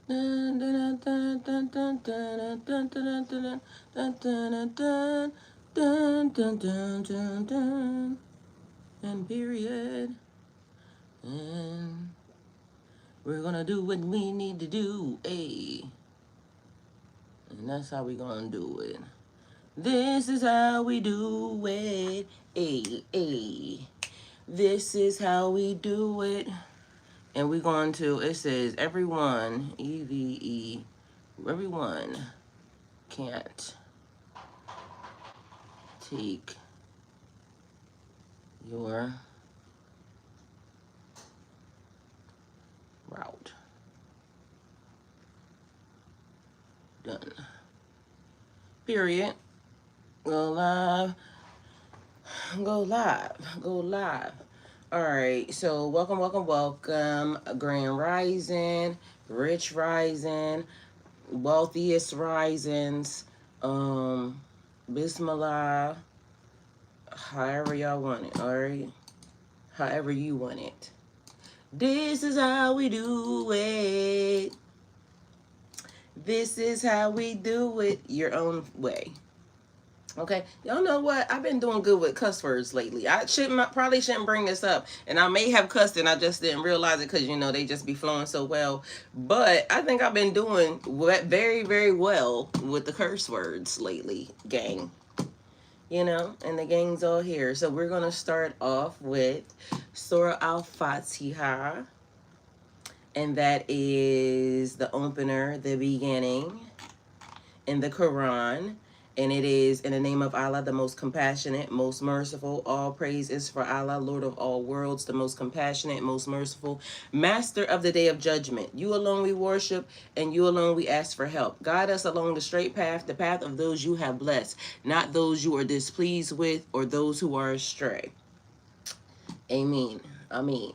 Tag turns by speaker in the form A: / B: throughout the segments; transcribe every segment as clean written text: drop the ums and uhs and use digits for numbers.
A: Dun, dun, dun, dun, dun, dun, dun, dun, dun, dun, dun, dun, dun, dun, dun, dun, dun, and period. And we're gonna do what we need to do, eh? And that's how we gonna do it. This is how we do it, eh, eh. This is how we do it. And we're going to, it says, everyone, EVE, everyone can't take your route. Done. Period. Go live. Go live. Go live. All right. So welcome, welcome, welcome. Grand Rising, Rich Rising, Wealthiest Risings, Bismillah, however y'all want it. All right. However you want it. This is how we do it. This is how we do it your own way. Okay, y'all know what? I've been doing good with cuss words lately. I probably shouldn't bring this up, and I may have cussed and I just didn't realize it because you know they just be flowing so well. But I think I've been doing very, very well with the curse words lately, gang. You know, and the gang's all here. So we're gonna start off with Surah Al-Fatiha. And that is the opener, the beginning in the Quran. And it is in the name of Allah, the most compassionate, most merciful. All praise is for Allah, Lord of all worlds, the most compassionate, most merciful, master of the day of judgment. You alone we worship, and you alone we ask for help. Guide us along the straight path, the path of those you have blessed, not those you are displeased with or those who are astray. Amen. Amen.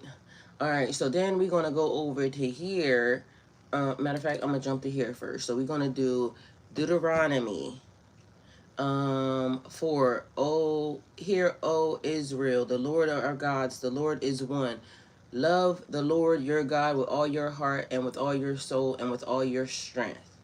A: All right, so then we're going to go over to here. Matter of fact, I'm going to jump to here first. So we're going to do Deuteronomy 4. Hear, O Israel, the Lord of our gods, the Lord is one. Love the Lord your God with all your heart and with all your soul and with all your strength.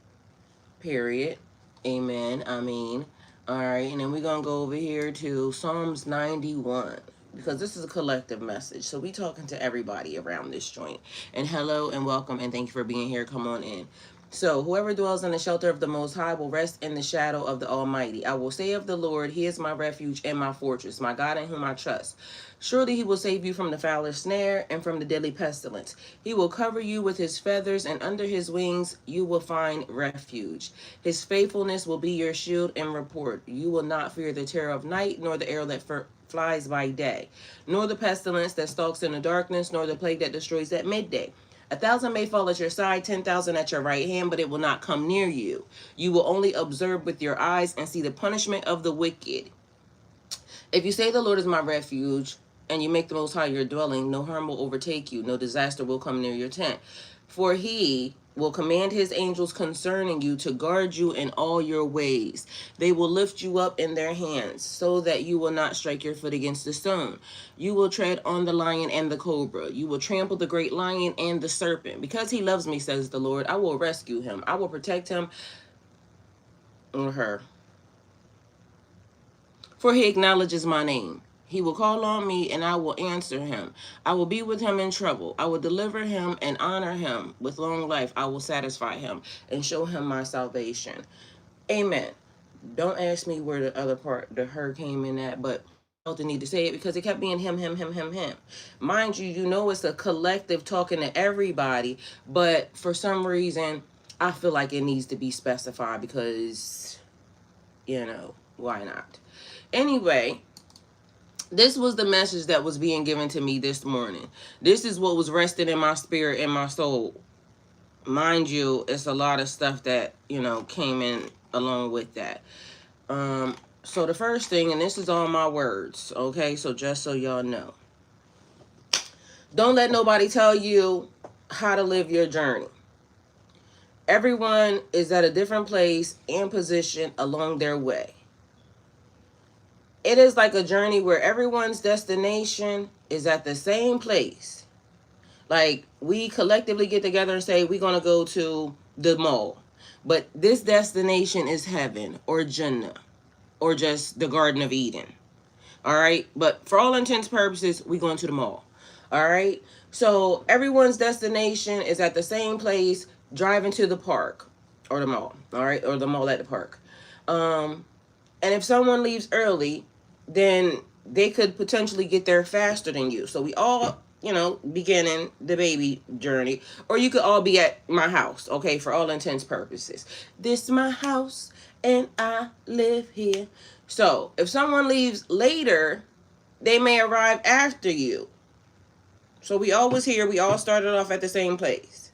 A: Period. Amen. I mean. All right, and then we're going to go over here to Psalms 91. Because this is a collective message. So we talking to everybody around this joint. And hello and welcome and thank you for being here. Come on in. So whoever dwells in the shelter of the Most High will rest in the shadow of the Almighty. I will say of the Lord, He is my refuge and my fortress, my God in whom I trust. Surely He will save you from the fowler's snare and from the deadly pestilence. He will cover you with His feathers, and under His wings you will find refuge. His faithfulness will be your shield and rapport. You will not fear the terror of night, nor the arrow that flies by day, nor the pestilence that stalks in the darkness, nor the plague that destroys at midday. 1,000 may fall at your side, 10,000 at your right hand, but it will not come near you. You will only observe with your eyes and see the punishment of the wicked. If you say the Lord is my refuge, and you make the Most High your dwelling, no harm will overtake you, no disaster will come near your tent. For He will command His angels concerning you to guard you in all your ways. They will lift you up in their hands so that you will not strike your foot against the stone. You will tread on the lion and the cobra. You will trample the great lion and the serpent. Because He loves me, says the Lord, I will rescue him. I will protect him or her. For He acknowledges my name. He will call on me and I will answer him. I will be with him in trouble. I will deliver him and honor him. With long life, I will satisfy him and show him my salvation. Amen. Don't ask me where the other part, the her came in at, but I felt the need to say it because it kept being him, him, him, him, him. Mind you, you know it's a collective talking to everybody, but for some reason, I feel like it needs to be specified because, you know, why not? Anyway, this was the message that was being given to me this morning. This is what was resting in my spirit and my soul. Mind you, it's a lot of stuff that, you know, came in along with that. So the first thing, and this is all my words, okay? So just so y'all know. Don't let nobody tell you how to live your journey. Everyone is at a different place and position along their way. It is like a journey where everyone's destination is at the same place. Like, we collectively get together and say, we're going to go to the mall. But this destination is heaven or Jannah or just the Garden of Eden. All right. But for all intents and purposes, we're going to the mall. All right. So everyone's destination is at the same place, driving to the park or the mall. All right. Or the mall at the park. And if someone leaves early, then they could potentially get there faster than you. So we all, beginning the baby journey. Or you could all be at my house, okay, for all intents purposes. This is my house and I live here. So if someone leaves later, they may arrive after you. So we all was here. We all started off at the same place.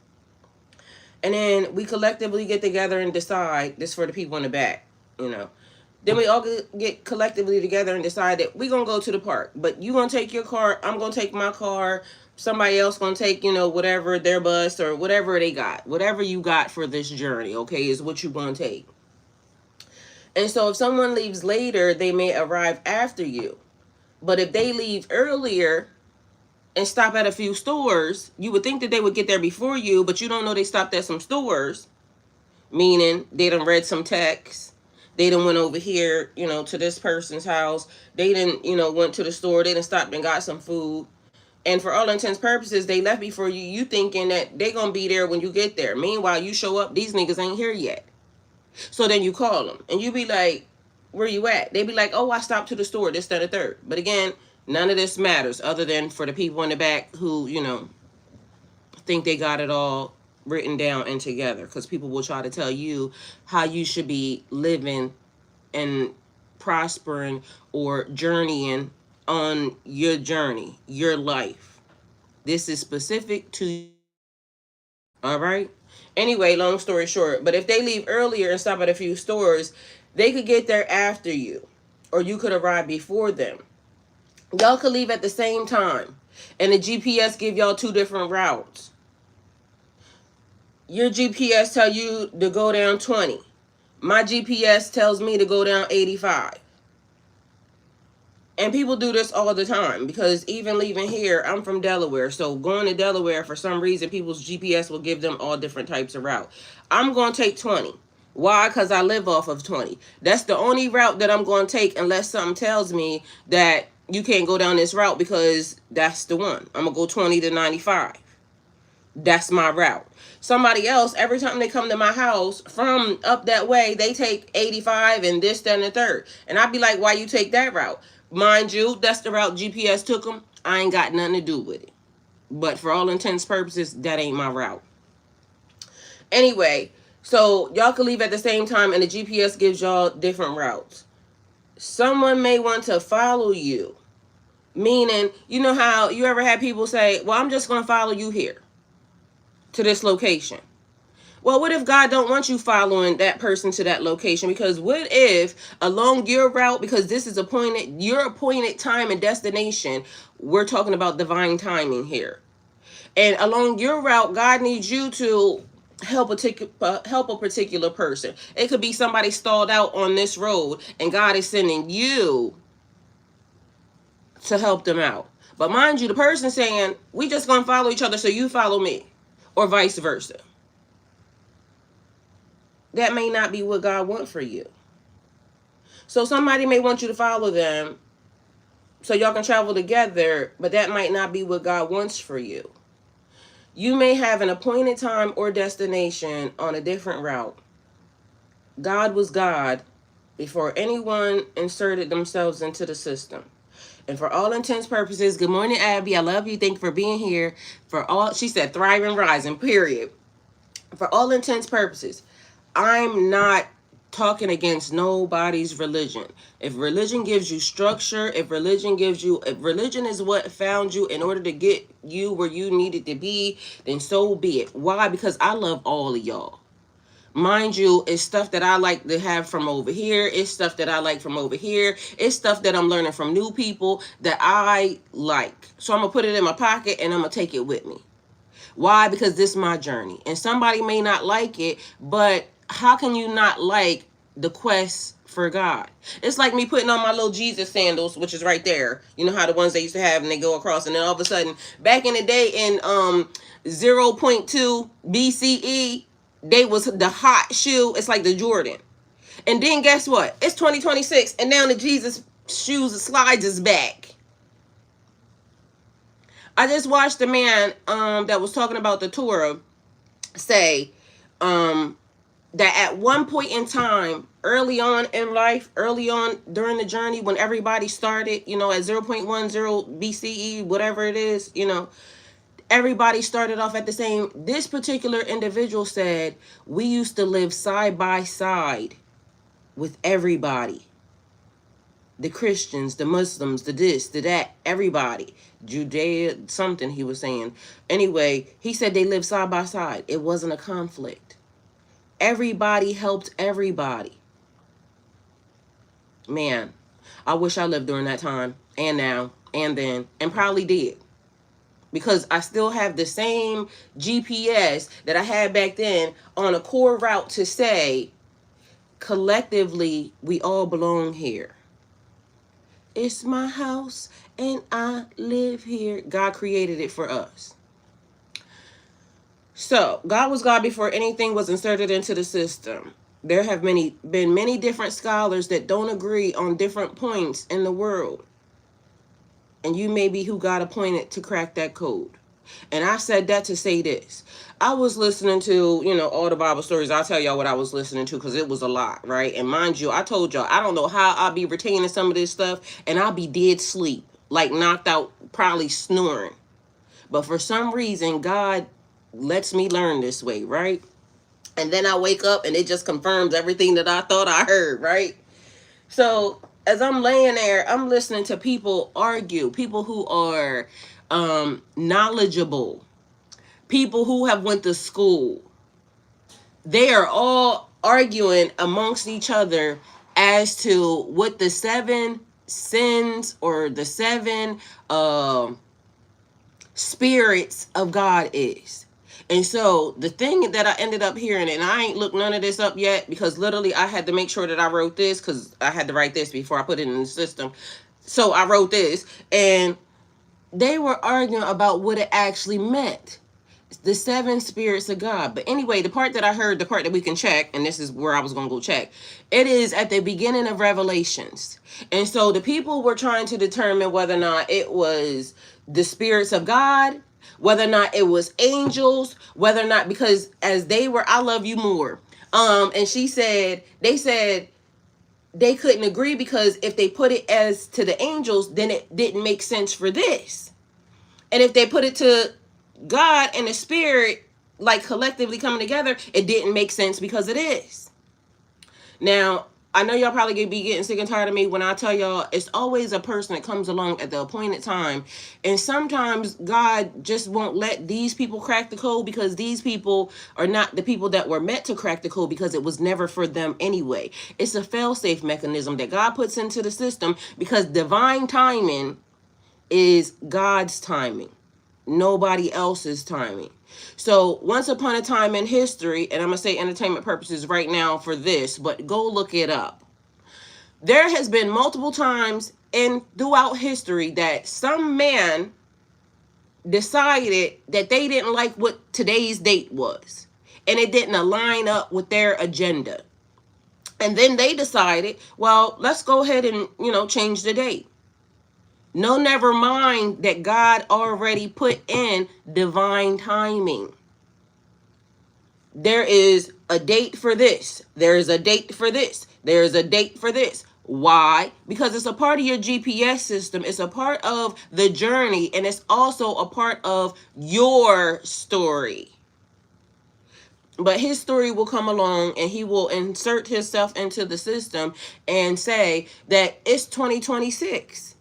A: And then we collectively get together and decide, this for the people in the back, Then we all get collectively together and decide that we're going to go to the park. But you going to take your car, I'm going to take my car, somebody else going to take, whatever, their bus or whatever they got. Whatever you got for this journey, okay, is what you're going to take. And so if someone leaves later, they may arrive after you. But if they leave earlier and stop at a few stores, you would think that they would get there before you, but you don't know they stopped at some stores, meaning they done read some texts. They done went over here, to this person's house. They done, went to the store. They done stopped and got some food. And for all intents and purposes, they left before you. You thinking that they going to be there when you get there. Meanwhile, you show up, these niggas ain't here yet. So then you call them. And you be like, where you at? They be like, oh, I stopped to the store, this, that, and the third. But again, none of this matters other than for the people in the back who, think they got it all written down and together, because people will try to tell you how you should be living and prospering or journeying on your journey, your life. This is specific to you. All right. Anyway, long story short, but if they leave earlier and stop at a few stores, they could get there after you, or you could arrive before them. Y'all could leave at the same time, and the GPS give y'all two different routes. Your GPS tell you to go down 20. My GPS tells me to go down 85. And people do this all the time, because even leaving here, I'm from Delaware. So going to Delaware, for some reason, people's GPS will give them all different types of route. I'm going to take 20. Why? Because I live off of 20. That's the only route that I'm going to take unless something tells me that you can't go down this route, because that's the one. I'm going to go 20 to 95. That's my route. Somebody else, every time they come to my house from up that way, they take 85 and this, that, and the third. And I'd be like, why you take that route? Mind you, that's the route GPS took them. I ain't got nothing to do with it. But for all intents and purposes, that ain't my route. Anyway, so y'all can leave at the same time, and the GPS gives y'all different routes. Someone may want to follow you. Meaning, you know how you ever had people say, well, I'm just going to follow you here to this location. Well, what if God don't want you following that person to that location? Because what if along your route, because this is your appointed time and destination, we're talking about divine timing here. And along your route, God needs you to help a particular person. It could be somebody stalled out on this road, and God is sending you to help them out. But mind you, the person saying, we just going to follow each other, so you follow me, or vice versa. That may not be what God wants for you. So somebody may want you to follow them so y'all can travel together, but that might not be what God wants for you. You may have an appointed time or destination on a different route. God was God before anyone inserted themselves into the system. And for all intents purposes, good morning, Abby. I love you. Thank you for being here. She said, thriving, rising, period. For all intents purposes, I'm not talking against nobody's religion. If religion gives you structure, if religion is what found you in order to get you where you needed to be, then so be it. Why? Because I love all of y'all. Mind you, it's stuff that I like to have from over here. It's stuff that I like from over here. It's stuff that I'm learning from new people that I like. So I'm going to put it in my pocket and I'm going to take it with me. Why? Because this is my journey. And somebody may not like it, but how can you not like the quest for God. It's like me putting on my little Jesus sandals, which is right there. You know how the ones they used to have and they go across, and then all of a sudden, back in the day in 0.2 BCE, they was the hot shoe. It's like the Jordan. And then guess what? It's 2026, and now the Jesus shoes and slides is back. I just watched a man that was talking about the Torah say that at one point in time, early on in life, early on during the journey, when everybody started, you know, at 0.10 BCE, whatever it is, you know, everybody started off at the same. This particular individual said, we used to live side by side with everybody. The Christians, the Muslims, the this, the that, everybody. Judea, something he was saying. Anyway, he said they lived side by side. It wasn't a conflict. Everybody helped everybody. Man, I wish I lived during that time, and now, and then, and probably did. Because I still have the same GPS that I had back then on a core route to say, collectively, we all belong here. It's my house, and I live here. God created it for us. So, God was God before anything was inserted into the system. There have been many different scholars that don't agree on different points in the world. And you may be who God appointed to crack that code. And I said that to say this. I was listening to, you know, all the Bible stories. I'll tell y'all what I was listening to because it was a lot, right? And mind you, I told y'all, I don't know how I'll be retaining some of this stuff and I'll be dead sleep, like knocked out, probably snoring. But for some reason, God lets me learn this way, right? And then I wake up and it just confirms everything that I thought I heard, right? So as I'm laying there, I'm listening to people argue, people who are knowledgeable, people who have went to school. They are all arguing amongst each other as to what the 7 sins or the 7 spirits of God is. And so the thing that I ended up hearing, and I ain't looked none of this up yet because literally I had to make sure that I wrote this because I had to write this before I put it in the system. So I wrote this, and they were arguing about what it actually meant. The 7 spirits of God. But anyway, the part that I heard, the part that we can check, and this is where I was going to go check, it is at the beginning of Revelations. And so the people were trying to determine whether or not it was the spirits of God, whether or not it was angels, whether or not, because as they were, I love you more. And they said they couldn't agree because if they put it as to the angels, then it didn't make sense for this. And if they put it to God and the spirit, like collectively coming together, it didn't make sense because it is. Now, I know y'all probably gonna be getting sick and tired of me when I tell y'all it's always a person that comes along at the appointed time. And sometimes God just won't let these people crack the code because these people are not the people that were meant to crack the code because it was never for them anyway. It's a fail-safe mechanism that God puts into the system because divine timing is God's timing, nobody else's timing. So once upon a time in history, and I'm going to say entertainment purposes right now for this, but go look it up. There has been multiple times throughout history that some man decided that they didn't like what today's date was. And it didn't align up with their agenda. And then they decided, well, let's go ahead and, change the date. No, never mind that God already put in divine timing. There is a date for this. There is a date for this. There is a date for this. Why? Because it's a part of your GPS system. It's a part of the journey. And it's also a part of your story. But his story will come along and he will insert himself into the system and say that it's 2026.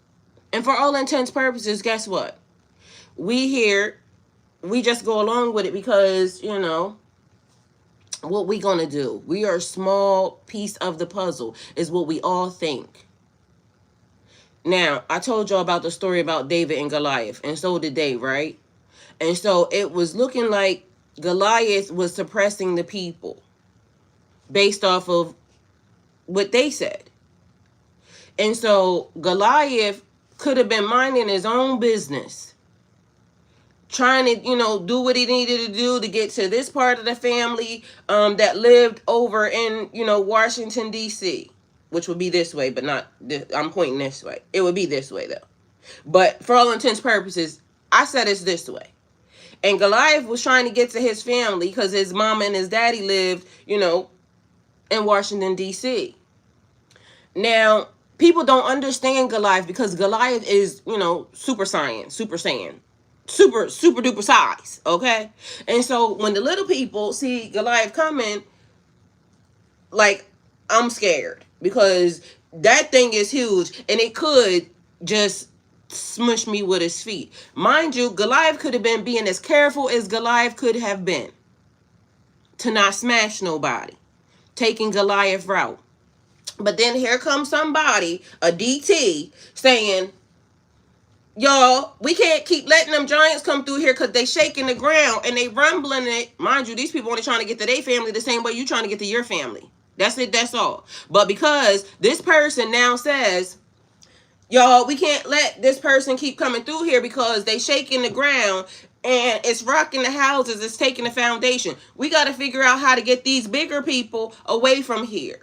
A: And for all intents and purposes, guess what? We just go along with it because, what we gonna do? We are a small piece of the puzzle is what we all think. Now, I told y'all about the story about David and Goliath, and so did they, right? And so it was looking like Goliath was suppressing the people based off of what they said. And so Goliath could have been minding his own business, trying to, do what he needed to do to get to this part of the family that lived over in, Washington, D.C., which would be this way, but not this. I'm pointing this way. It would be this way, though. But for all intents and purposes, I said it's this way. And Goliath was trying to get to his family because his mama and his daddy lived, in Washington, D.C. Now, people don't understand Goliath because Goliath is, super saiyan, super duper size, okay? And so when the little people see Goliath coming, like, I'm scared because that thing is huge and it could just smush me with his feet. Mind you, Goliath could have been being as careful as Goliath could have been to not smash nobody, taking Goliath route. But then here comes somebody, a DT, saying, y'all, we can't keep letting them giants come through here because they shaking the ground and they rumbling it. Mind you, these people only trying to get to their family the same way you trying to get to your family. That's it, that's all. But because this person now says, y'all, we can't let this person keep coming through here because they shaking the ground and it's rocking the houses, it's taking the foundation. We got to figure out how to get these bigger people away from here.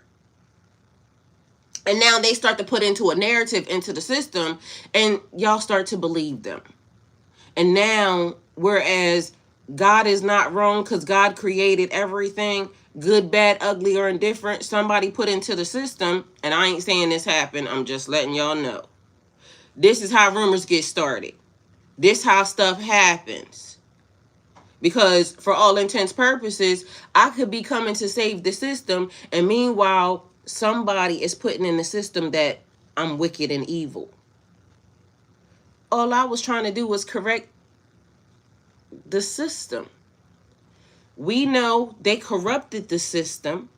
A: And now they start to put into a narrative into the system and y'all start to believe them. And now, whereas God is not wrong because God created everything, good, bad, ugly, or indifferent, somebody put into the system, and I ain't saying this happened, I'm just letting y'all know. This is how rumors get started. This how stuff happens. Because for all intents purposes, I could be coming to save the system, and meanwhile, somebody is putting in the system that I'm wicked and evil. All I was trying to do was correct the system. We know they corrupted the system,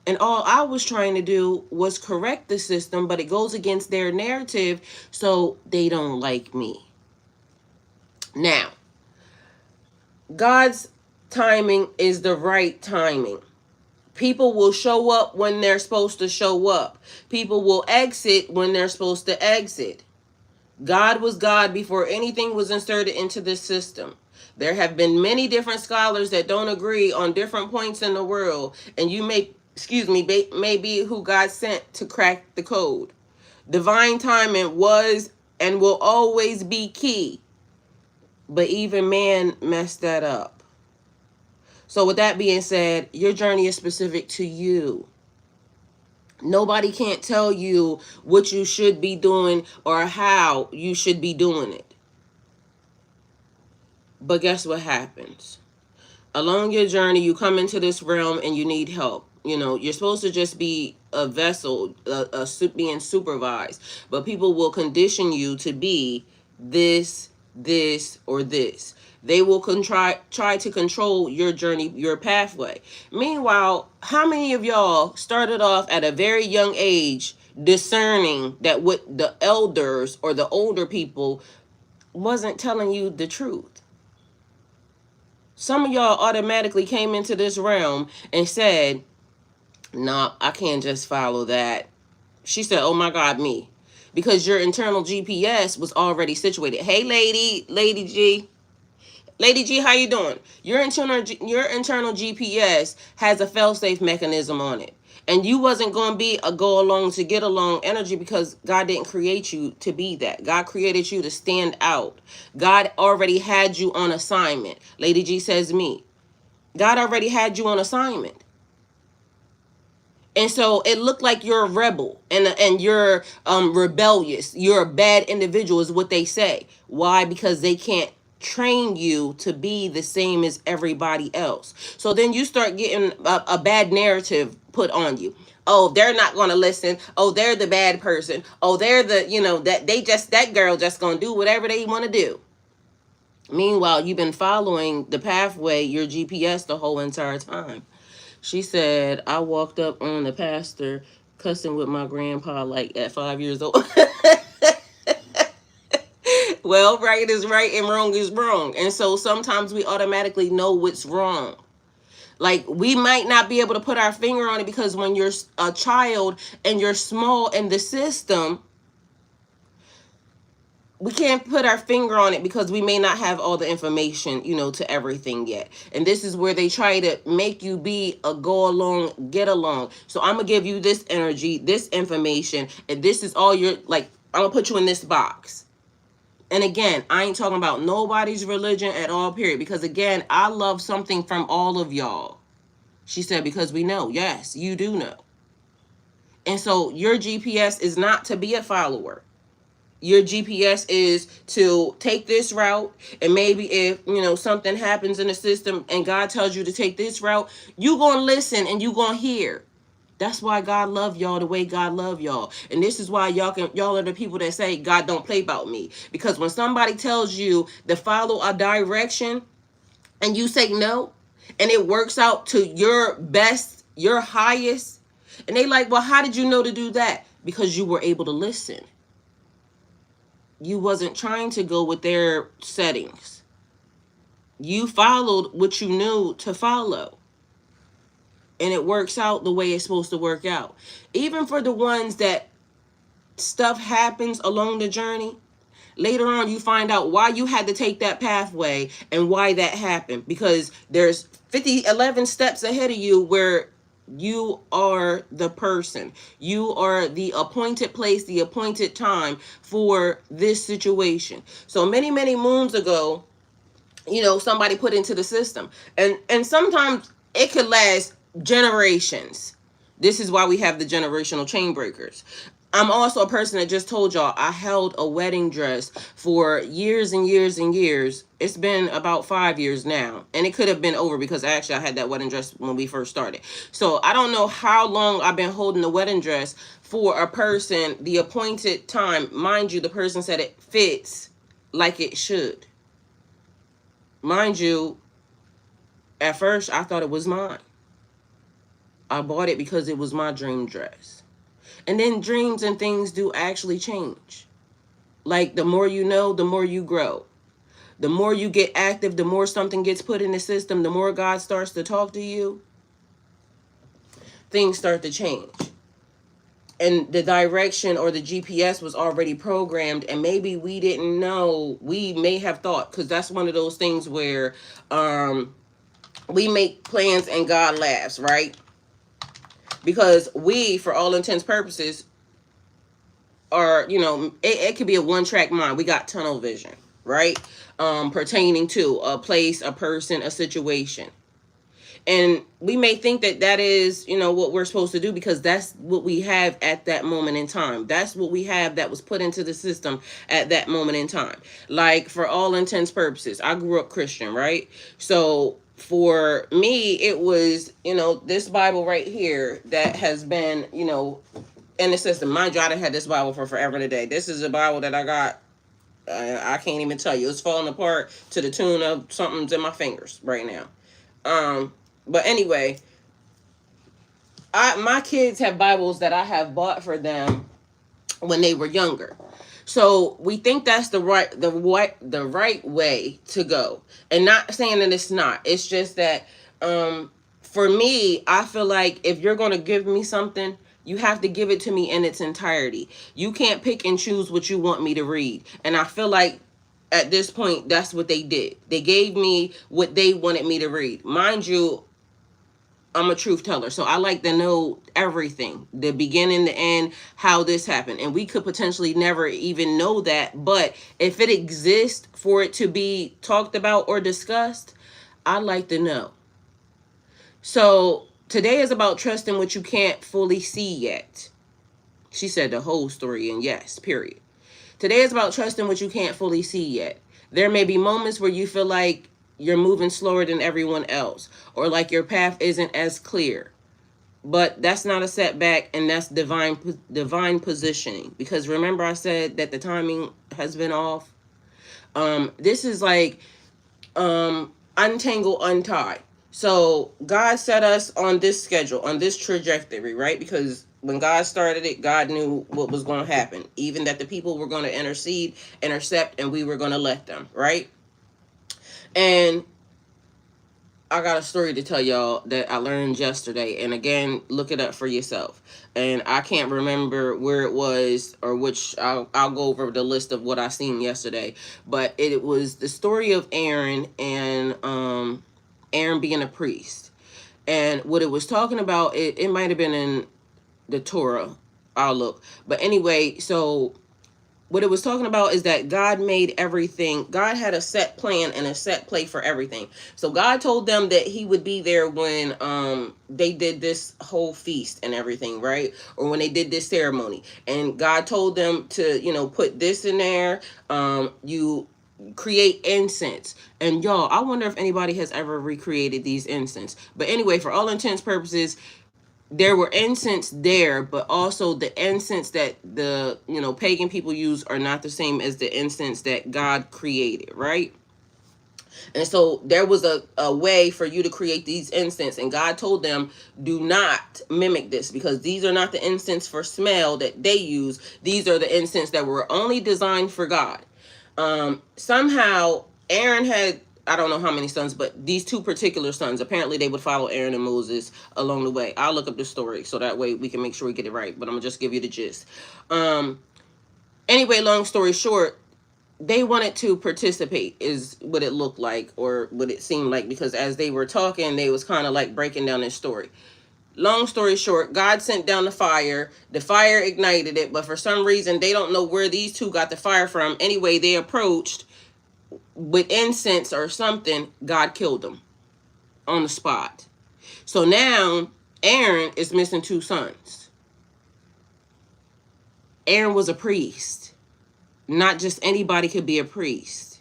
A: and all I was trying to do was correct the system, but it goes against their narrative, so they don't like me. Now, God's timing is the right timing. People will show up when they're supposed to show up. People will exit when they're supposed to exit. God was God before anything was inserted into this system. There have been many different scholars that don't agree on different points in the world, and you may be who God sent to crack the code. Divine timing was and will always be key, but even man messed that up. So with that being said, your journey is specific to you. Nobody can't tell you what you should be doing or how you should be doing it. But guess what happens? Along your journey, you come into this realm and you need help. You're supposed to just be a vessel, being supervised. But people will condition you to be this, or this. They will try to control your journey, your pathway. Meanwhile, how many of y'all started off at a very young age discerning that what the elders or the older people wasn't telling you the truth? Some of y'all automatically came into this realm and said, "Nah, I can't just follow that." She said, "Oh my God, me." Because your internal GPS was already situated. Hey, Lady G. Lady G, how you doing? Your internal GPS has a fail-safe mechanism on it. And you wasn't going to be a go along to get along energy because God didn't create you to be that. God created you to stand out. God already had you on assignment. Lady G says me. God already had you on assignment. And so it looked like you're a rebel and you're rebellious. You're a bad individual is what they say. Why? Because they can't train you to be the same as everybody else. So then you start getting a bad narrative put on you. Oh, they're not going to listen. Oh, they're the bad person. Oh, they're the, that girl just going to do whatever they want to do. Meanwhile, you've been following the pathway, your GPS, the whole entire time. She said, I walked up on the pastor cussing with my grandpa like at 5 years old. Well, right is right and wrong is wrong. And so sometimes we automatically know what's wrong. Like, we might not be able to put our finger on it because when you're a child and you're small in the system, we can't put our finger on it because we may not have all the information, to everything yet. And this is where they try to make you be a go along, get along. So I'm going to give you this energy, this information, and this is all your, like, I'm going to put you in this box. And again, I ain't talking about nobody's religion at all, period. Because again, I love something from all of y'all. She said, because we know. Yes, you do know. And so your GPS is not to be a follower. Your GPS is to take this route, and maybe if, something happens in the system and God tells you to take this route, you going to listen and you going to hear. That's why God love y'all the way God love y'all. And this is why y'all are the people that say God don't play about me. Because when somebody tells you to follow a direction and you say no, and it works out to your best, your highest, and they like, well, how did you know to do that? Because you were able to listen. You wasn't trying to go with their settings. You followed what you knew to follow. And it works out the way it's supposed to work out. Even for the ones that stuff happens along the journey, later on you find out why you had to take that pathway and why that happened. Because there's 11 steps ahead of you where you are the person. You are the appointed place, the appointed time for this situation. So many, many moons ago, somebody put into the system. And sometimes it could last generations. This is why we have the generational chain breakers. I'm also a person that just told y'all I held a wedding dress for years and years and years. It's been about 5 years now. And it could have been over because actually I had that wedding dress when we first started. So I don't know how long I've been holding the wedding dress for a person, the appointed time. Mind you, the person said it fits like it should. Mind you, at first I thought it was mine. I bought it because it was my dream dress. And then dreams and things do actually change. Like, the more you know, the more you grow. The more you get active, the more something gets put in the system, the more God starts to talk to you, things start to change. And the direction or the GPS was already programmed, and maybe we didn't know. We may have thought, because that's one of those things where we make plans and God laughs, right? Because we, for all intents purposes, are, it could be a one-track mind. We got tunnel vision, right? Pertaining to a place, a person, a situation. And we may think that that is, what we're supposed to do because that's what we have at that moment in time. That's what we have that was put into the system at that moment in time. Like, for all intents purposes, I grew up Christian, right? So for me, it was, this Bible right here that has been, in the system. Mind you, I done had this Bible for forever today. This is a Bible that I got, I can't even tell you. It's falling apart to the tune of something's in my fingers right now. But anyway, my kids have Bibles that I have bought for them when they were younger. So we think that's the right way to go. And not saying that it's not. It's just that for me, I feel like if you're going to give me something, you have to give it to me in its entirety. You can't pick and choose what you want me to read. And I feel like at this point, that's what they did. They gave me what they wanted me to read. Mind you, I'm a truth teller, so I like to know everything, the beginning, the end, how this happened. And we could potentially never even know that, but if it exists for it to be talked about or discussed, I'd like to know. So today is about trusting what you can't fully see yet. She said the whole story, and yes, period. Today is about trusting what you can't fully see yet. There may be moments where you feel like you're moving slower than everyone else, or like your path isn't as clear. But that's not a setback, and that's divine positioning. Because remember I said that the timing has been off. This is like untangle, untie. So God set us on this schedule, on this trajectory, right? Because when God started it, God knew what was going to happen. Even that the people were going to intercede, intercept, and we were going to let them, right? And I got a story to tell y'all that I learned yesterday. And again, look it up for yourself. And I can't remember where it was or which. I'll go over the list of what I seen yesterday. But it was the story of Aaron and Aaron being a priest. And what it was talking about, it might have been in the Torah. I'll look. But anyway, so what it was talking about is that God made everything. God had a set plan and a set play for everything. So God told them that he would be there when they did this whole feast and everything, right? Or when they did this ceremony. And God told them to, put this in there. You create incense. And y'all, I wonder if anybody has ever recreated these incense. But anyway, for all intents purposes, there were incense there, but also the incense that the pagan people use are not the same as the incense that God created, right? And so there was a way for you to create these incense, and God told them, do not mimic this, because these are not the incense for smell that they use. These are the incense that were only designed for God. Somehow Aaron had, I don't know how many sons, but these two particular sons, apparently they would follow Aaron and Moses along the way. I'll look up the story so that way we can make sure we get it right, but I'm gonna just give you the gist. Anyway, long story short, they wanted to participate is what it looked like, or what it seemed like, because as they were talking, they was kind of like breaking down this story. Long story short, God sent down the fire ignited it, but for some reason they don't know where these two got the fire from. Anyway, they approached with incense or something. God killed them on the spot. So now Aaron is missing two sons. Aaron was a priest. Not just anybody could be a priest.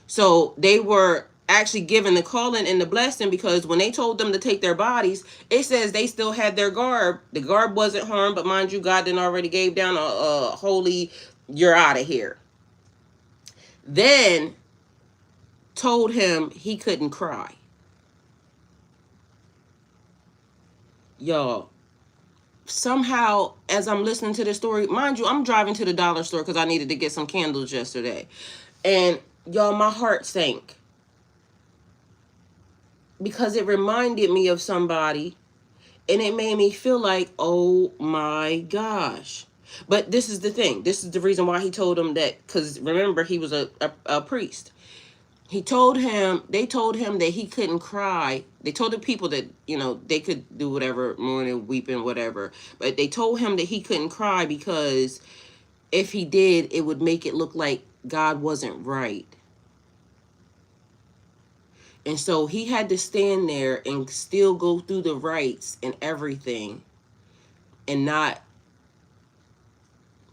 A: So they were actually given the calling and the blessing, because when they told them to take their bodies, it says they still had their garb. The garb wasn't harmed, but mind you, God didn't already gave down a holy, you're out of here. Then told him he couldn't cry. Y'all, somehow, as I'm listening to this story, mind you, I'm driving to the dollar store because I needed to get some candles yesterday. And y'all, my heart sank, because it reminded me of somebody, and it made me feel like, oh my gosh. But this is the thing. This is the reason why he told him that, because remember, he was a priest. They told him that he couldn't cry. They told the people that, they could do whatever, mourning, weeping, whatever. But they told him that he couldn't cry because if he did, it would make it look like God wasn't right. And so he had to stand there and still go through the rites and everything and not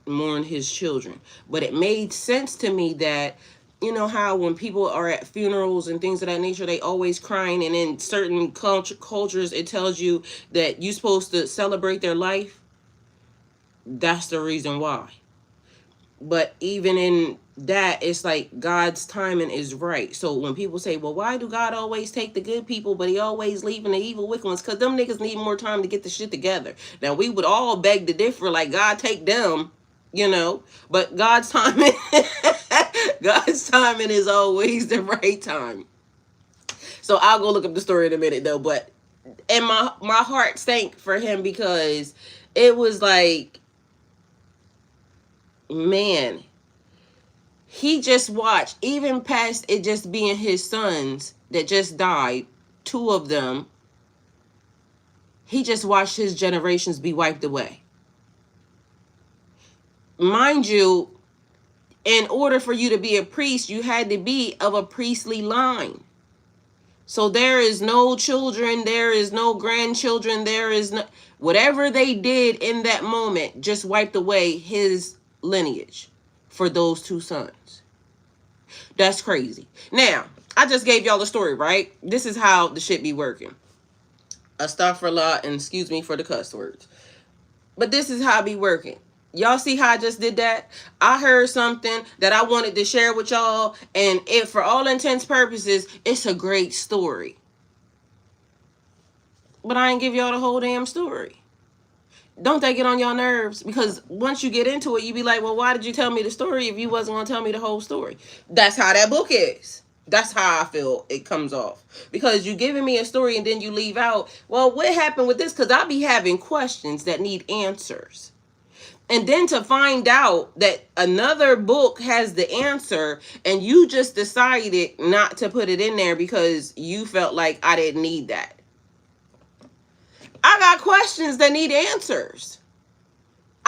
A: mourn his children. But it made sense to me that, how when people are at funerals and things of that nature, they always crying, and in certain cultures it tells you that you're supposed to celebrate their life. That's the reason why. But even in that, it's like God's timing is right. So when people say, well, why do God always take the good people, but he always leaving the evil wicked ones? Because them niggas need more time to get the shit together. Now, we would all beg to differ, like, God take them, but God's timing, God's timing is always the right time. So I'll go look up the story in a minute, though. But, and my heart sank for him, because it was like, man, he just watched, even past it just being his sons that just died, two of them, he just watched his generations be wiped away. Mind you, in order for you to be a priest, you had to be of a priestly line. So there is no children, there is no grandchildren, there is no, whatever they did in that moment just wiped away his lineage for those two sons. That's crazy. Now, I just gave y'all the story, right? This is how the shit be working. Astaghfirullah, and excuse me for the cuss words. But this is how it be working. Y'all see how I just did that? I heard something that I wanted to share with y'all, and it, for all intents purposes, it's a great story. But I ain't give y'all the whole damn story. Don't that get on y'all nerves? Because once you get into it, you be like, well, why did you tell me the story if you wasn't going to tell me the whole story? That's how that book is. That's how I feel it comes off. Because you giving me a story and then you leave out, well, what happened with this? Because I be having questions that need answers. And then to find out that another book has the answer and you just decided not to put it in there because you felt like I didn't need that. I got questions that need answers.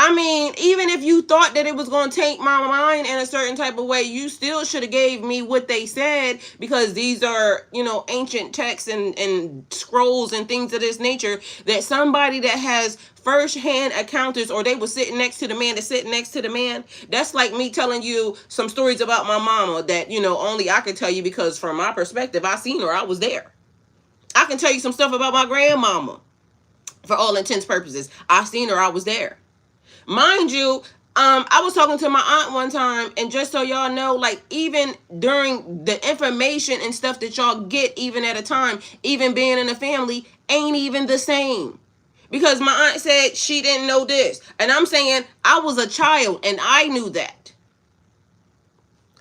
A: I mean, even if you thought that it was going to take my mind in a certain type of way, you still should have gave me what they said, because these are, ancient texts and scrolls and things of this nature that somebody that has first-hand encounters, or they were sitting next to the man that's sitting next to the man. That's like me telling you some stories about my mama that, only I can tell you because from my perspective, I seen her, I was there. I can tell you some stuff about my grandmama. For all intents purposes, I seen her, I was there. Mind you, I was talking to my aunt one time, and just so y'all know, like, even during the information and stuff that y'all get, even at a time, even being in a family, ain't even the same. Because my aunt said she didn't know this. And I'm saying I was a child and I knew that.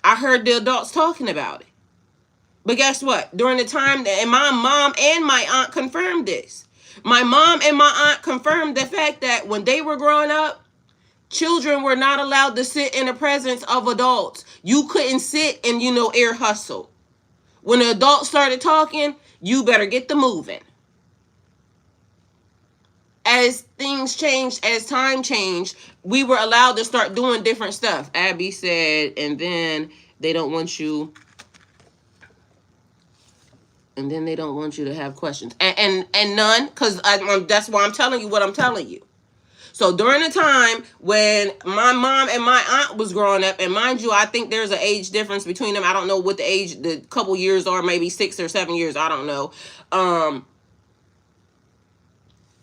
A: I heard the adults talking about it. But guess what? During the time that, and my mom and my aunt confirmed this. My mom and my aunt confirmed the fact that when they were growing up, children were not allowed to sit in the presence of adults. You couldn't sit and, ear hustle. When the adults started talking, you better get the moving. As things changed, as time changed, we were allowed to start doing different stuff. Abby said, and then they don't want you to have questions. And none, because that's why I'm telling you what I'm telling you. So during the time when my mom and my aunt was growing up, and mind you, I think there's an age difference between them. I don't know what the couple years are, maybe 6 or 7 years. I don't know.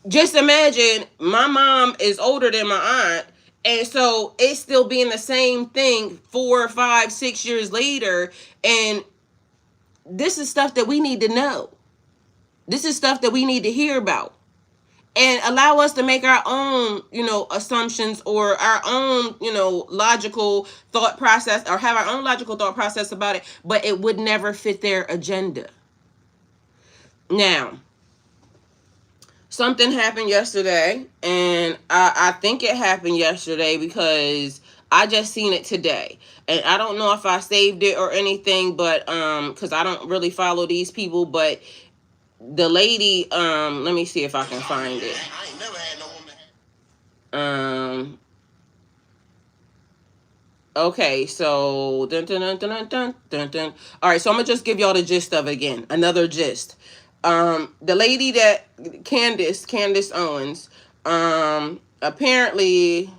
A: Just imagine my mom is older than my aunt. And so it's still being the same thing 4, 5, 6 years later. And this is stuff that we need to know. This is stuff that we need to hear about. And allow us to make our own, assumptions, or our own, logical thought process, or have our own logical thought process about it, but it would never fit their agenda. Now, something happened yesterday, and I think it happened yesterday because I just seen it today. And I don't know if I saved it or anything, but because I don't really follow these people, but the lady, let me see if I can find it. I ain't never had no woman. Okay, so dun, dun, dun, dun, dun, dun, dun. All right, so I'm gonna just give y'all the gist of it again. Another gist. The lady that Candace Owens, apparently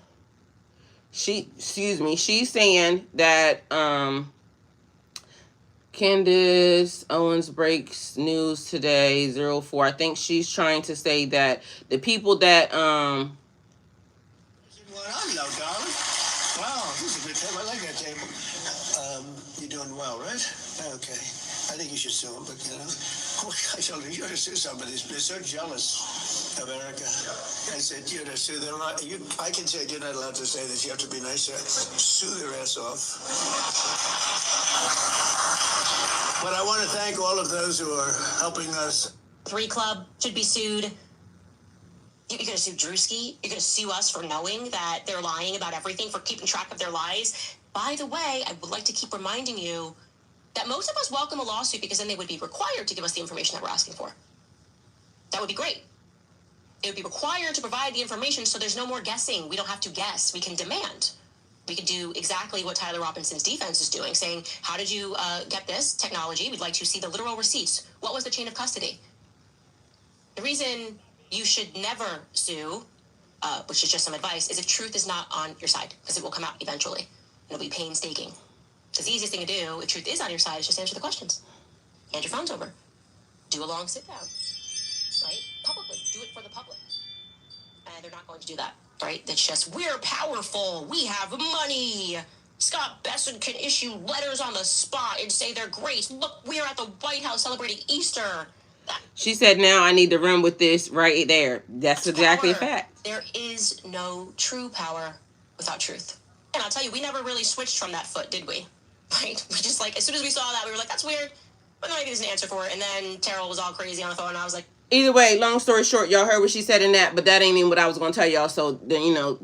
A: she's saying that Candace Owens breaks news today, 04. I think she's trying to say that the people that
B: Well, hello, darling. Wow, this is a good table. I like that table. You're doing well, right? Okay. I think you should sue him, but I told her you ought to sue somebody. They're so jealous of Erica. I said you ought to sue them. I can say you're not allowed to say this. You have to be nicer. Sue their ass off. But I want to thank all of those who are helping us.
C: 3 Club should be sued. You're going to sue Drewski? You're going to sue us for knowing that they're lying about everything, for keeping track of their lies? By the way, I would like to keep reminding you that most of us welcome a lawsuit because then they would be required to give us the information that we're asking for. That would be great. It would be required to provide the information so there's no more guessing. We don't have to guess. We can demand. We could do exactly what Tyler Robinson's defense is doing, saying, how did you get this technology? We'd like to see the literal receipts. What was the chain of custody? The reason you should never sue, which is just some advice, is if truth is not on your side, because it will come out eventually. And it'll be painstaking. Because the easiest thing to do, if truth is on your side, is just answer the questions. Hand your phones over. Do a long sit down. Right? Publicly. Do it for the public. And they're not going to do that. Right? That's just, we're powerful. We have money. Scott Besson can issue letters on the spot and say they're great. Look, we're at the White House celebrating Easter.
A: She said, now I need to run with this right there. That's exactly a fact.
C: There is no true power without truth. And I'll tell you, we never really switched from that foot, did we? Right? We just like, as soon as we saw that, we were like, that's weird. But maybe there's an answer for it. And then Terrell was all crazy on the phone, and I was like,
A: either way, long story short, y'all heard what she said in that, but that ain't even what I was going to tell y'all. So,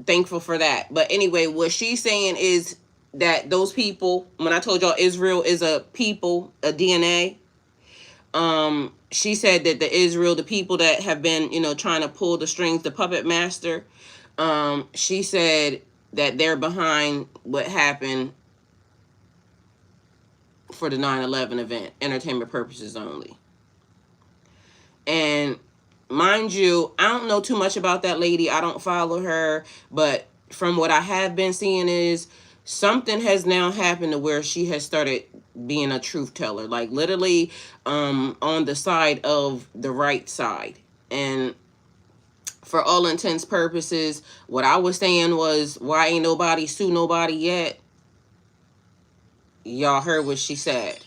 A: thankful for that. But anyway, what she's saying is that those people, when I told y'all Israel is a people, a DNA, she said that the people that have been, trying to pull the strings, the puppet master, she said that they're behind what happened for the 9/11 event, entertainment purposes only. And mind you, I don't know too much about that lady. I don't follow her, but from what I have been seeing is something has now happened to where she has started being a truth teller, like literally on the side of the right side. And for all intents purposes, what I was saying was, why ain't nobody sue nobody yet? Y'all heard what she said.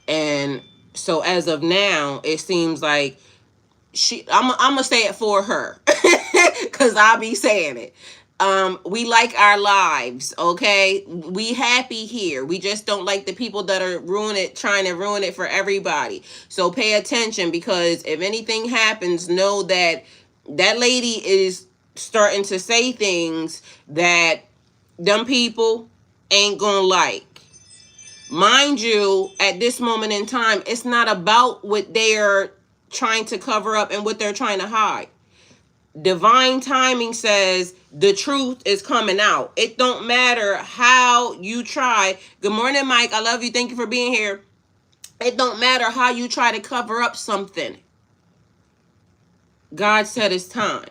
A: And so as of now, it seems like I'm gonna say it for her because I'll be saying it. We like our lives, okay? We happy here. We just don't like the people that are trying to ruin it for everybody. So pay attention, because if anything happens, know that that lady is starting to say things that them people ain't gonna like. Mind you, at this moment in time, it's not about what they're trying to cover up and what they're trying to hide. Divine timing says the truth is coming out. It don't matter how you try. Good morning, Mike. I love you. Thank you for being here. It don't matter how you try to cover up something. God said it's time.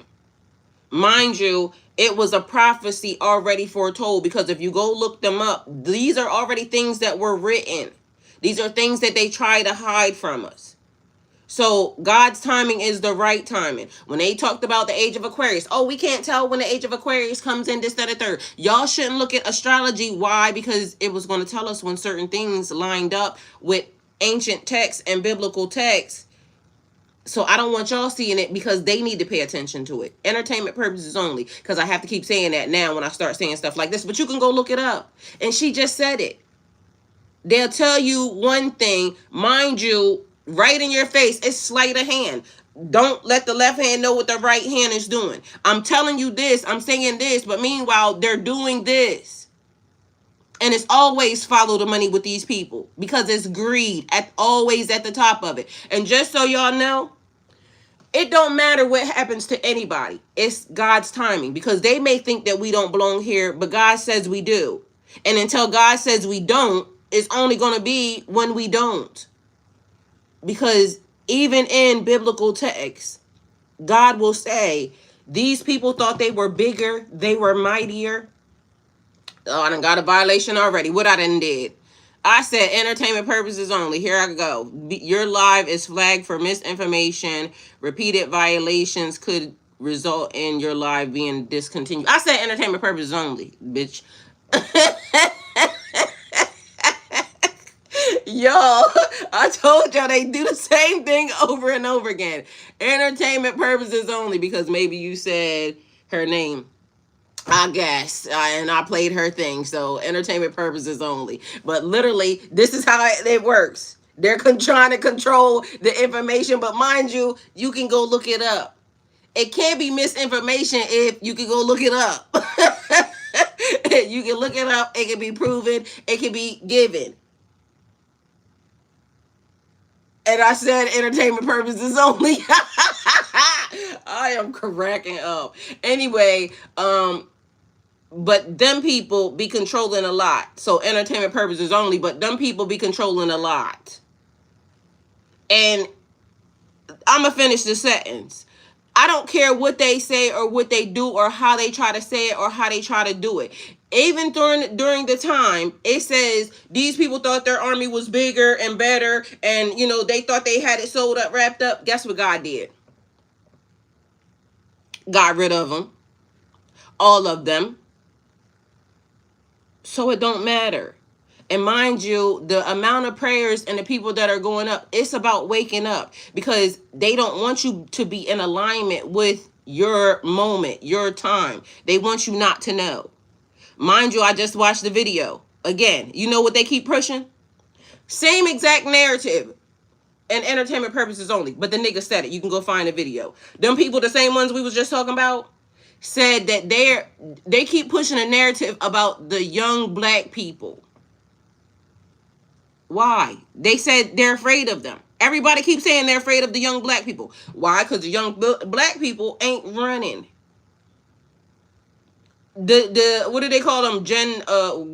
A: Mind you, it was a prophecy already foretold, because if you go look them up, these are already things that were written. These are things that they try to hide from us. So God's timing is the right timing. When they talked about the age of Aquarius, oh, we can't tell when the age of Aquarius comes in, this, that, and third. Y'all shouldn't look at astrology. Why? Because it was going to tell us when certain things lined up with ancient texts and biblical texts. So I don't want y'all seeing it, because they need to pay attention to it. Entertainment purposes only, because I have to keep saying that now when I start saying stuff like this. But you can go look it up. And she just said it. They'll tell you one thing, mind you, right in your face, it's sleight of hand. Don't let the left hand know what the right hand is doing. I'm telling you this, I'm saying this, but meanwhile, they're doing this. And it's always follow the money with these people, because it's greed always at the top of it. And just so y'all know, it don't matter what happens to anybody. It's God's timing, because they may think that we don't belong here, but God says we do. And until God says we don't, it's only going to be when we don't. Because even in biblical texts, God will say, these people thought they were bigger, they were mightier. Oh, I done got a violation already. What I done did? I said entertainment purposes only. Here I go. Your live is flagged for misinformation. Repeated violations could result in your live being discontinued. I said entertainment purposes only, bitch. Y'all, I told y'all they do the same thing over and over again. Entertainment purposes only, because maybe you said her name, I guess, and I played her thing. So entertainment purposes only. But literally, this is how it works. They're trying to control the information, but mind you, you can go look it up. It can't be misinformation if you can go look it up. You can look it up. It can be proven. It can be given. And I said entertainment purposes only. I am cracking up. Anyway, but them people be controlling a lot. So entertainment purposes only, but them people be controlling a lot. And I'm going to finish the sentence. I don't care what they say or what they do or how they try to say it or how they try to do it. Even during the time, it says these people thought their army was bigger and better, and they thought they had it sold up, wrapped up. Guess what God did? Got rid of them. All of them. So it don't matter. And mind you, the amount of prayers and the people that are going up, it's about waking up, because they don't want you to be in alignment with your moment, your time. They want you not to know. Mind you, I just watched the video. Again, you know what they keep pushing? Same exact narrative and entertainment purposes only. But the nigga said it. You can go find a video. Them people, the same ones we was just talking about, said that they keep pushing a narrative about the young black people. Why? They said they're afraid of them. Everybody keeps saying they're afraid of the young black people. Why? Because the young black people ain't running. The what do they call them?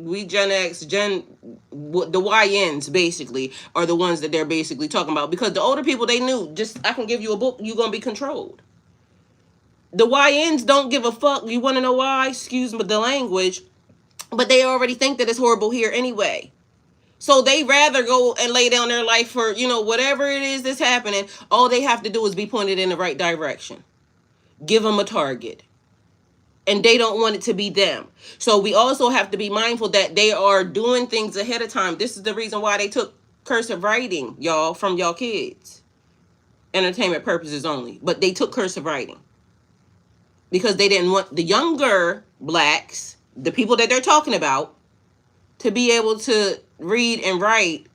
A: We Gen X, the YNs basically are the ones that they're basically talking about, because the older people, they knew, just I can give you a book, you're gonna be controlled. The YNs don't give a fuck. You want to know why? Excuse me the language, but they already think that it's horrible here anyway. So they rather go and lay down their life for, whatever it is that's happening. All they have to do is be pointed in the right direction. Give them a target. And they don't want it to be them. So we also have to be mindful that they are doing things ahead of time. This is the reason why they took cursive writing, y'all, from y'all kids. Entertainment purposes only. But they took cursive writing. Because they didn't want the younger blacks, the people that they're talking about, to be able to read and write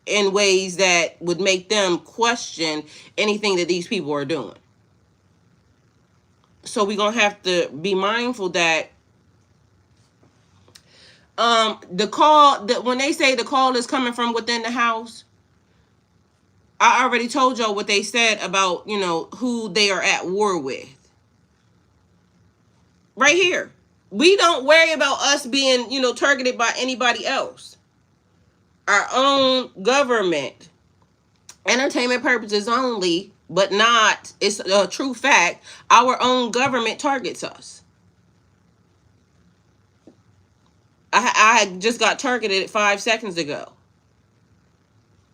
A: in ways that would make them question anything that these people are doing. So we're going to have to be mindful that the call, that when they say the call is coming from within the house, I already told y'all what they said about, who they are at war with. Right here. We don't worry about us being, targeted by anybody else. Our own government. Entertainment purposes only, but not, it's a true fact, our own government targets us. I just got targeted 5 seconds ago.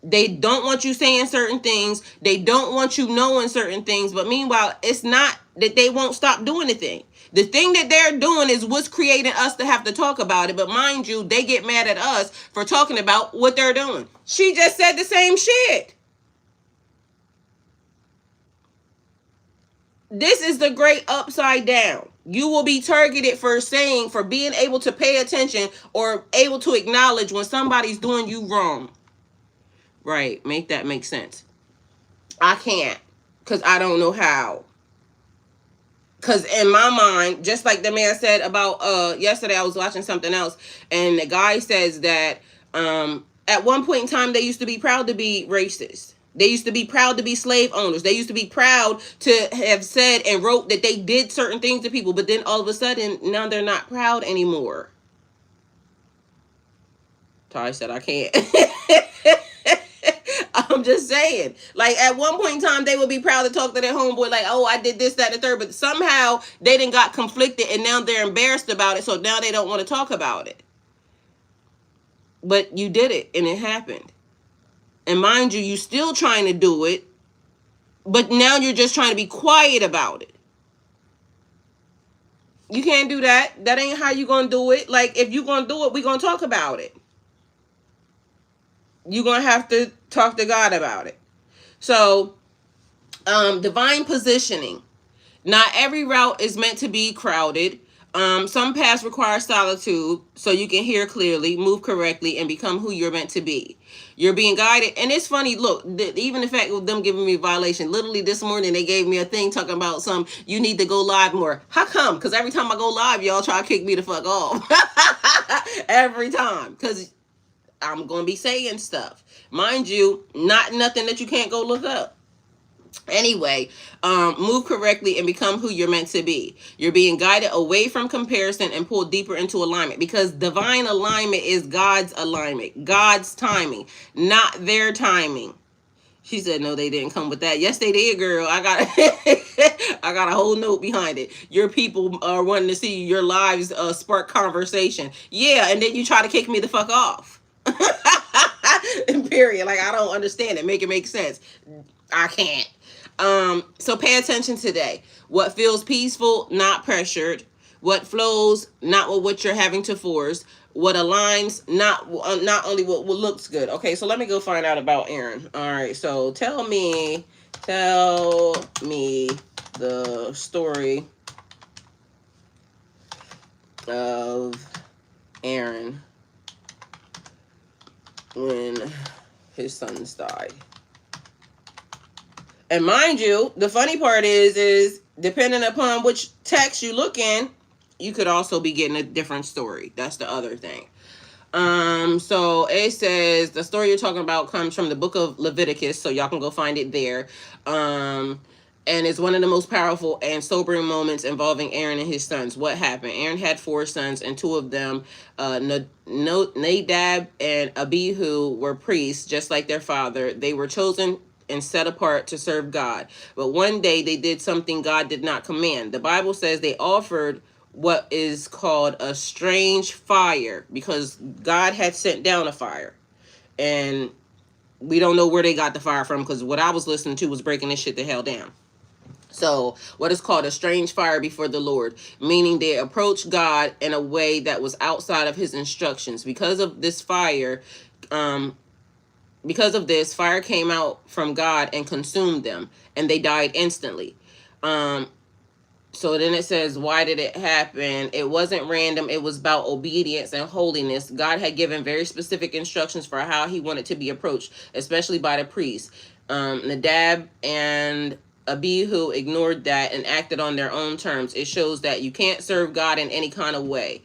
A: They don't want you saying certain things. They don't want you knowing certain things. But meanwhile, it's not that they won't stop doing the thing. The thing that they're doing is what's creating us to have to talk about it. But mind you, they get mad at us for talking about what they're doing. She just said the same shit. This is the great upside down. You will be targeted for being able to pay attention or able to acknowledge when somebody's doing you wrong. Right, make that make sense. I can't, because I don't know how. Because in my mind, just like the man said about yesterday, I was watching something else, and the guy says that at one point in time, they used to be proud to be racist. They used to be proud to be slave owners. They used to be proud to have said and wrote that they did certain things to people. But then all of a sudden, now they're not proud anymore. Ty said, I can't. I'm just saying. Like, at one point in time, they would be proud to talk to their homeboy like, oh, I did this, that, and the third. But somehow, they done got conflicted, and now they're embarrassed about it. So now they don't want to talk about it. But you did it, and it happened. And mind you, you're still trying to do it, but now you're just trying to be quiet about it. You can't do that. That ain't how you gonna do it. Like, if you gonna do it, we gonna talk about it. You're gonna have to talk to God about it. So, divine positioning. Not every route is meant to be crowded. Some paths require solitude so you can hear clearly, move correctly, and become who you're meant to be. You're being guided. And it's funny, look, even the fact of them giving me a violation. Literally this morning, they gave me a thing talking about you need to go live more. How come? Because every time I go live, y'all try to kick me the fuck off. Every time. Because I'm going to be saying stuff. Mind you, not nothing that you can't go look up. Anyway, move correctly and become who you're meant to be. You're being guided away from comparison and pulled deeper into alignment, because divine alignment is God's alignment, God's timing, not their timing. She said, no, they didn't come with that. Yes, they did, girl. I got a whole note behind it. Your people are wanting to see your lives spark conversation. Yeah, and then you try to kick me the fuck off. Period. Like, I don't understand it. Make it make sense. I can't. So pay attention today. What feels peaceful, not pressured. What flows, not what you're having to force. What aligns, not only what looks good. Okay, so let me go find out about Aaron. All right, so tell me the story of Aaron. when his sons died. And mind you, the funny part is depending upon which text you look in, you could also be getting a different story. That's the other thing. So it says the story you're talking about comes from the book of Leviticus, so y'all can go find it there. And it's one of the most powerful and sobering moments involving Aaron and his sons. What happened? Aaron had 4 sons, and 2 of them, Nadab and Abihu, were priests, just like their father. They were chosen and set apart to serve God. But one day they did something God did not command. The Bible says they offered what is called a strange fire, because God had sent down a fire. And we don't know where they got the fire from, because what I was listening to was breaking this shit the hell down. So, what is called a strange fire before the Lord, meaning they approached God in a way that was outside of his instructions. Because of this, fire came out from God and consumed them, and they died instantly. So then it says, why did it happen? It wasn't random. It was about obedience and holiness. God had given very specific instructions for how he wanted to be approached, especially by the priests. Nadab and Abihu ignored that and acted on their own terms. It shows that you can't serve God in any kind of way.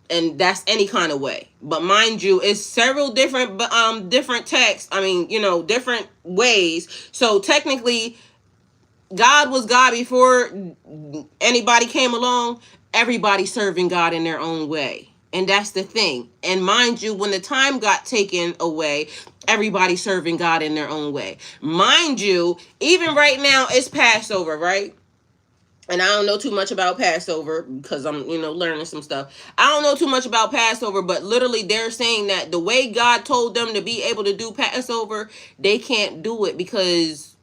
A: And that's any kind of way. But mind you, it's several different texts. I mean, different ways. So technically, God was God before anybody came along. Everybody serving God in their own way. And that's the thing. And mind you, when the time got taken away, everybody serving God in their own way. Mind you, even right now, it's Passover, right? And I don't know too much about Passover because I'm, learning some stuff. I don't know too much about Passover, but literally they're saying that the way God told them to be able to do Passover, they can't do it because,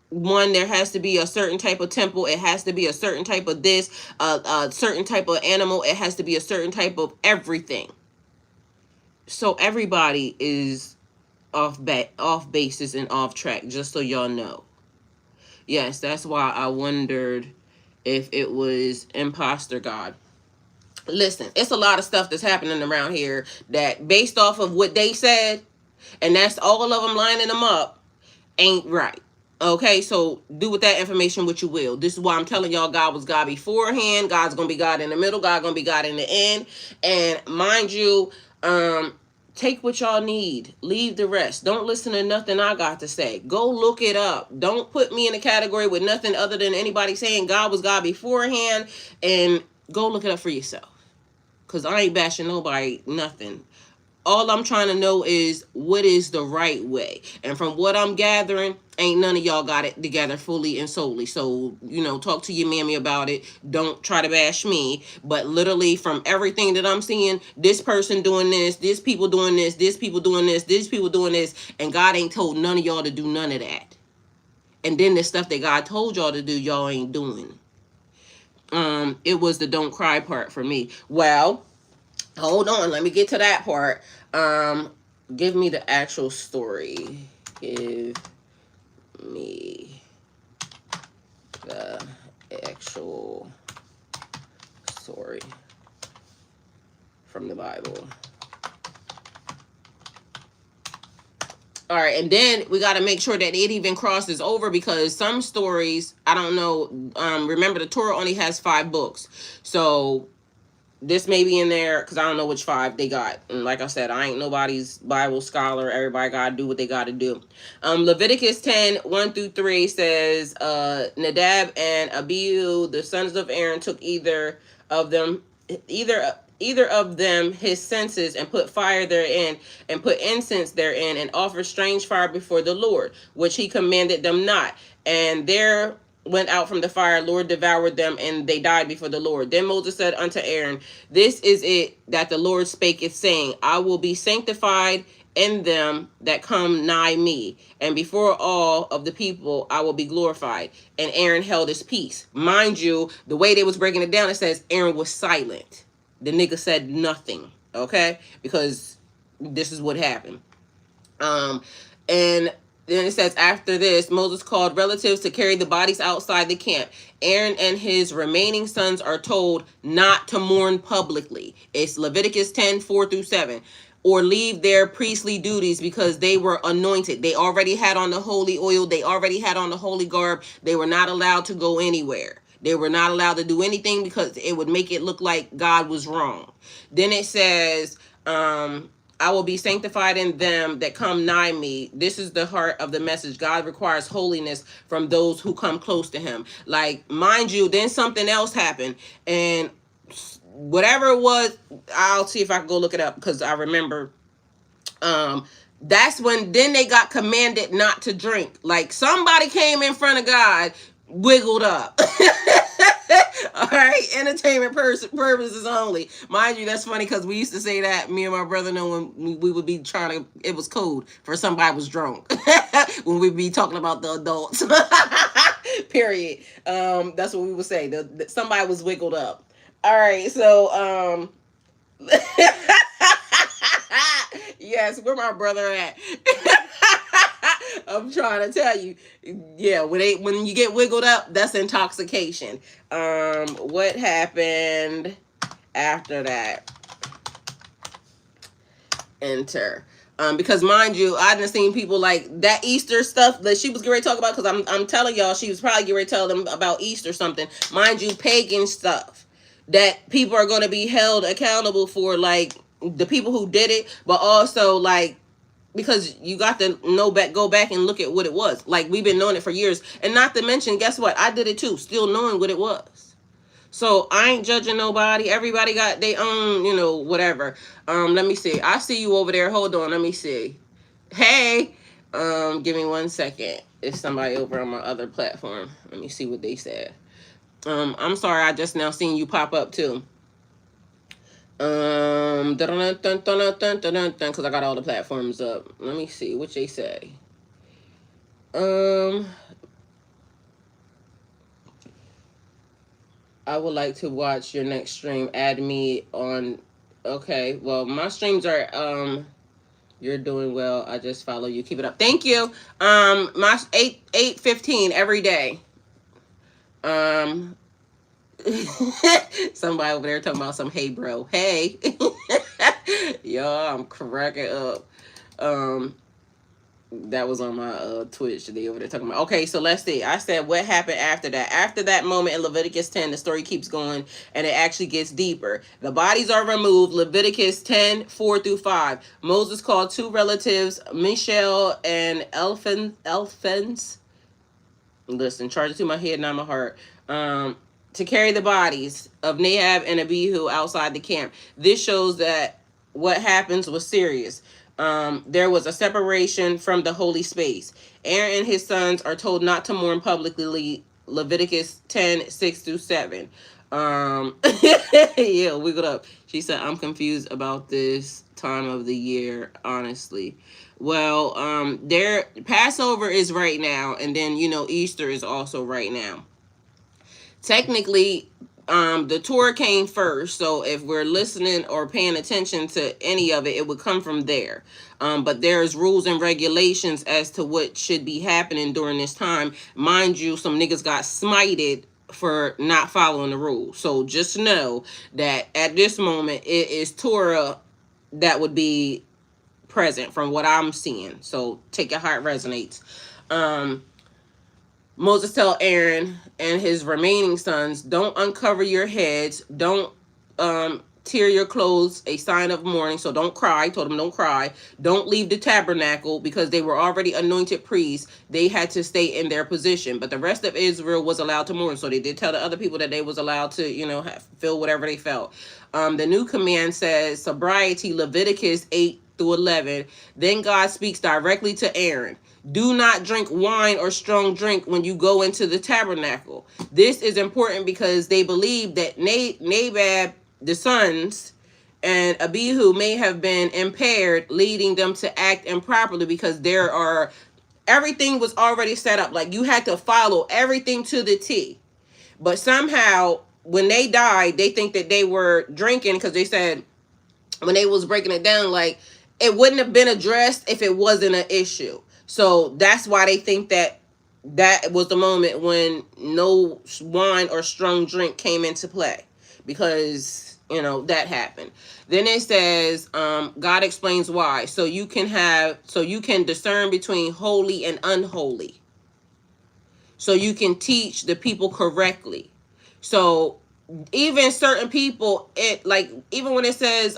A: one, there has to be a certain type of temple. It has to be a certain type of this, a certain type of animal. It has to be a certain type of everything. So everybody is off basis and off track, just so y'all know. Yes, that's why I wondered if it was imposter God. Listen, it's a lot of stuff that's happening around here that, based off of what they said, and that's all of them lining them up, ain't right. Okay, so do with that information what you will. This is why I'm telling y'all, God was God beforehand. God's going to be God in the middle. God going to be God in the end. And mind you, take what y'all need. Leave the rest. Don't listen to nothing I got to say. Go look it up. Don't put me in a category with nothing other than anybody saying God was God beforehand. And go look it up for yourself. Because I ain't bashing nobody, nothing. All I'm trying to know is what is the right way. And from what I'm gathering, ain't none of y'all got it together fully and solely. So, talk to your mammy about it. Don't try to bash me. But literally from everything that I'm seeing, this person doing this, this people doing this, this people doing this, this people doing this. And God ain't told none of y'all to do none of that. And then the stuff that God told y'all to do, y'all ain't doing. It was the don't cry part for me. Well, hold on, let me get to that part. Give me the actual story. Give me the actual story from the Bible. All right, and then we got to make sure that it even crosses over, because some stories, I don't know, remember the Torah only has 5 books. So this may be in there because I don't know which 5 they got. And like I said, I ain't nobody's Bible scholar. Everybody got to do what they got to do. Leviticus 10:1-3 says, Nadab and Abihu, the sons of Aaron, took either of them his senses and put fire therein and put incense therein and offered strange fire before the Lord, which he commanded them not. And there went out from the fire, Lord devoured them, and they died before the Lord. Then Moses said unto Aaron, this is it that the Lord spaketh, saying, I will be sanctified in them that come nigh me, and before all of the people I will be glorified. And Aaron held his peace. Mind you, the way they was breaking it down, it says Aaron was silent. The nigga said nothing, okay? Because this is what happened. And then it says, after this, Moses called relatives to carry the bodies outside the camp. Aaron and his remaining sons are told not to mourn publicly. It's Leviticus 10:4-7. or leave their priestly duties because they were anointed. They already had on the holy oil. They already had on the holy garb. They were not allowed to go anywhere. They were not allowed to do anything because it would make it look like God was wrong. Then it says, I will be sanctified in them that come nigh me. This is the heart of the message. God requires holiness from those who come close to him. Like, mind you, then something else happened. And whatever it was, I'll see if I can go look it up because I remember. That's when then they got commanded not to drink. Like, somebody came in front of God, wiggled up. All right, entertainment purposes only. Mind you, that's funny because we used to say that, me and my brother, know when we would be trying to, it was code for somebody was drunk when we'd be talking about the adults. Period. That's what we would say. Somebody was wiggled up. All right, so yes, where my brother at? I'm trying to tell you, yeah, when you get wiggled up, that's intoxication. What happened after that? Enter. Because mind you, I done seen people like that Easter stuff that she was getting ready to talk about. Because I'm telling y'all, she was probably getting ready to tell them about Easter something. Mind you, pagan stuff that people are going to be held accountable for, like the people who did it, but also like, because you got to go back and look at what it was. Like, we've been knowing it for years, and not to mention, guess what? I did it too, still knowing what it was. So I ain't judging nobody. Everybody got their own, whatever. Let me see. I see you over there. Hold on. Let me see. Hey, give me 1 second. It's somebody over on my other platform. Let me see what they said. I'm sorry. I just now seen you pop up too. Because I got all the platforms up. Let me see what they say. I would like to watch your next stream. Add me on. Okay, well, my streams are you're doing well. I just follow you. Keep it up. Thank you. My 8:15 every day. Somebody over there talking about some hey bro. Hey. Y'all, I'm cracking up. That was on my Twitch today over there talking about. Okay, so let's see. I said what happened after that. After that moment in Leviticus 10, the story keeps going and it actually gets deeper. The bodies are removed. Leviticus 10:4-5. Moses called two relatives, Mishael and Elphans. Listen, charge it to my head, not my heart. To carry the bodies of Nadab and Abihu outside the camp. This shows that what happens was serious. There was a separation from the holy space. Aaron and his sons are told not to mourn publicly. Leviticus 10:6-7. Yeah, wiggled up. She said, I'm confused about this time of the year, honestly. Well, their Passover is right now, and then Easter is also right now. Technically, the Torah came first, so if we're listening or paying attention to any of it, it would come from there. But there's rules and regulations as to what should be happening during this time. Mind you, some niggas got smited for not following the rules. So just know that at this moment, it is Torah that would be present from what I'm seeing. So take it how it resonates. Moses tell Aaron and his remaining sons, don't uncover your heads, don't tear your clothes, a sign of mourning. So don't cry. Told them don't cry. Don't leave the tabernacle, because they were already anointed priests. They had to stay in their position. But the rest of Israel was allowed to mourn. So they did tell the other people that they was allowed to, feel whatever they felt. The new command says sobriety, Leviticus 8-11. Then God speaks directly to Aaron. Do not drink wine or strong drink when you go into the tabernacle. This is important because they believe that Nadab, the sons, and Abihu may have been impaired, leading them to act improperly, because everything was already set up. Like, you had to follow everything to the T. But somehow, when they died, they think that they were drinking, because they said, when they was breaking it down, like, it wouldn't have been addressed if it wasn't an issue. So that's why they think that was the moment when no wine or strong drink came into play, because that happened. Then it says, God explains why. So you can discern between holy and unholy. So you can teach the people correctly. So even certain people, even when it says,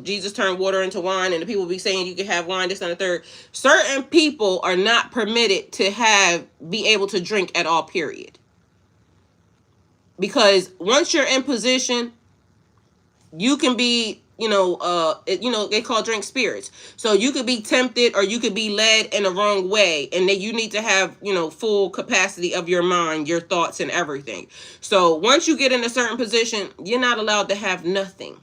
A: Jesus turned water into wine, and the people be saying you can have wine, this and the third. Certain people are not permitted to be able to drink at all, period. Because once you're in position, you can be, they call drink spirits. So you could be tempted or you could be led in the wrong way. And then you need to have, full capacity of your mind, your thoughts and everything. So once you get in a certain position, you're not allowed to have nothing.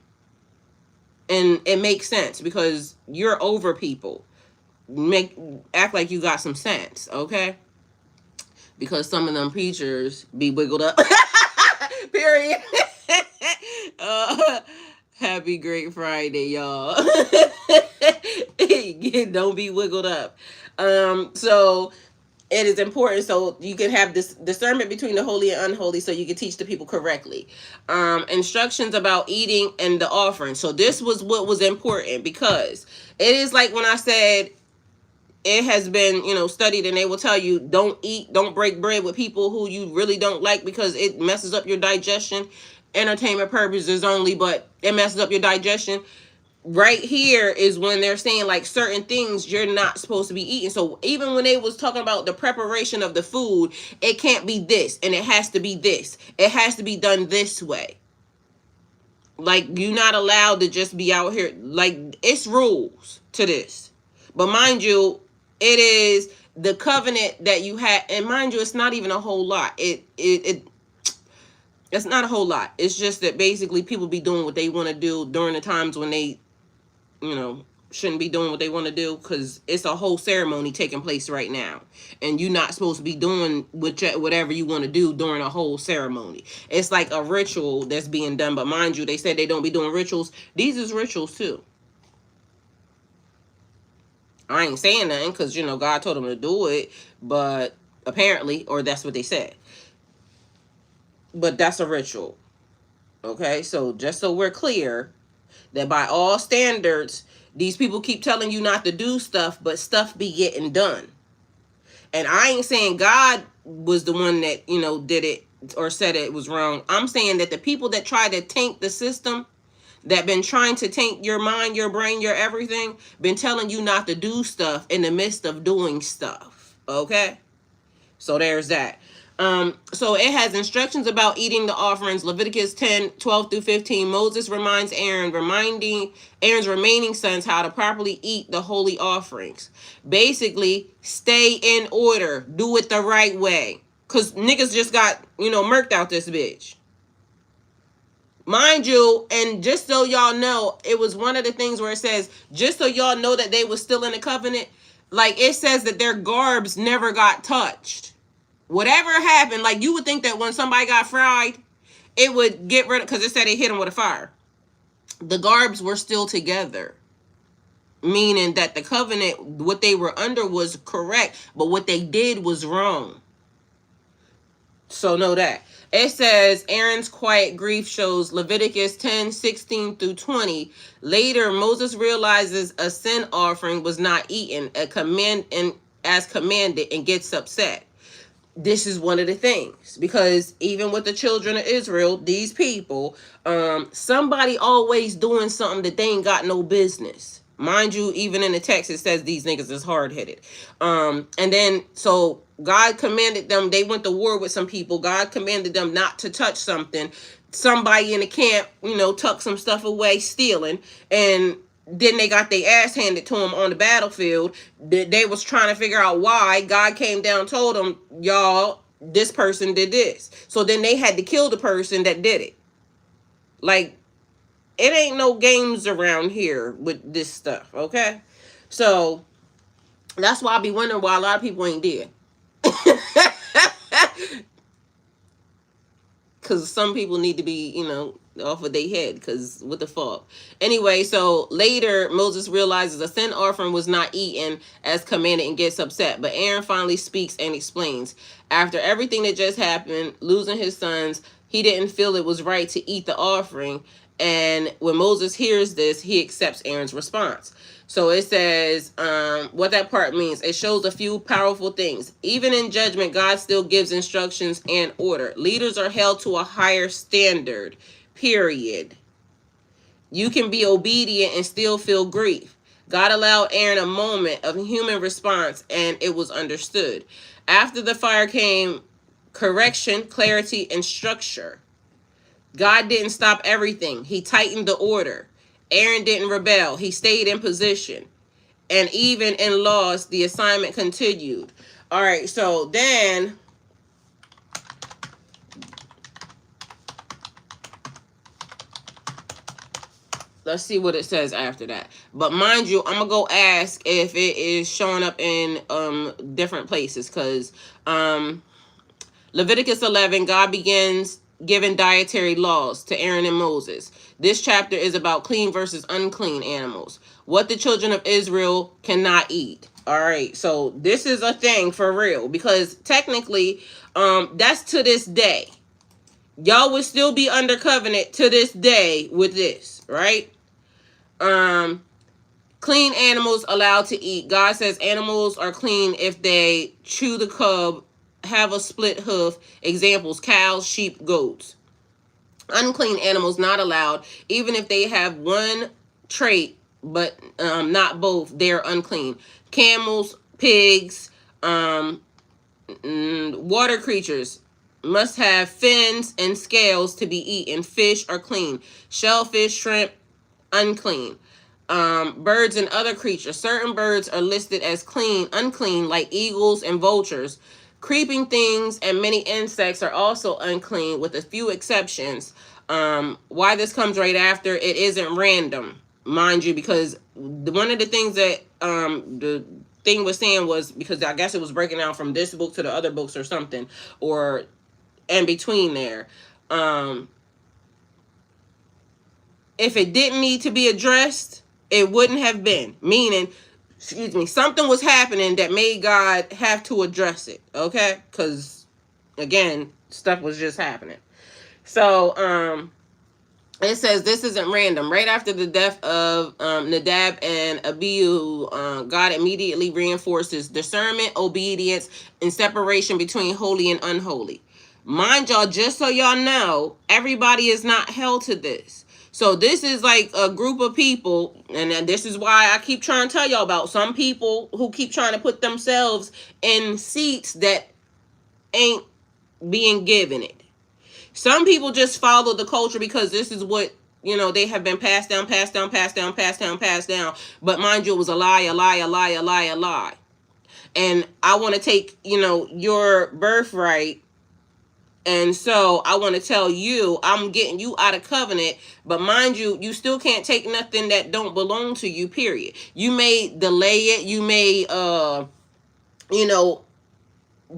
A: And it makes sense because you're over people. Act like you got some sense, okay? Because some of them preachers be wiggled up. Period. Happy Great Friday, y'all. Don't be wiggled up. So it is important so you can have this discernment between the holy and unholy so you can teach the people correctly. Instructions about eating and the offering. So this was what was important, because it is like when I said, it has been, studied, and they will tell you don't break bread with people who you really don't like, because it messes up your digestion. Entertainment purposes only, but it messes up your digestion. Right here is when they're saying like certain things you're not supposed to be eating. So even when they was talking about the preparation of the food, it can't be this and it has to be this. It has to be done this way. Like, you're not allowed to just be out here. Like, it's rules to this. But mind you, it is the covenant that you had, and mind you, it's not even a whole lot. It's not a whole lot. It's just that basically people be doing what they want to do during the times when they, shouldn't be doing what they want to do, because it's a whole ceremony taking place right now, and you're not supposed to be doing whatever you want to do during a whole ceremony. It's like a ritual that's being done. But mind you, they said they don't be doing rituals. These is rituals too. I ain't saying nothing because, God told them to do it, but apparently, or that's what they said. But that's a ritual. Okay, so just so we're clear, that by all standards, these people keep telling you not to do stuff, but stuff be getting done. And I ain't saying God was the one that, did it or said it was wrong. I'm saying that the people that try to taint the system, that been trying to taint your mind, your brain, your everything, been telling you not to do stuff in the midst of doing stuff. Okay? So there's that. So it has instructions about eating the offerings. Leviticus 10:12-15. Moses reminds reminding Aaron's remaining sons how to properly eat the holy offerings. Basically, stay in order. Do it the right way. Because niggas just got, murked out this bitch. Mind you, and just so y'all know, it was one of the things where it says, just so y'all know that they was still in the covenant, like it says that their garbs never got touched. Whatever happened, like you would think that when somebody got fried, it would get rid of, because it said it hit them with a fire. The garbs were still together. Meaning that the covenant, what they were under was correct, but what they did was wrong. So know that. It says Aaron's quiet grief shows Leviticus 10:16-20. Later, Moses realizes a sin offering was not eaten, as commanded, and gets upset. This is one of the things, because even with the children of Israel, these people, somebody always doing something that they ain't got no business. Mind you, even in the text, it says these niggas is hard-headed. And then, so God commanded them, they went to war with some people. God commanded them not to touch something. Somebody in the camp, tucked some stuff away, stealing. And then they got their ass handed to them on the battlefield. They was trying to figure out why. God came down, told them, y'all, this person did this. So then they had to kill the person that did it. Like, it ain't no games around here with this stuff, okay? So that's why I be wondering why a lot of people ain't dead. Because some people need to be, off of their head, because what the fuck. Anyway, so later Moses realizes a sin offering was not eaten as commanded and gets upset. But Aaron finally speaks and explains. After everything that just happened, losing his sons, he didn't feel it was right to eat the offering. And when Moses hears this, he accepts Aaron's response. So it says what that part means. It shows a few powerful things. Even in judgment, God still gives instructions and order. Leaders are held to a higher standard, period. You can be obedient and still feel grief. God allowed Aaron a moment of human response, and it was understood. After the fire came correction, clarity, and structure. God didn't stop everything. He tightened the order. Aaron didn't rebel. He stayed in position. And even in loss, the assignment continued. All right, so then let's see what it says after that. But mind you, I'm gonna go ask if it is showing up in different places, because Leviticus 11, God begins giving dietary laws to Aaron and Moses. This chapter is about clean versus unclean animals, what the children of Israel cannot eat. All right, so this is a thing for real, because technically that's to this day. Y'all would still be under covenant to this day with this, right? Clean animals allowed to eat. God says animals are clean if they chew the cud, have a split hoof. Examples: cows, sheep, goats. Unclean animals not allowed, even if they have one trait but not both. They're unclean. Camels, pigs, water creatures must have fins and scales to be eaten. Fish are clean. Shellfish, shrimp, unclean. Birds and other creatures. Certain birds are listed as unclean, like eagles and vultures. Creeping things and many insects are also unclean, with a few exceptions. Why this comes right after, it isn't random, mind you, because one of the things that the thing was saying was, because I guess it was breaking down from this book to the other books or something, or in between there. If it didn't need to be addressed, it wouldn't have been. Meaning, something was happening that made God have to address it. Okay? Because, again, stuff was just happening. So, it says this isn't random. Right after the death of Nadab and Abihu, God immediately reinforces discernment, obedience, and separation between holy and unholy. Mind y'all, just so y'all know, everybody is not held to this. So this is like a group of people, and this is why I keep trying to tell y'all about some people who keep trying to put themselves in seats that ain't being given it. Some people just follow the culture because this is what, they have been passed down. But mind you, it was a lie. And I want to take, your birthright. And so I want to tell you, I'm getting you out of covenant. But mind you, you still can't take nothing that don't belong to you, period. You may delay it. You may,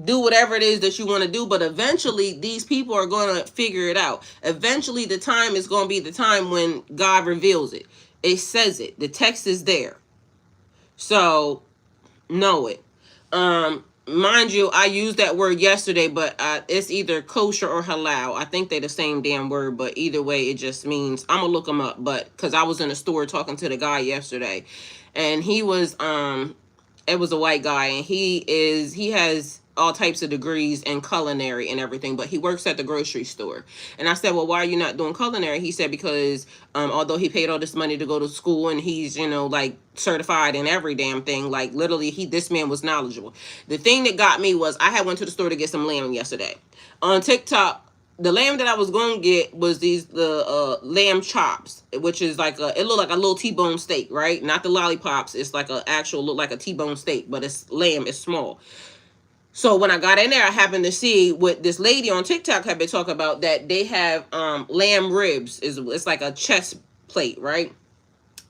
A: do whatever it is that you want to do, but eventually these people are going to figure it out. Eventually the time is going to be the time when God reveals it. It says it. The text is there. So know it. Mind you, I used that word yesterday, but it's either kosher or halal. I think they're the same damn word, but either way, it just means, I'm gonna look them up. But because I was in a store talking to the guy yesterday, and he was it was a white guy, and he has all types of degrees in culinary and everything, but he works at the grocery store. And I said, well, why are you not doing culinary? He said, because although he paid all this money to go to school, and he's, like certified in every damn thing, like literally this man was knowledgeable. The thing that got me was, I had went to the store to get some lamb yesterday. On TikTok, the lamb that I was going to get was the lamb chops, which is like it looked like a little T-bone steak, right? Not the lollipops. It's like look like a T-bone steak, but it's lamb. It's small. So when I got in there, I happened to see what this lady on TikTok had been talking about, that they have lamb ribs. It's like a chest plate, right?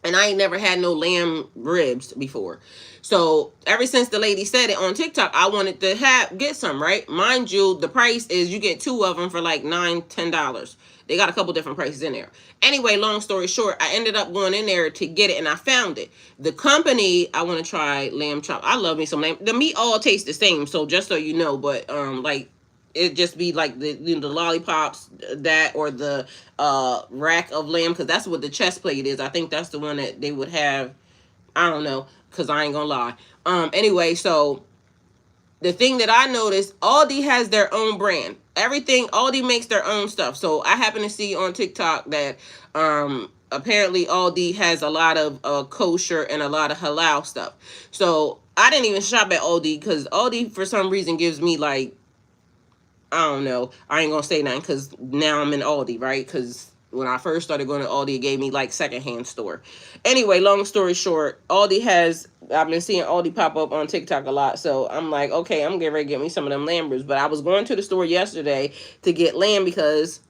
A: And I ain't never had no lamb ribs before. So ever since the lady said it on TikTok, I wanted to get some, right? Mind you, the price is you get 2 of them for like $9-10. They got a couple different prices in there. Anyway, long story short, I ended up going in there to get it, and I found it. The company, I want to try lamb chop. I love me some lamb. The meat all tastes the same, so just so you know. But like it just be like the lollipops, that, or the rack of lamb, because that's what the chest plate is. I think that's the one that they would have. I don't know, because I ain't gonna lie. Anyway, so the thing that I noticed, Aldi has their own brand. Everything, Aldi makes their own stuff. So I happen to see on TikTok that apparently Aldi has a lot of kosher and a lot of halal stuff. So I didn't even shop at Aldi, because Aldi for some reason gives me like, I don't know. I ain't gonna say nothing because now I'm in Aldi, right? Because when I first started going to Aldi, it gave me like secondhand store. Anyway, long story short, Aldi has, I've been seeing Aldi pop up on TikTok a lot. So I'm like, okay, I'm getting ready to get me some of them lamb ribs. But I was going to the store yesterday to get lamb because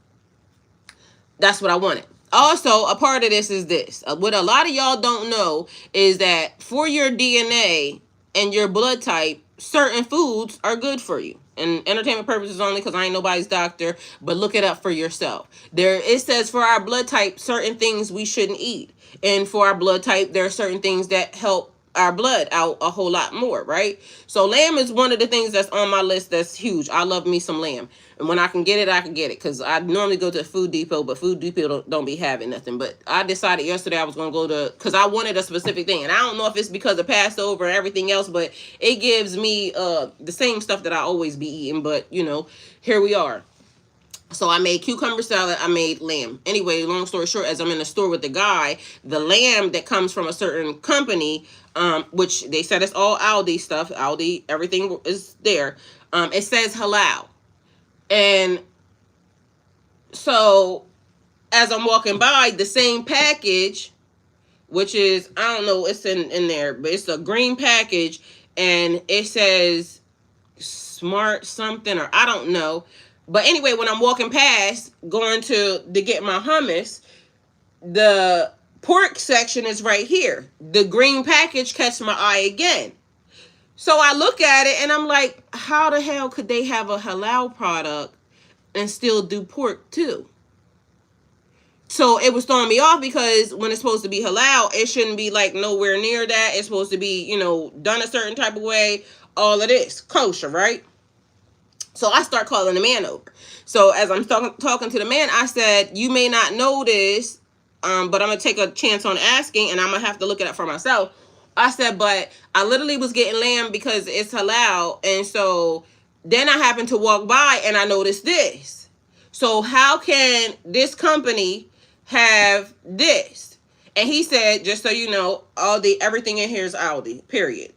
A: that's what I wanted. Also, a part of this is this. What a lot of y'all don't know is that for your DNA and your blood type, certain foods are good for you. And entertainment purposes only, because I ain't nobody's doctor, but look it up for yourself. It says for our blood type, certain things we shouldn't eat. And for our blood type, there are certain things that help our blood out a whole lot more, right? So lamb is one of the things that's on my list that's huge. I love me some lamb. And when I can get it, I can get it. Because I normally go to Food Depot, but Food Depot don't be having nothing. But I decided yesterday I was going to go to, because I wanted a specific thing. And I don't know if it's because of Passover and everything else, but it gives me the same stuff that I always be eating. But, here we are. So I made cucumber salad. I made lamb. Anyway, long story short, as I'm in the store with the guy, the lamb that comes from a certain company, which they said it's all Aldi stuff. Aldi, everything is there. It says halal. And so as I'm walking by, the same package, which is, I don't know, it's in there, but it's a green package, and it says smart something, or I don't know. But anyway, when I'm walking past, going to get my hummus, the pork section is right here. The green package catch my eye again. So I look at it and I'm like, how the hell could they have a halal product and still do pork too? So it was throwing me off, because when it's supposed to be halal, it shouldn't be like nowhere near that. It's supposed to be, done a certain type of way. All of this kosher, right? So I start calling the man over. So as I'm talking to the man, I said, you may not know this, but I'm going to take a chance on asking, and I'm going to have to look it up for myself. I said, but I literally was getting lamb because it's halal. And so then I happened to walk by and I noticed this. So how can this company have this? And he said, just so you know, everything in here is Aldi, period.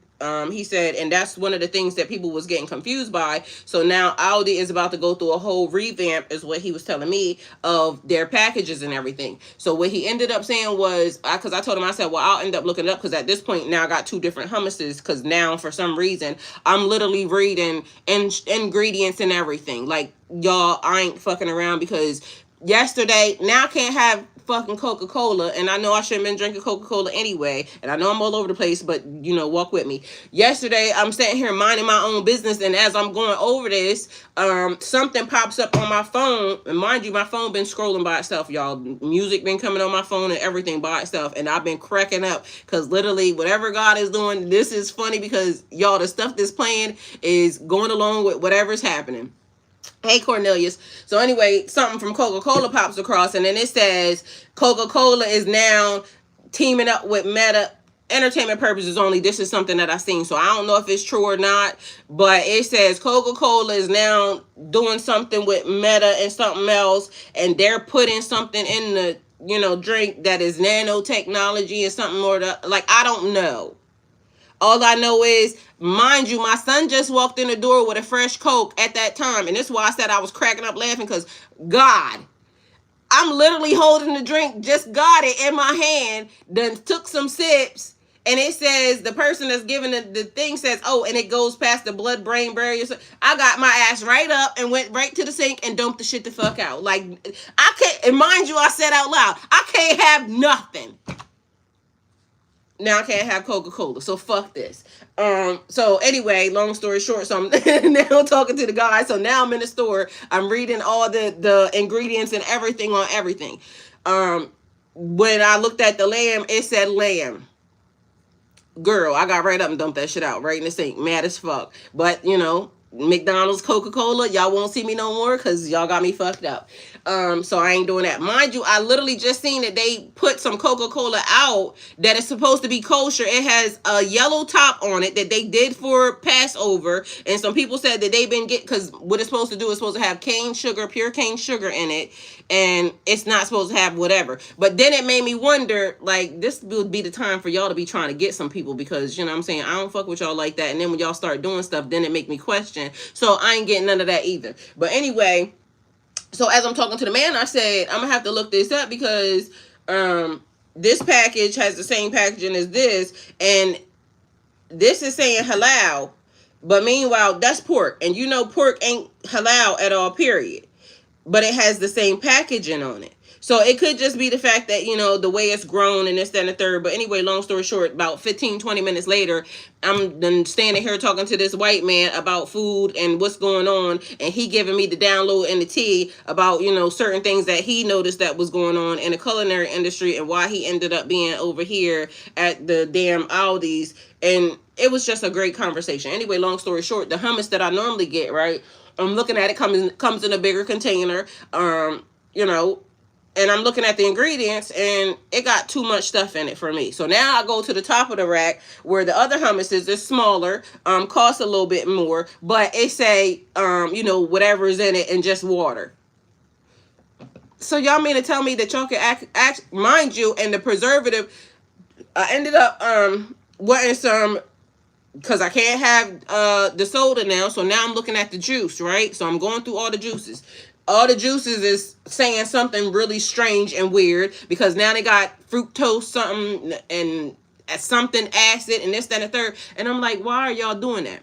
A: He said, and that's one of the things that people was getting confused by. So now Aldi is about to go through a whole revamp, is what he was telling me, of their packages and everything. So what he ended up saying was, because I told him, I said, well, I'll end up looking it up, because at this point now I got two different hummuses, because now for some reason I'm literally reading ingredients and everything. Like, y'all, I ain't fucking around, because yesterday, now I can't have fucking Coca-Cola, and I know I shouldn't have been drinking Coca-Cola anyway, and I know I'm all over the place, but walk with me. Yesterday I'm sitting here minding my own business, and as I'm going over this, something pops up on my phone, and mind you, my phone been scrolling by itself, y'all. Music been coming on my phone and everything by itself, and I've been cracking up, because literally whatever God is doing, this is funny, because y'all, the stuff that's playing is going along with whatever's happening. Hey, Cornelius. So anyway, something from Coca-Cola pops across, and then it says Coca-Cola is now teaming up with Meta. Entertainment purposes only. This is something that I've seen, so I don't know if it's true or not, but it says Coca-Cola is now doing something with Meta and something else, and they're putting something in the drink that is nanotechnology and something more like, I don't know. All I know is, mind you, my son just walked in the door with a fresh Coke at that time. And this is why I said I was cracking up laughing, because God, I'm literally holding the drink, just got it in my hand, then took some sips, and it says, the person that's giving the thing says, oh, and it goes past the blood-brain barrier. So I got my ass right up and went right to the sink and dumped the shit the fuck out. Like, I can't, and mind you, I said out loud, I can't have nothing. Now I can't have Coca-Cola, so fuck this. So anyway, long story short, so I'm now talking to the guy. So now I'm in the store. I'm reading all the ingredients and everything on everything. When I looked at the lamb, it said lamb. Girl, I got right up and dumped that shit out right in the sink, mad as fuck. But McDonald's, Coca-Cola, y'all won't see me no more because y'all got me fucked up. So I ain't doing that. Mind you, I literally just seen that they put some Coca-Cola out that is supposed to be kosher. It has a yellow top on it that they did for Passover, and some people said that they've been because what it's supposed to do is supposed to have cane sugar, pure cane sugar in it, and it's not supposed to have whatever. But then it made me wonder, like, this would be the time for y'all to be trying to get some people, because, you know what I'm saying, I don't fuck with y'all like that. And then when y'all start doing stuff, then it make me question. So I ain't getting none of that either. But anyway, so as I'm talking to the man, I said, I'm gonna have to look this up because this package has the same packaging as this, and this is saying halal, but meanwhile that's pork, and you know pork ain't halal at all, period. But it has the same packaging on it. So it could just be the fact that, you know, the way it's grown and this, that, and the third. But anyway, long story short, about 15, 20 minutes later, I'm then standing here talking to this white man about food and what's going on. And he giving me the download and the tea about, you know, certain things that he noticed that was going on in the culinary industry and why he ended up being over here at the damn Aldi's. And it was just a great conversation. Anyway, long story short, the hummus that I normally get, right? I'm looking at it, comes in a bigger container, you know, and I'm looking at the ingredients, and it got too much stuff in it for me. So now I go to the top of the rack where the other hummus is smaller, costs a little bit more, but it say, you know, whatever is in it and just water. So y'all mean to tell me that y'all can act mind you, and the preservative, I ended up wanting some, because I can't have the soda now. So now I'm looking at the juice, right? So I'm going through all the juices. All the juices is saying something really strange and weird, because now they got fructose something and something acid and this, that, and the third. And I'm like, why are y'all doing that?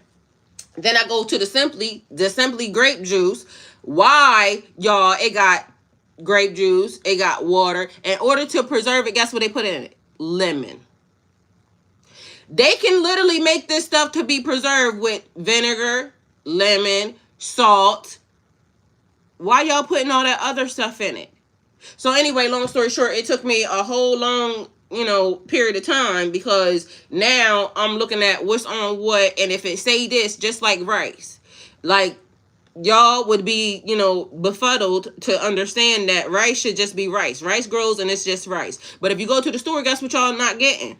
A: Then I go to the Simply grape juice. Why, y'all, it got grape juice, it got water. In order to preserve it, guess what they put in it? Lemon. They can literally make this stuff to be preserved with vinegar, lemon, salt. Why y'all putting all that other stuff in it? So anyway, long story short, it took me a whole long, you know, period of time, because now I'm looking at what's on what, and if it say this, just like rice, like y'all would be, you know, befuddled to understand that rice should just be rice. Rice grows and it's just rice. But if you go to the store, guess what y'all not getting?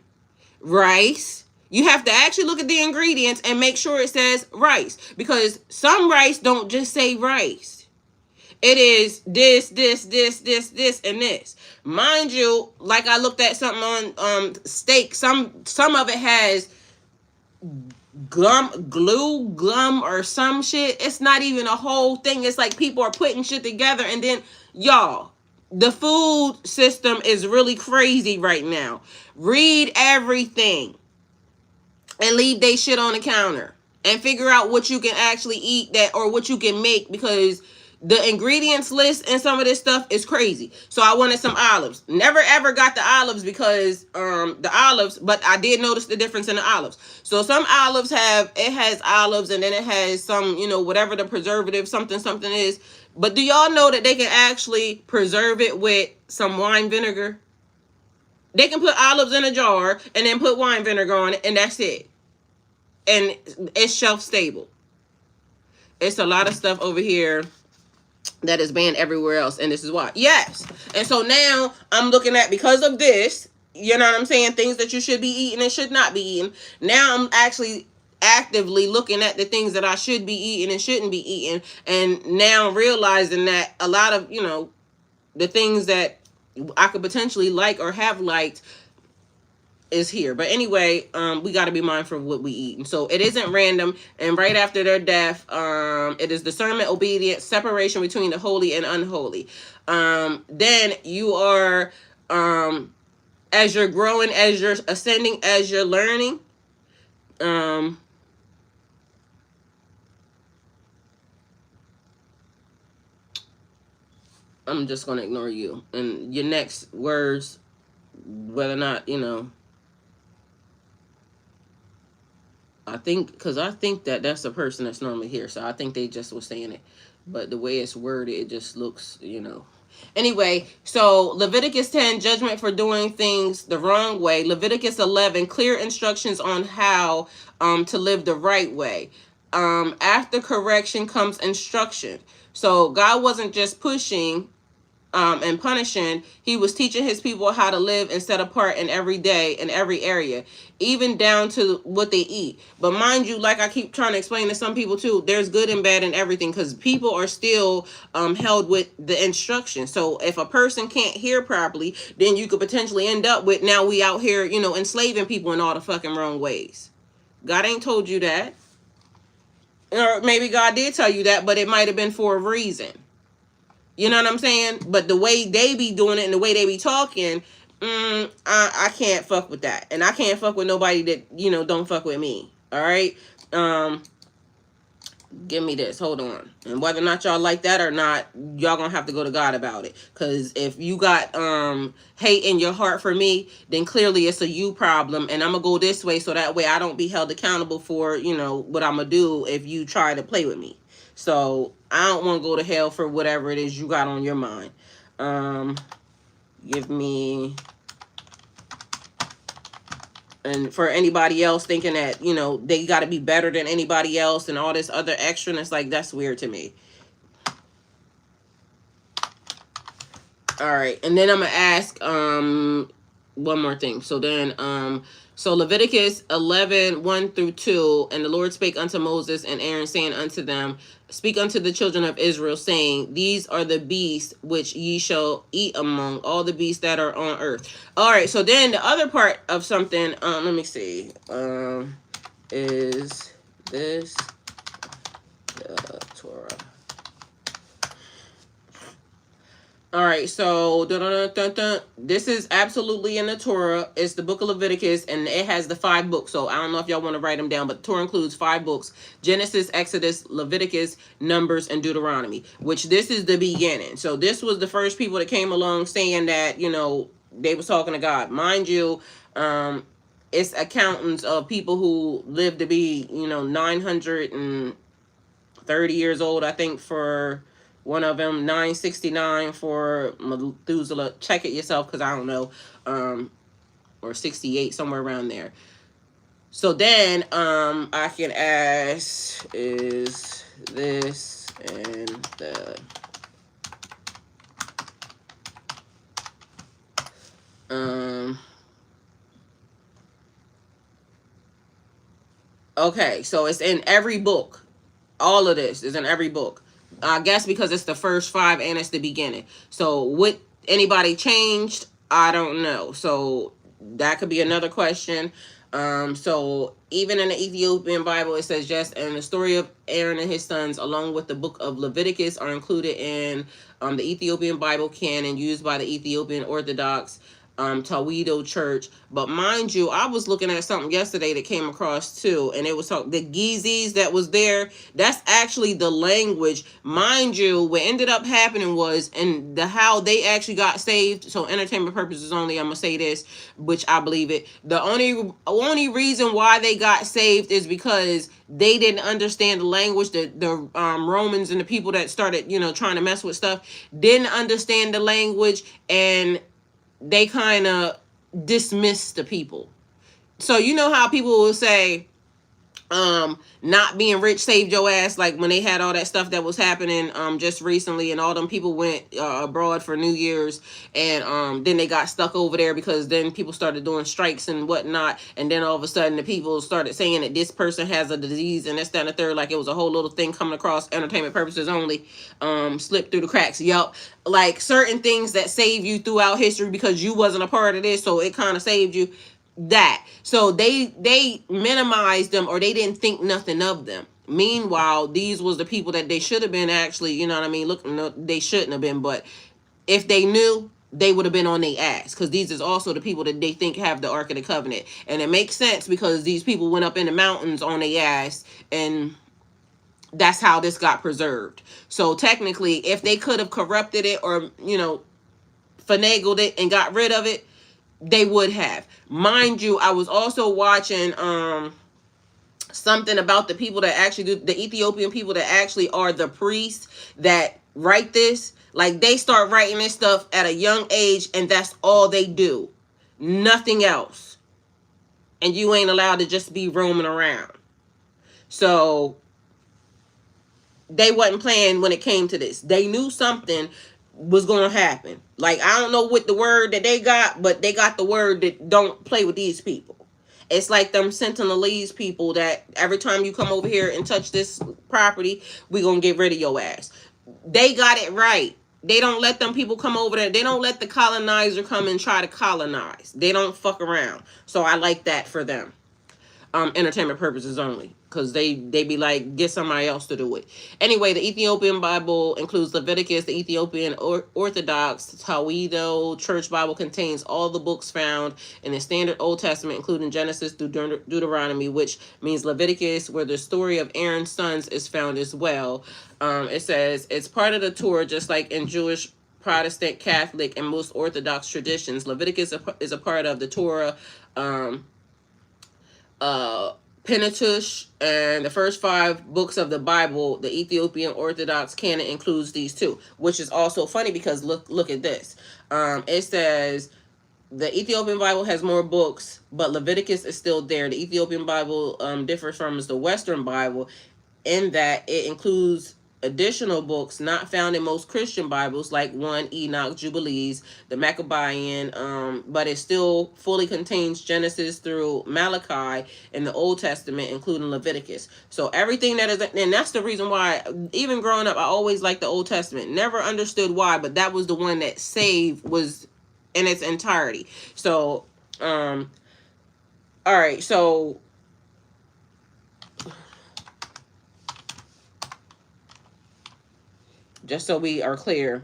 A: Rice. You have to actually look at the ingredients and make sure it says rice, because some rice don't just say rice. It is this, and this. Mind you, like I looked at something on steak. Some of it has glue or some shit. It's not even a whole thing. It's like people are putting shit together, and then y'all, the food system is really crazy right now. Read everything and leave they shit on the counter and figure out what you can actually eat that, or what you can make, because the ingredients list and some of this stuff is crazy. So I wanted some olives. Never ever got the olives, because but I did notice the difference in the olives. So some olives has olives, and then it has some, you know, whatever the preservative something is. But do y'all know that they can actually preserve it with some wine vinegar? They can put olives in a jar and then put wine vinegar on it, and that's it. And it's shelf stable. It's a lot of stuff over here that is banned everywhere else, and this is why. Yes. And so now I'm looking at, because of this, you know what I'm saying, things that you should be eating and should not be eating. Now I'm actually actively looking at the things that I should be eating and shouldn't be eating, and now realizing that a lot of, you know, the things that I could potentially like or have liked is here. But anyway, we got to be mindful of what we eat. And so it isn't random. And right after their death, it is discernment, obedience, separation between the holy and unholy. Then you are, as you're growing, as you're ascending, as you're learning, I'm just going to ignore you. And your next words, whether or not, you know, I think that that's the person that's normally here. So I think they just was saying it. But the way it's worded, it just looks, you know. Anyway, so Leviticus 10, judgment for doing things the wrong way. Leviticus 11, clear instructions on how to live the right way. after correction comes instruction. So God wasn't just pushing and punishing. He was teaching his people how to live and set apart in every day, in every area, even down to what they eat. But mind you, like I keep trying to explain to some people too, there's good and bad in everything, because people are still held with the instruction. So if a person can't hear properly, then you could potentially end up with, now we out here, enslaving people in all the fucking wrong ways. God ain't told you that. Or maybe God did tell you that, but it might have been for a reason. You know what I'm saying? But the way they be doing it and the way they be talking, I can't fuck with that. And I can't fuck with nobody that, don't fuck with me. All right? Give me this. Hold on. And whether or not y'all like that or not, y'all gonna have to go to God about it. Because if you got hate in your heart for me, then clearly it's a you problem. And I'm gonna go this way so that way I don't be held accountable for, what I'm gonna do if you try to play with me. So I don't want to go to hell for whatever it is you got on your mind. Give me... And for anybody else thinking that, they got to be better than anybody else and all this other extraness, like, that's weird to me. All right. And then I'm going to ask one more thing. So then, so Leviticus 11:1-2, and the Lord spake unto Moses and Aaron, saying unto them, speak unto the children of Israel, saying, these are the beasts which ye shall eat among all the beasts that are on earth. All right, so then the other part of something, let me see, is this the Torah? All right, so this is absolutely in the Torah. It's the book of Leviticus, and it has the 5 books. So I don't know if y'all want to write them down, but the Torah includes 5 books: Genesis, Exodus, Leviticus, Numbers, and Deuteronomy, which this is the beginning. So this was the first people that came along saying that, they was talking to God. Mind you, it's accountants of people who lived to be, 930 years old, I think, for... one of them, 969 for Methuselah. Check it yourself, because I don't know. Or 68, somewhere around there. So then, I can ask, is this and the... Okay, so it's in every book. All of this is in every book. I guess because it's the first 5 and it's the beginning. So what anybody changed, I don't know. So that could be another question. So even in the Ethiopian Bible, it says, yes, and the story of Aaron and his sons, along with the book of Leviticus, are included in the Ethiopian Bible canon used by the Ethiopian Orthodox Tawido Church. But mind you, I was looking at something yesterday that came across too, and it was the Gizis that was there. That's actually the language. Mind you, what ended up happening was, and how they actually got saved, so entertainment purposes only, I'm gonna say this, which I believe it. The only reason why they got saved is because they didn't understand the language. The Romans and the people that started, trying to mess with stuff, didn't understand the language, and they kind of dismiss the people. So you know how people will say, not being rich saved your ass, like when they had all that stuff that was happening just recently, and all them people went abroad for New Year's, and then they got stuck over there because then people started doing strikes and whatnot, and then all of a sudden the people started saying that this person has a disease and this, that, and the third, like it was a whole little thing coming across, entertainment purposes only, slipped through the cracks. Yup. Like certain things that save you throughout history because you wasn't a part of this, so it kind of saved you. That, so they minimized them, or they didn't think nothing of them. Meanwhile, these was the people that they should have been, actually, you know what I mean? Look, no, they shouldn't have been, but if they knew, they would have been on their ass, because these is also the people that they think have the Ark of the Covenant. And it makes sense because these people went up in the mountains on their ass, and that's how this got preserved. So technically, if they could have corrupted it, or finagled it and got rid of it, they would have. Mind you, I was also watching something about the people that actually do, the Ethiopian people that actually are the priests that write this. Like, they start writing this stuff at a young age, and that's all they do. Nothing else. And you ain't allowed to just be roaming around. So they wasn't playing when it came to this. They knew something was going to happen. Like, I don't know what the word that they got, but they got the word that don't play with these people. It's like them Sentinelese people that every time you come over here and touch this property, we gonna get rid of your ass. They got it right. They don't let them people come over there. They don't let the colonizer come and try to colonize. They don't fuck around. So I like that for them. Entertainment purposes only, because they be like, get somebody else to do it. Anyway, the Ethiopian Bible includes Leviticus. The Ethiopian Orthodox Tawido Church Bible contains all the books found in the standard Old Testament, including Genesis through Deuteronomy, which means Leviticus, where the story of Aaron's sons is found as well. It says it's part of the Torah, just like in Jewish, Protestant, Catholic, and most Orthodox traditions. Leviticus is a part of the Torah, Pentateuch, and the first 5 books of the Bible. The Ethiopian Orthodox canon includes these too, which is also funny because look at this. It says the Ethiopian Bible has more books, but Leviticus is still there. The Ethiopian Bible differs from the Western Bible in that it includes additional books not found in most Christian Bibles, like 1 Enoch, Jubilees, the Maccabean, but it still fully contains Genesis through Malachi in the Old Testament, including Leviticus. So everything that is, and that's the reason why, even growing up, I always liked the Old Testament. Never understood why, but that was the one that saved was in its entirety. So, all right, so just so we are clear,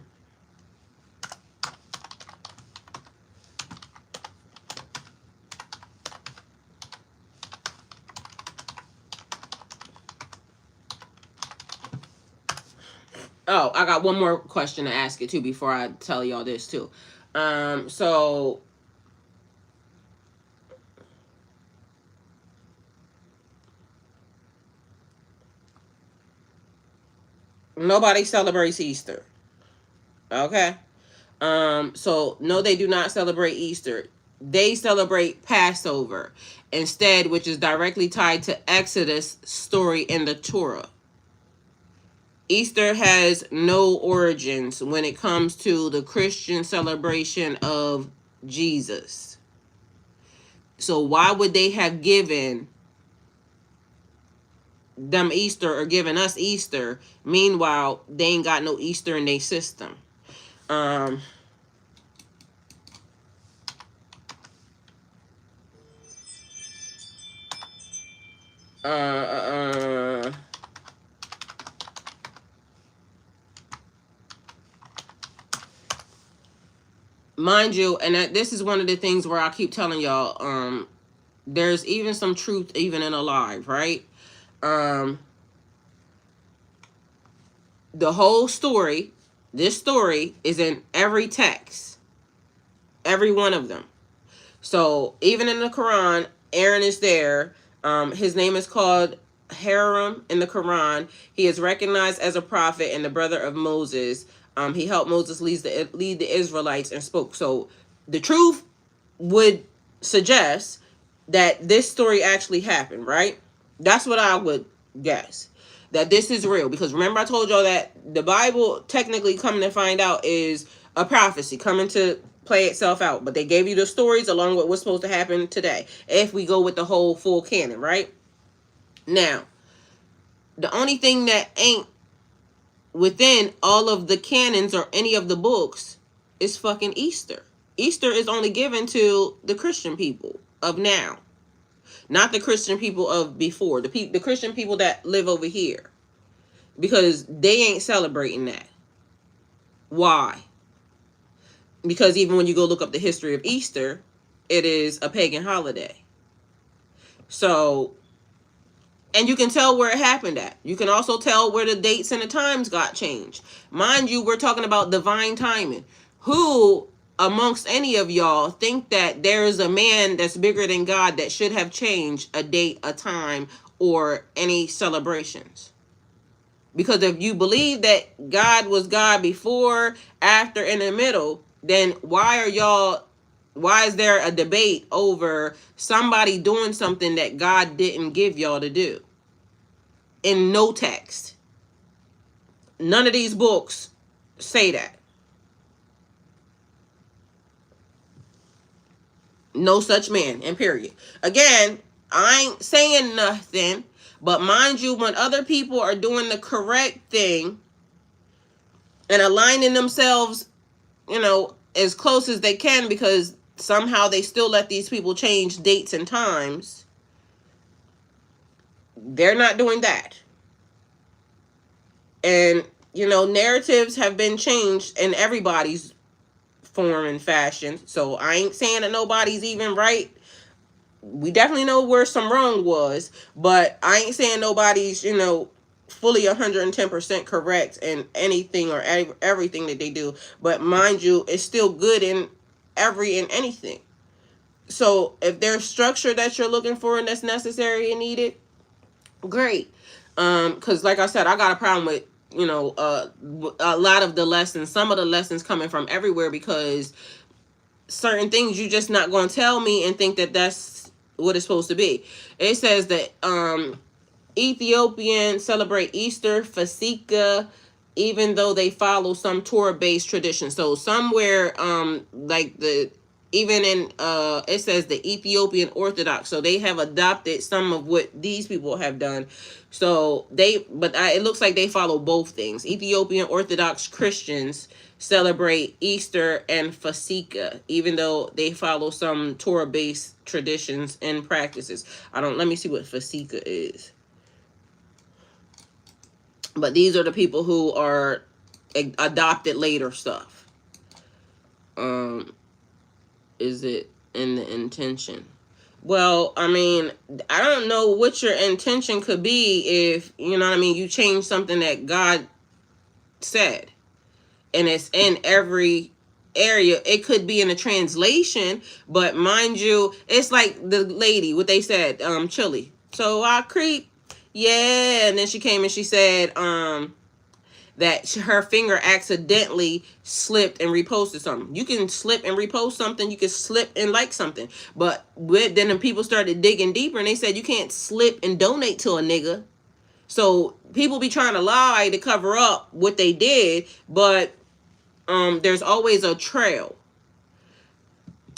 A: oh, I got one more question to ask you too before I tell y'all this too. So nobody celebrates Easter. Okay. So no, they do not celebrate Easter. They celebrate Passover instead, which is directly tied to Exodus story in the Torah. Easter has no origins when it comes to the Christian celebration of Jesus. So why would they have given them Easter or given us Easter? Meanwhile, they ain't got no Easter in their system. Mind you, and this is one of the things where I keep telling y'all, there's even some truth even in a lie, right? The whole story, this story is in every text, every one of them. So even in the Quran, Aaron is there. His name is called Haram in the Quran. He is recognized as a prophet and the brother of Moses. He helped Moses lead the Israelites and spoke. So the truth would suggest that this story actually happened, right? That's what I would guess. That this is real. Because remember I told y'all that the Bible, technically coming to find out, is a prophecy coming to play itself out. But they gave you the stories along with what's supposed to happen today, if we go with the whole full canon, right? Now, the only thing that ain't within all of the canons or any of the books is fucking Easter. Easter is only given to the Christian people of now, not the Christian people of before, the Christian people that live over here, because they ain't celebrating that. Why? Because even when you go look up the history of Easter, it is a pagan holiday. So, and you can tell where it happened at. You can also tell where the dates and the times got changed. Mind you, we're talking about divine timing. Who amongst any of y'all think that there is a man that's bigger than God that should have changed a date, a time, or any celebrations? Because if you believe that God was God before, after, in the middle, then why is there a debate over somebody doing something that God didn't give y'all to do? In no text. None of these books say that. No such man, and period. Again, I ain't saying nothing, but mind you, when other people are doing the correct thing and aligning themselves, as close as they can, because somehow they still let these people change dates and times, they're not doing that. And, narratives have been changed in everybody's form and fashion. So I ain't saying that nobody's even right. We definitely know where some wrong was, but I ain't saying nobody's, fully 110% correct in anything or everything that they do. But mind you, it's still good in anything. So if there's structure that you're looking for and that's necessary and needed, great. Because like I said, I got a problem with, a lot of the lessons, some of the lessons coming from everywhere, because certain things you just not going to tell me and think that that's what it's supposed to be. It says that Ethiopians celebrate Easter, Fasika, even though they follow some Torah-based tradition. So somewhere, like even in it says the Ethiopian Orthodox, so they have adopted some of what these people have done. So it looks like they follow both things. Ethiopian Orthodox Christians celebrate Easter and Fasika, even though they follow some Torah-based traditions and practices. Let me see what Fasika is. But these are the people who are adopted later stuff. Is it in the intention? Well, I mean, I don't know what your intention could be if, you change something that God said. And it's in every area. It could be in a translation, but mind you, it's like the lady, what they said, Chili. So I creep. Yeah, and then she came and she said, that her finger accidentally slipped and reposted something. You can slip and repost something. You can slip and like something. But then the people started digging deeper and they said you can't slip and donate to a nigga. So people be trying to lie to cover up what they did, but there's always a trail.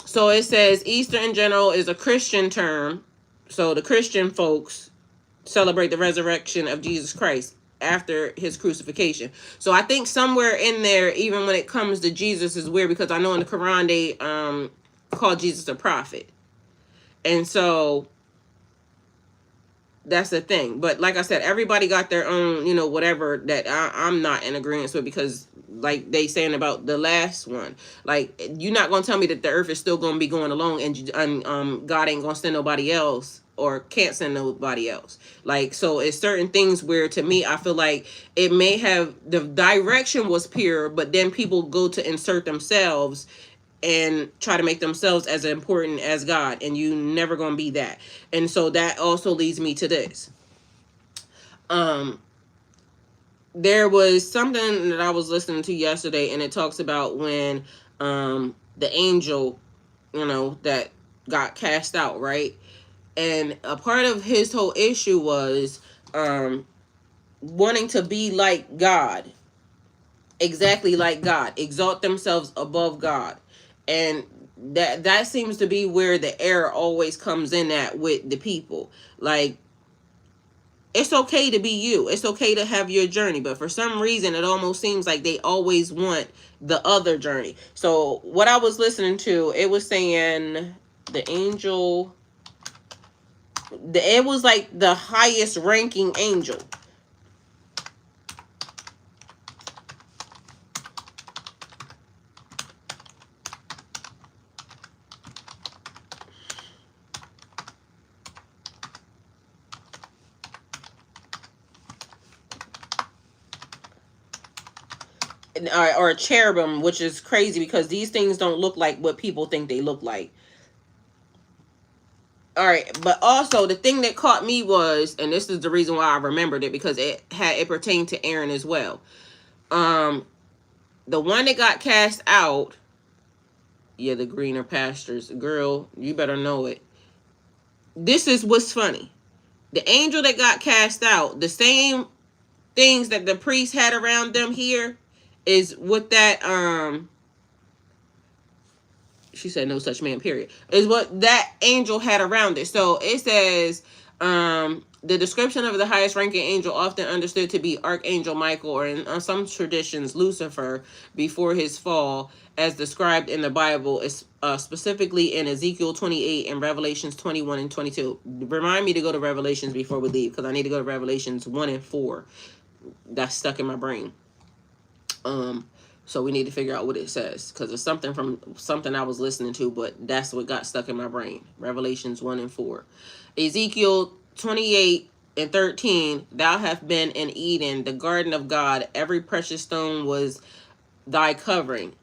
A: So it says Easter in general is a Christian term. So the Christian folks celebrate the resurrection of Jesus Christ after his crucifixion. So I think somewhere in there, even when it comes to Jesus, is weird, because I know in the Quran they call Jesus a prophet. And so that's the thing. But like I said, everybody got their own, whatever that I'm not in agreement with, because like they saying about the last one, like, you're not going to tell me that the earth is still going to be going along and God ain't going to send nobody else, or can't send nobody else. Like, so it's certain things where, to me, I feel like it may have, the direction was pure, but then people go to insert themselves and try to make themselves as important as God, and you never gonna be that. And so that also leads me to this. There was something that I was listening to yesterday, and it talks about when the angel, that got cast out, right? And a part of his whole issue was wanting to be like God, exactly like God, exalt themselves above God. And that seems to be where the error always comes in at with the people. Like, it's okay to be you, it's okay to have your journey, but for some reason it almost seems like they always want the other journey. So what I was listening to, it was saying the angel, it was like the highest ranking angel. Or a cherubim, which is crazy because these things don't look like what people think they look like. All right, but also the thing that caught me was, and this is the reason why I remembered it, because it pertained to Aaron as well. The one that got cast out, yeah, the greener pastures, girl, you better know it. This is what's funny. The angel that got cast out, the same things that the priests had around them here is what that she said no such man, period, is what that angel had around it. So it says, the description of the highest ranking angel, often understood to be Archangel Michael, or in some traditions, Lucifer, before his fall, as described in the Bible, is specifically in Ezekiel 28 and Revelations 21 and 22. Remind me to go to Revelations before we leave, because I need to go to Revelations 1 and 4. That's stuck in my brain. So we need to figure out what it says, because it's something from something I was listening to, but that's what got stuck in my brain. Revelations 1 and 4. Ezekiel 28 and 13. Thou hast been in Eden, the garden of God. Every precious stone was thy covering.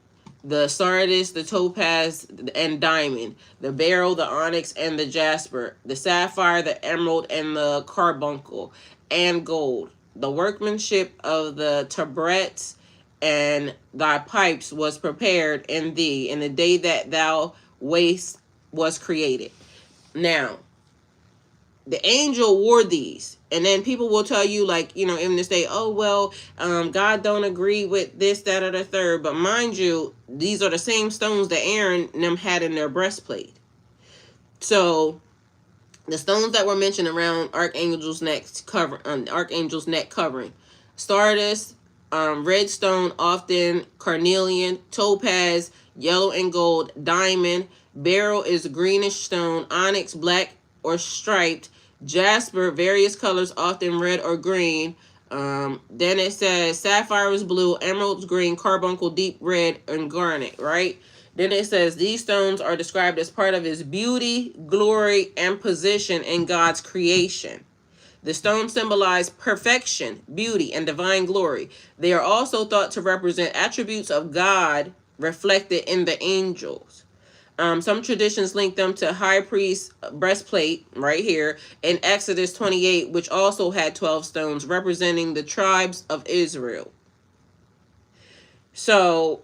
A: The sardis, the topaz, and diamond, the beryl, the onyx, and the jasper, the sapphire, the emerald, and the carbuncle, and gold. The workmanship of the tabrets and thy pipes was prepared in thee in the day that thou wast was created. Now, the angel wore these, and then people will tell you, like, in this day, oh well, God don't agree with this, that, or the third. But mind you, these are the same stones that Aaron and them had in their breastplate. So the stones that were mentioned around Archangel's neck covering, sardis, red stone, often carnelian, topaz, yellow and gold, diamond, beryl is greenish stone, onyx, black or striped, jasper, various colors, often red or green. Then it says sapphire is blue, emerald's green, carbuncle deep red, and garnet, right? Then it says these stones are described as part of his beauty, glory, and position in God's creation. The stones symbolize perfection, beauty, and divine glory. They are also thought to represent attributes of God reflected in the angels. Some traditions link them to high priest breastplate right here in Exodus 28, which also had 12 stones representing the tribes of Israel. So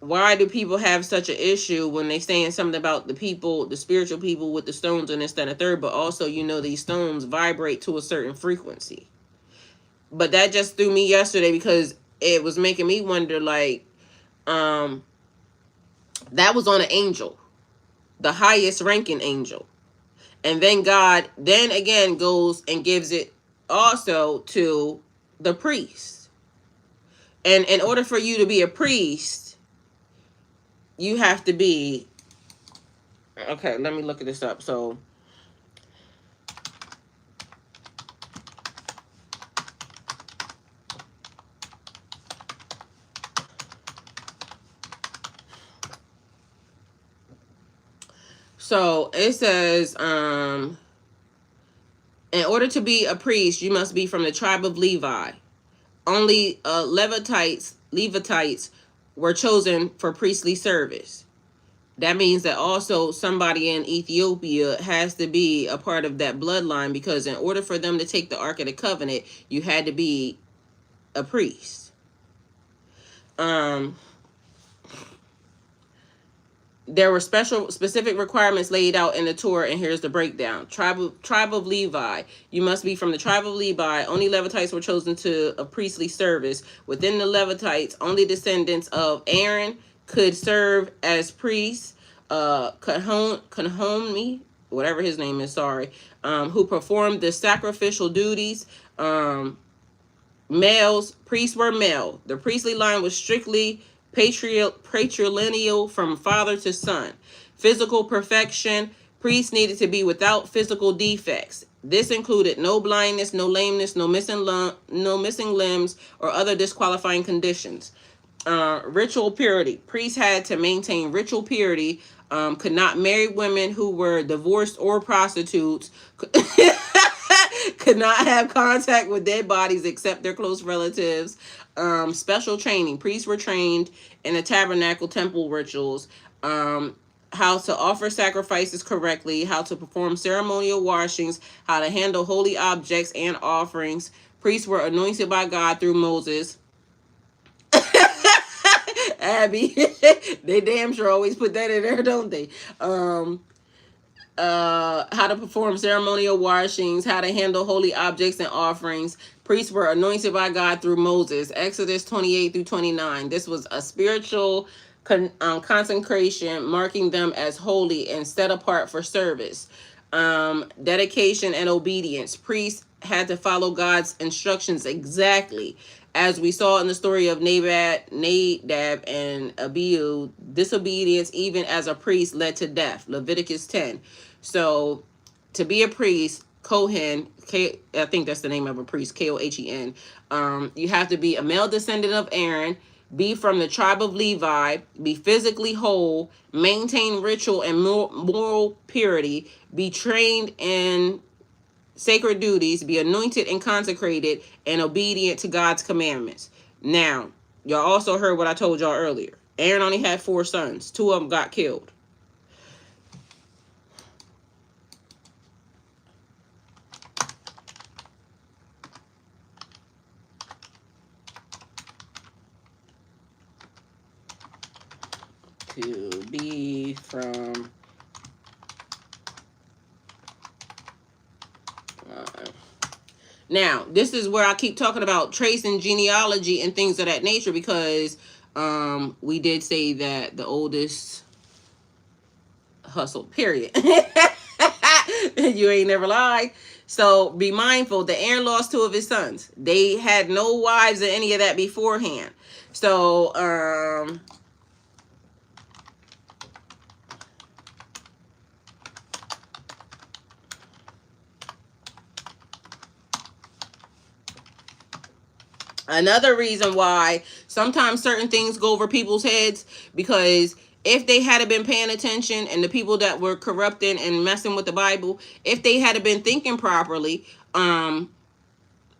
A: why do people have such an issue when they saying something about the people, the spiritual people with the stones and this, that, and the third, but also, these stones vibrate to a certain frequency? But that just threw me yesterday, because it was making me wonder, like, that was on an angel, the highest ranking angel. And then God then again goes and gives it also to the priest. And in order for you to be a priest, you have to be, okay, let me look at this up. So it says, in order to be a priest, you must be from the tribe of Levi. Only Levitites were chosen for priestly service. That means that also somebody in Ethiopia has to be a part of that bloodline, because in order for them to take the Ark of the Covenant, you had to be a priest. There were specific requirements laid out in the Torah, and here's the breakdown. Tribe of Levi. You must be from the tribe of Levi. Only Levitites were chosen to a priestly service. Within the Levitites, only descendants of Aaron could serve as priests. Kahoni, whatever his name is, who performed the sacrificial duties. Males, priests were male. The priestly line was strictly patrilineal from father to son. Physical perfection. Priests needed to be without physical defects. This included no blindness, no lameness, no missing limbs, or other disqualifying conditions. Ritual purity. Priests had to maintain ritual purity. Could not marry women who were divorced or prostitutes. Could not have contact with dead bodies except their close relatives. Special training. Priests were trained in the tabernacle temple rituals, how to offer sacrifices correctly, how to perform ceremonial washings, how to handle holy objects and offerings. Priests were anointed by God through Moses. Abby, they damn sure always put that in there, don't they? how to perform ceremonial washings, how to handle holy objects and offerings. Priests were anointed by God through Moses. Exodus 28 through 29. This was a spiritual consecration, marking them as holy and set apart for service. Dedication and obedience. Priests had to follow God's instructions exactly. As we saw in the story of Nadab and Abihu, disobedience, even as a priest, led to death. Leviticus 10. So, to be a priest, Kohen, I think that's the name of a priest, Kohen. You have to be a male descendant of Aaron, be from the tribe of Levi, be physically whole, maintain ritual and moral purity, be trained in sacred duties, be anointed and consecrated, and obedient to God's commandments. Now, y'all also heard what I told y'all earlier. Aaron only had 4 sons. 2 of them got killed. To be from now, this is where I keep talking about tracing genealogy and things of that nature, because we did say that the oldest hustled, period. You ain't never lied. So be mindful that Aaron lost 2 of his sons. They had no wives or any of that beforehand. So another reason why sometimes certain things go over people's heads, because if they had been paying attention, and the people that were corrupting and messing with the Bible, if they had been thinking properly, and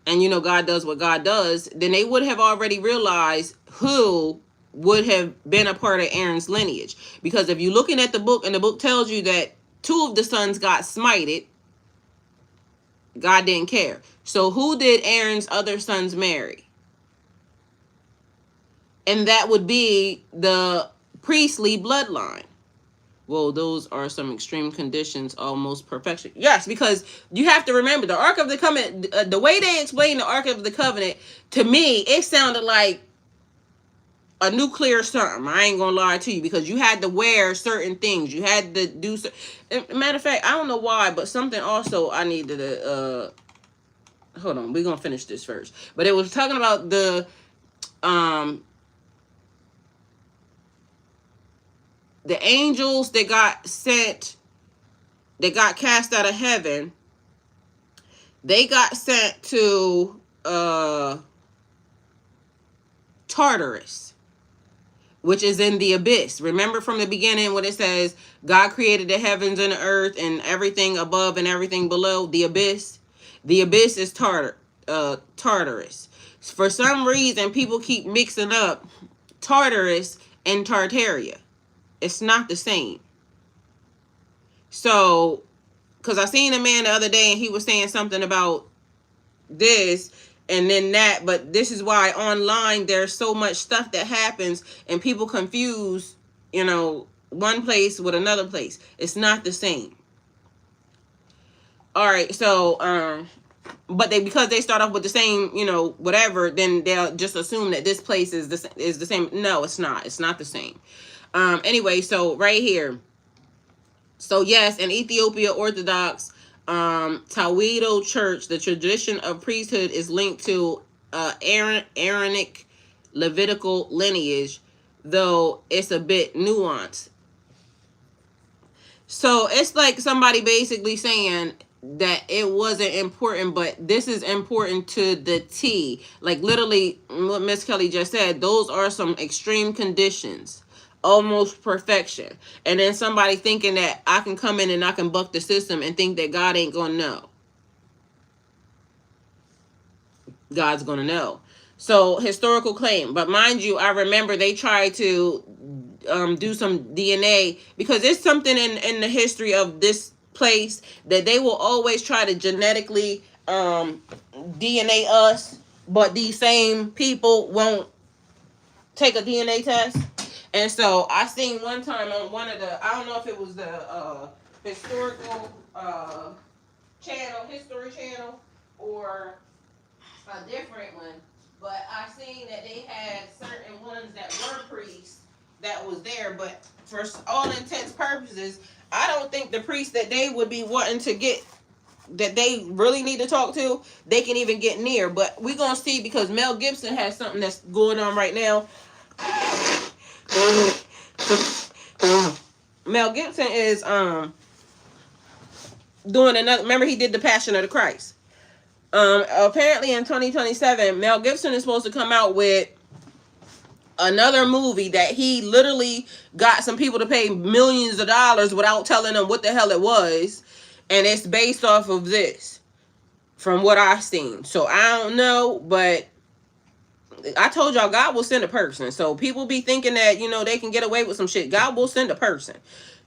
A: God does what God does, then they would have already realized who would have been a part of Aaron's lineage. Because if you're looking at the book, and the book tells you that 2 of the sons got smited, God didn't care. So who did Aaron's other sons marry? And that would be the priestly bloodline. Well, those are some extreme conditions, almost perfection. Yes, because you have to remember the Ark of the Covenant, the way they explained the Ark of the Covenant, to me, it sounded like a nuclear something. I ain't gonna lie to you, because you had to wear certain things. You had to do matter of fact, I don't know why, but something also I needed to hold on, we're gonna finish this first. But it was talking about the angels that got sent, that got cast out of heaven. They got sent to Tartarus, which is in the abyss. Remember from the beginning when it says God created the heavens and the earth and everything above and everything below? The abyss. The abyss is Tartarus. For some reason, people keep mixing up Tartarus and Tartaria. It's not the same. So, because I seen a man the other day and he was saying something about this and then that, but this is why online there's so much stuff that happens and people confuse, one place with another place. It's not the same. All right, so but because they start off with the same, whatever, then they'll just assume that this place is the same. No, it's not. It's not the same. Anyway, so right here. So yes, in Ethiopia Orthodox Tawido Church, the tradition of priesthood is linked to Aaronic Levitical lineage, though it's a bit nuanced. So it's like somebody basically saying that it wasn't important, but this is important to the T. Like literally what Miss Kelly just said, those are some extreme conditions. Almost perfection. And then somebody thinking that I can come in and I can buck the system and think that God ain't gonna know. God's gonna know. So historical claim. But mind you, I remember they tried to do some DNA, because there's something in the history of this place that they will always try to genetically DNA us, but these same people won't take a DNA test. And so I seen one time on one of the, I don't know if it was the historical channel, history channel, or a different one, but I seen that they had certain ones that were priests that was there, but for all intents purposes, I don't think the priests that they would be wanting to get, that they really need to talk to, they can even get near. But we gonna see, because Mel Gibson has something that's going on right now. Mel Gibson is doing another. Remember, he did the Passion of the Christ. Apparently in 2027, Mel Gibson is supposed to come out with another movie that he literally got some people to pay millions of dollars without telling them what the hell it was, and it's based off of this, from what I've seen. So I don't know, but I told y'all, God will send a person. So people be thinking that, you know, they can get away with some shit. God will send a person.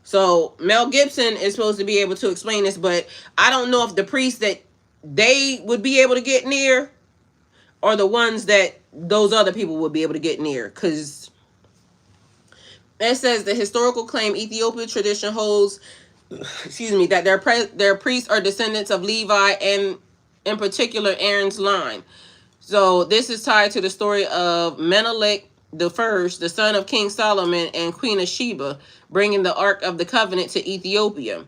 A: So Mel Gibson is supposed to be able to explain this, but I don't know if the priests that they would be able to get near are the ones that those other people would be able to get near. Because it says the historical claim Ethiopian tradition holds, excuse me, that their priests are descendants of Levi, and in particular Aaron's line. So this is tied to the story of Menelik the First, the son of King Solomon and Queen of Sheba, bringing the Ark of the Covenant to Ethiopia.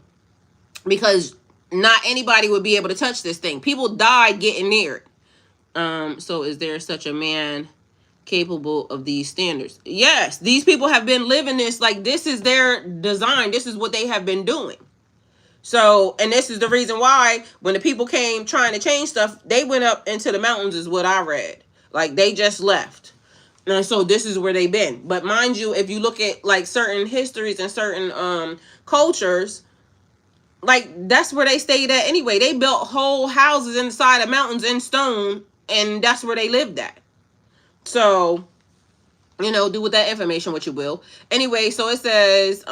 A: Because not anybody would be able to touch this thing. People died getting near it. So is there such a man capable of these standards? Yes, these people have been living this, like this is their design. This is what they have been doing. So, and this is the reason why when the people came trying to change stuff, they went up into the mountains, is what I read. Like they just left. And so this is where they've been. But mind you, if you look at like certain histories and certain cultures, like that's where they stayed at anyway. They built whole houses inside of mountains in stone, and that's where they lived at. So, you know, do with that information what you will. Anyway, so it says,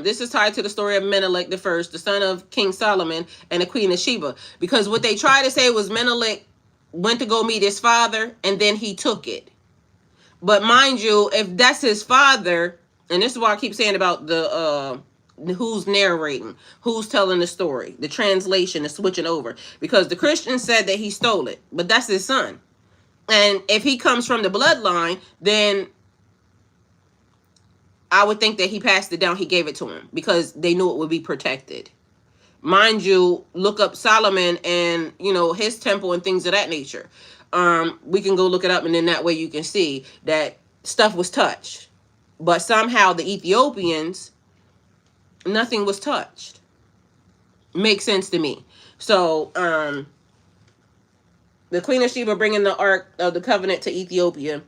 A: this is tied to the story of Menelik the First, the son of King Solomon and the Queen of Sheba. Because what they tried to say was Menelik went to go meet his father, and then he took it. But mind you, if that's his father, and this is why I keep saying about the who's narrating, who's telling the story, the translation is switching over. Because the Christians said that he stole it, but that's his son. And if he comes from the bloodline, then I would think that he passed it down. He gave it to him because they knew it would be protected. Mind you, look up Solomon and, you know, his temple and things of that nature. We can go look it up, and then that way you can see that stuff was touched. But somehow the Ethiopians, nothing was touched. Makes sense to me. So, the Queen of Sheba bringing the Ark of the Covenant to Ethiopia.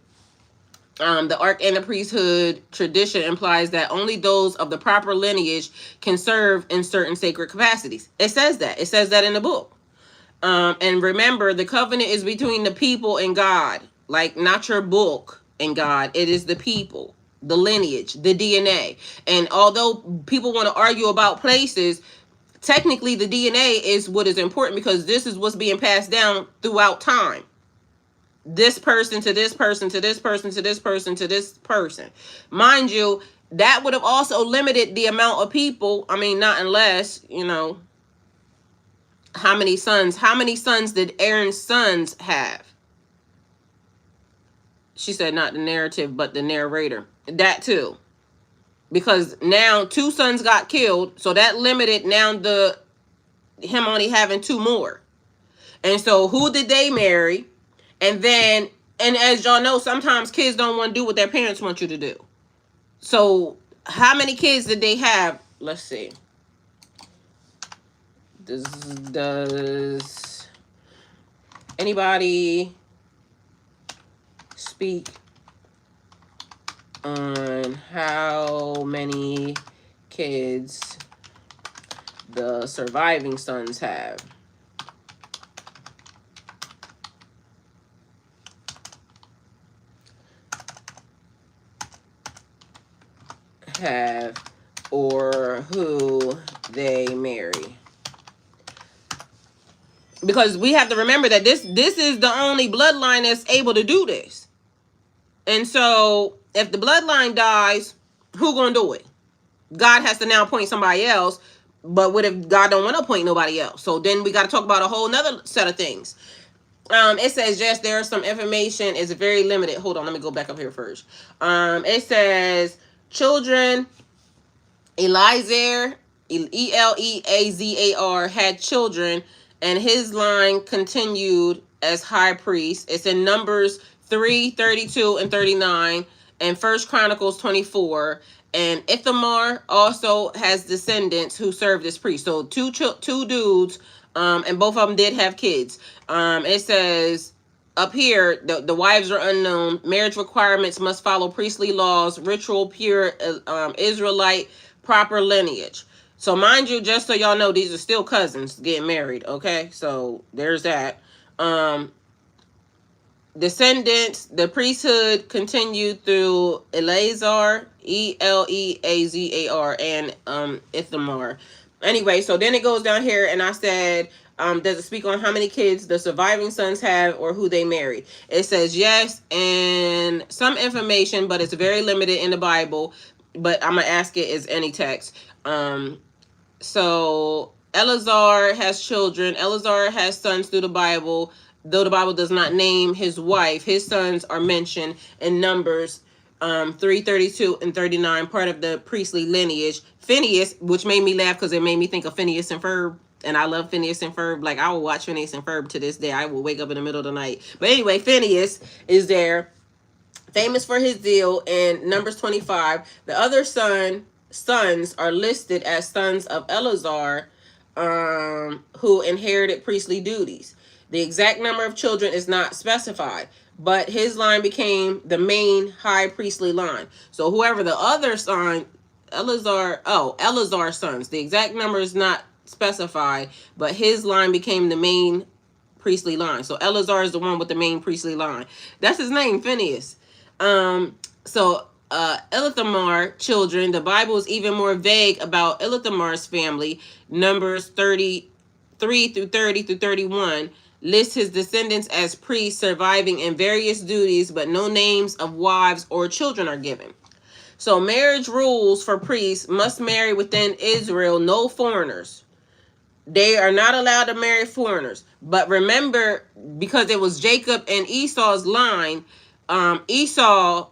A: The Ark and the priesthood tradition implies that only those of the proper lineage can serve in certain sacred capacities. It says that. It says that in the book. And remember, the covenant is between the people and God. Like, not your book and God. It is the people, the lineage, the DNA. And although people want to argue about places, technically the DNA is what is important, because this is what's being passed down throughout time. This person to this person to this person to this person to this person. Mind you, that would have also limited the amount of people. I mean, not unless, you know, how many sons did Aaron's sons have? She said not the narrative, but the narrator. That too. Because now 2 sons got killed, so that limited now him only having 2 more. And so who did they marry? And then, and as y'all know, sometimes kids don't want to do what their parents want you to do. So how many kids did they have? Let's see. Does anybody speak on how many kids the surviving sons have? Or who they marry? Because we have to remember that this is the only bloodline that's able to do this. And so if the bloodline dies, who gonna do it? God has to now appoint somebody else. But what if God don't want to appoint nobody else? So then we got to talk about a whole nother set of things. It says, yes, there is some information. It's very limited. Hold on, let me go back up here first. It says, children, Eleazar, Eleazar had children, and his line continued as high priest. It's in Numbers 3, 32, and 39, and First Chronicles 24. And Ithamar also has descendants who served as priests. So two dudes, and both of them did have kids. It says up here, the wives are unknown. Marriage requirements must follow priestly laws, ritual, pure Israelite, proper lineage. So mind you, just so y'all know, these are still cousins getting married. Okay, so there's that. Descendants, the priesthood continued through Eleazar, Eleazar, and Ithamar. Anyway, so then it goes down here, and I said, does it speak on how many kids the surviving sons have or who they married? It says yes, and some information, but it's very limited in the Bible. But I'm gonna ask it as any text. So Eleazar has children. Eleazar has sons through the Bible. Though the Bible does not name his wife, his sons are mentioned in Numbers 3, 32, and 39, part of the priestly lineage. Phineas, which made me laugh because it made me think of Phineas and Ferb. And I love Phineas and Ferb. Like, I will watch Phineas and Ferb to this day. I will wake up in the middle of the night. But anyway, Phineas is there, famous for his zeal in Numbers 25. The other sons are listed as sons of Eleazar, who inherited priestly duties. The exact number of children is not specified, but his line became the main high priestly line. So whoever the other son, Eleazar's sons, the exact number is not specified, but his line became the main priestly line. So Eleazar is the one with the main priestly line. That's his name, Phineas. So Elithamar children, the Bible is even more vague about Elithamar's family. Numbers 33 through 30 through 31 lists his descendants as priests surviving in various duties, but no names of wives or children are given. So marriage rules for priests: must marry within Israel no foreigners. They are not allowed to marry foreigners. But remember, because it was Jacob and Esau's line, Esau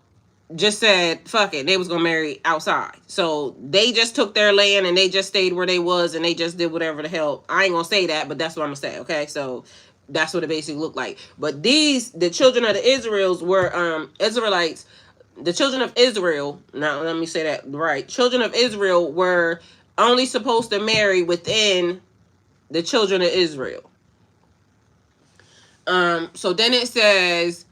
A: just said, fuck it, they was gonna marry outside. So they just took their land and they just stayed where they was and they just did whatever the hell. I ain't gonna say that, but that's what I'm gonna say, okay? So that's what it basically looked like. But the children of the Israels were Israelites. The children of Israel, now let me say that right. Children of Israel were only supposed to marry within the children of Israel. So then it says,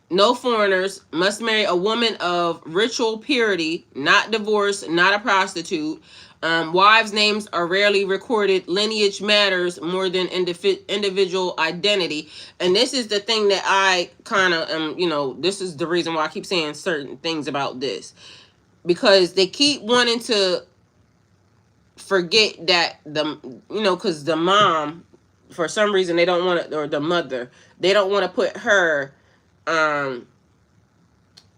A: no foreigners, must marry a woman of ritual purity, not divorced, not a prostitute. Wives' names are rarely recorded. Lineage matters more than individual identity. And this is the thing that I kind of this is the reason why I keep saying certain things about this. Because they keep wanting to forget that because the mom, for some reason, they don't want to, or the mother, they don't want to put her, I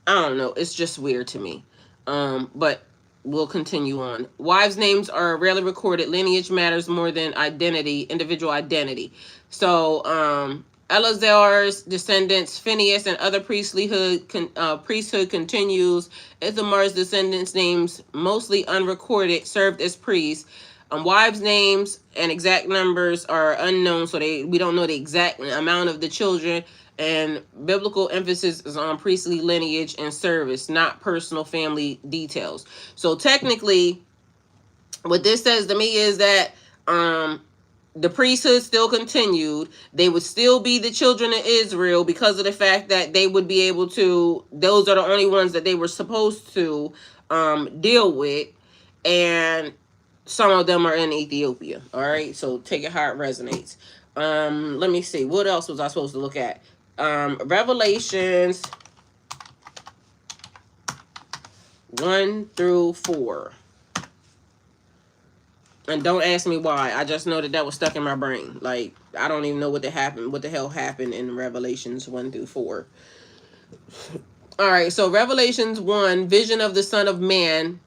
A: don't know. It's just weird to me. But we'll continue on. Wives' names are rarely recorded. Lineage matters more than individual identity. So, Eleazar's descendants, Phineas and other priesthood continues. Ithamar's descendants' names, mostly unrecorded, served as priests. Wives' names and exact numbers are unknown, so we don't know the exact amount of the children. And biblical emphasis is on priestly lineage and service, not personal family details. So technically, what this says to me is that the priesthood still continued. They would still be the children of Israel because of the fact that they would be able to, those are the only ones that they were supposed to deal with. And some of them are in Ethiopia. All right, so take it how it resonates. Let me see. What else was I supposed to look at? Revelations 1 through 4. And don't ask me why. I just know that was stuck in my brain. Like, I don't even know what the hell happened in Revelations 1 through 4. All right, so Revelations 1, vision of the Son of Man.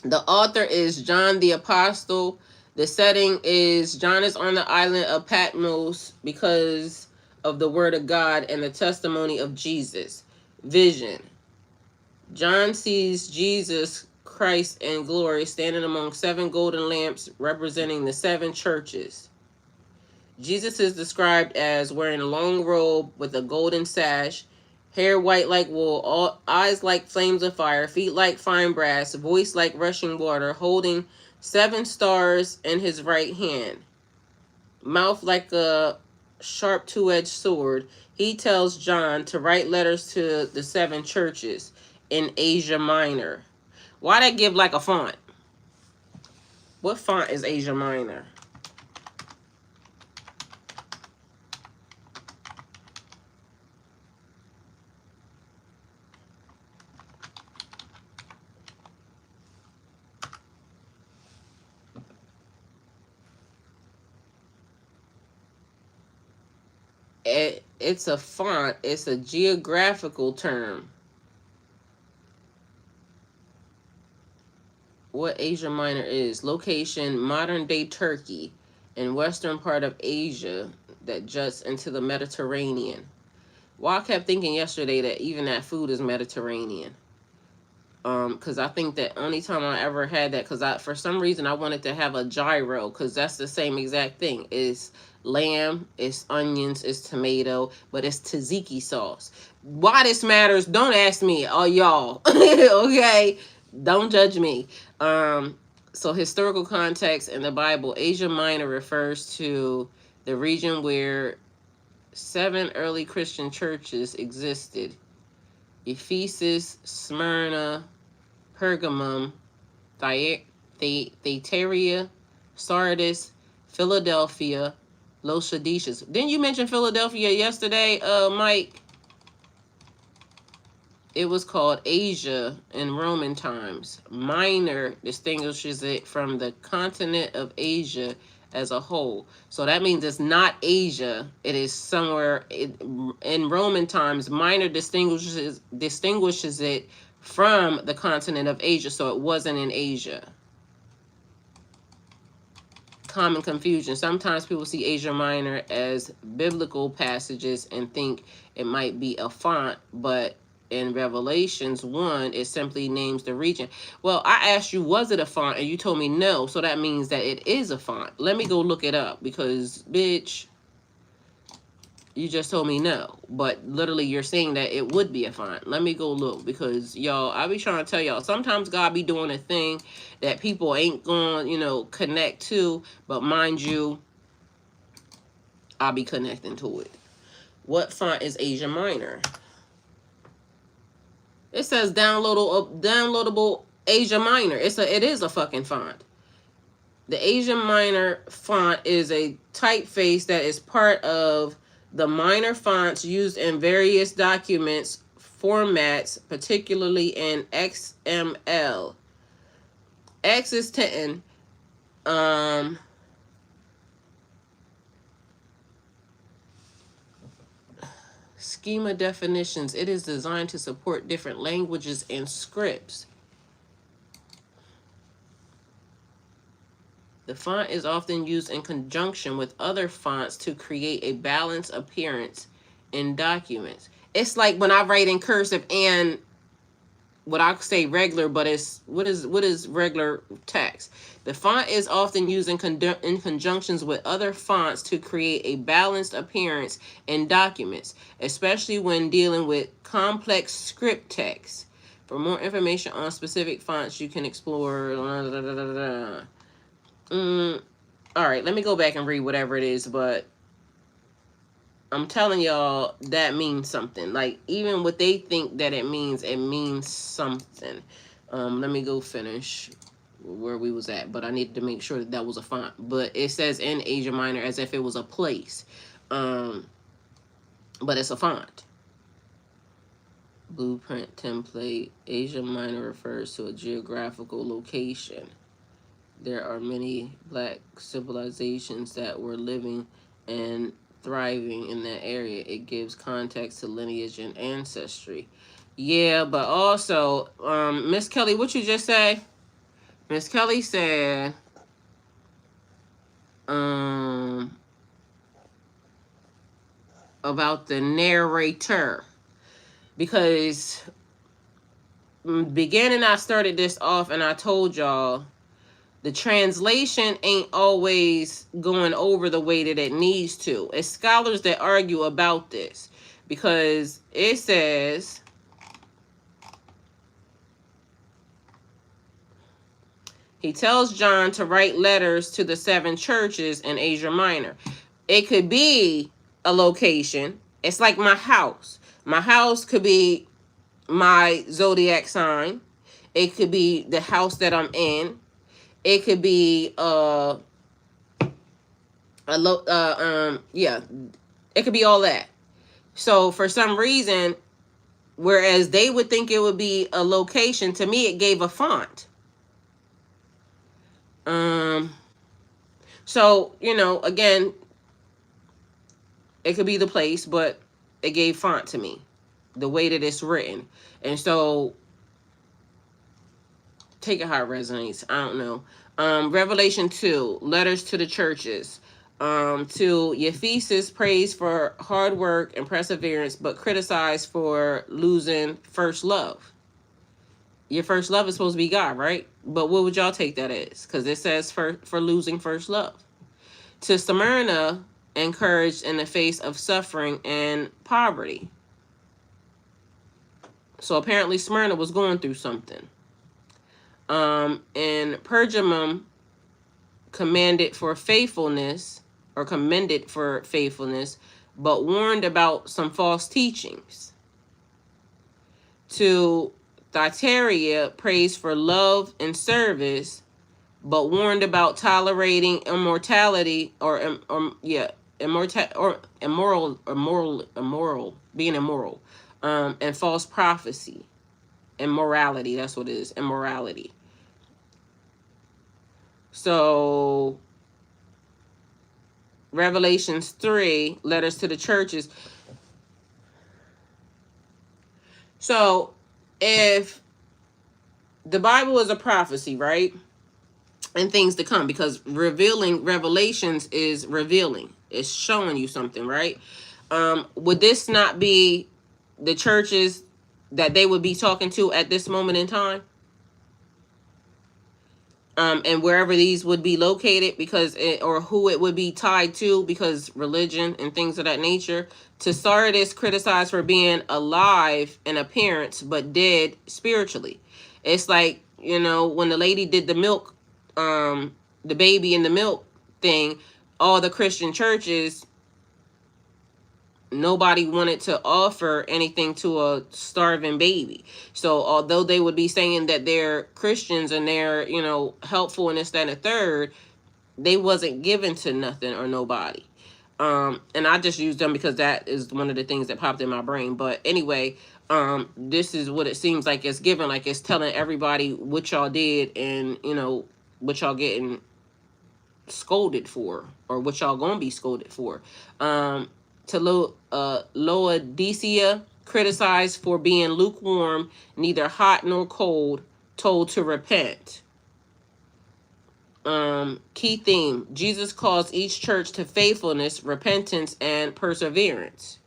A: The author is John the Apostle. The setting is John is on the island of Patmos because of the word of God and the testimony of Jesus. Vision. John sees Jesus Christ in glory standing among 7 golden lamps representing the 7 churches. Jesus is described as wearing a long robe with a golden sash, hair white like wool, eyes like flames of fire, feet like fine brass, voice like rushing water, holding 7 stars in his right hand, mouth like a sharp 2-edged sword. He tells John to write letters to the 7 churches in Asia Minor. Why they give like a font? What font is Asia Minor? It's a font. It's a geographical term. What Asia Minor is: location, modern day Turkey, and western part of Asia that juts into the Mediterranean. Well, I kept thinking yesterday that even that food is Mediterranean. Because I think that only time I ever had that, because for some reason I wanted to have a gyro, because that's the same exact thing. It's lamb, it's onions, it's tomato, but it's tzatziki sauce. Why this matters, don't ask me, oh y'all. Okay, don't judge me. So historical context in the Bible, Asia Minor refers to the region where 7 early Christian churches existed: Ephesus, Smyrna, Pergamum, Thyatira, Sardis, Philadelphia, Los Laodiceas. Didn't you mention Philadelphia yesterday, Mike? It was called Asia in Roman times. Minor distinguishes it from the continent of Asia as a whole. So that means it's not Asia. It is somewhere in Roman times. Minor distinguishes it from the continent of Asia. So it wasn't in Asia. Common confusion. Sometimes people see Asia Minor as biblical passages and think it might be a font, but in Revelations 1, it simply names the region. Well, I asked you, was it a font? And you told me no. So that means that it is a font. Let me go look it up because, bitch, you just told me no. But literally, you're saying that it would be a font. Let me go look because, y'all, I be trying to tell y'all, sometimes God be doing a thing that people ain't going, connect to. But mind you, I'll be connecting to it. What font is Asia Minor? It says downloadable Asia Minor. It is a fucking font. The Asia Minor font is a typeface that is part of the minor fonts used in various documents formats, particularly in XML. X is 10. Schema definitions. It is designed to support different languages and scripts. The font is often used in conjunction with other fonts to create a balanced appearance in documents. It's like when I write in cursive and what I say regular, but it's what is regular text. The font is often used in conjunctions with other fonts to create a balanced appearance in documents, especially when dealing with complex script text. For more information on specific fonts, you can explore. All right, let me go back and read whatever it is, but I'm telling y'all that means something. Like, even what they think that it means something. Let me go finish where we was at, but I needed to make sure that was a font. But it says in Asia Minor as if it was a place. But it's a font. Blueprint template. Asia Minor refers to a geographical location. There are many black civilizations that were living and thriving in that area. It gives context to lineage and ancestry. Yeah, but also, Miss Kelly, what you just say? Miss Kelly said, about the narrator, because beginning I started this off and I told y'all the translation ain't always going over the way that it needs to. It's scholars that argue about this, because it says, he tells John to write letters to the 7 churches in Asia Minor. It could be a location. It's like my house. My house could be my zodiac sign. It could be the house that I'm in. It could be yeah, it could be all that. So for some reason, whereas they would think it would be a location, to me it gave a font. So, you know, again, it could be the place, but it gave font to me, the way that it's written. And so, take it how it resonates. I don't know. Revelation 2, letters to the churches. To Ephesus, praise for hard work and perseverance, but criticized for losing first love. Your first love is supposed to be God, right? But what would y'all take that as? Because it says for losing first love. To Smyrna, encouraged in the face of suffering and poverty. So apparently Smyrna was going through something. And Pergamum, commended for faithfulness, but warned about some false teachings. To Thyatira, praised for love and service, but warned about tolerating immortality being immoral, and false prophecy, immorality. That's what it is, immorality. So Revelations 3, letters to the churches. So if the Bible is a prophecy, right? And things to come, because revelations is revealing. It's showing you something, right? Would this not be the churches that they would be talking to at this moment in time? And wherever these would be located, because or who it would be tied to, because religion and things of that nature. To Sardis, criticized for being alive in appearance but dead spiritually. It's like, you know, when the lady did the milk, the baby in the milk thing, all the Christian churches, nobody wanted to offer anything to a starving baby. So although they would be saying that they're Christians and they're, you know, helpful and this, that, and the third, they wasn't given to nothing or nobody. And I just used them because that is one of the things that popped in my brain. But anyway, this is what it seems like it's given. Like it's telling everybody what y'all did and, you know, what y'all getting scolded for, or what y'all gonna be scolded for. To Laodicea, criticized for being lukewarm, neither hot nor cold, told to repent. Key theme: Jesus calls each church to faithfulness, repentance, and perseverance.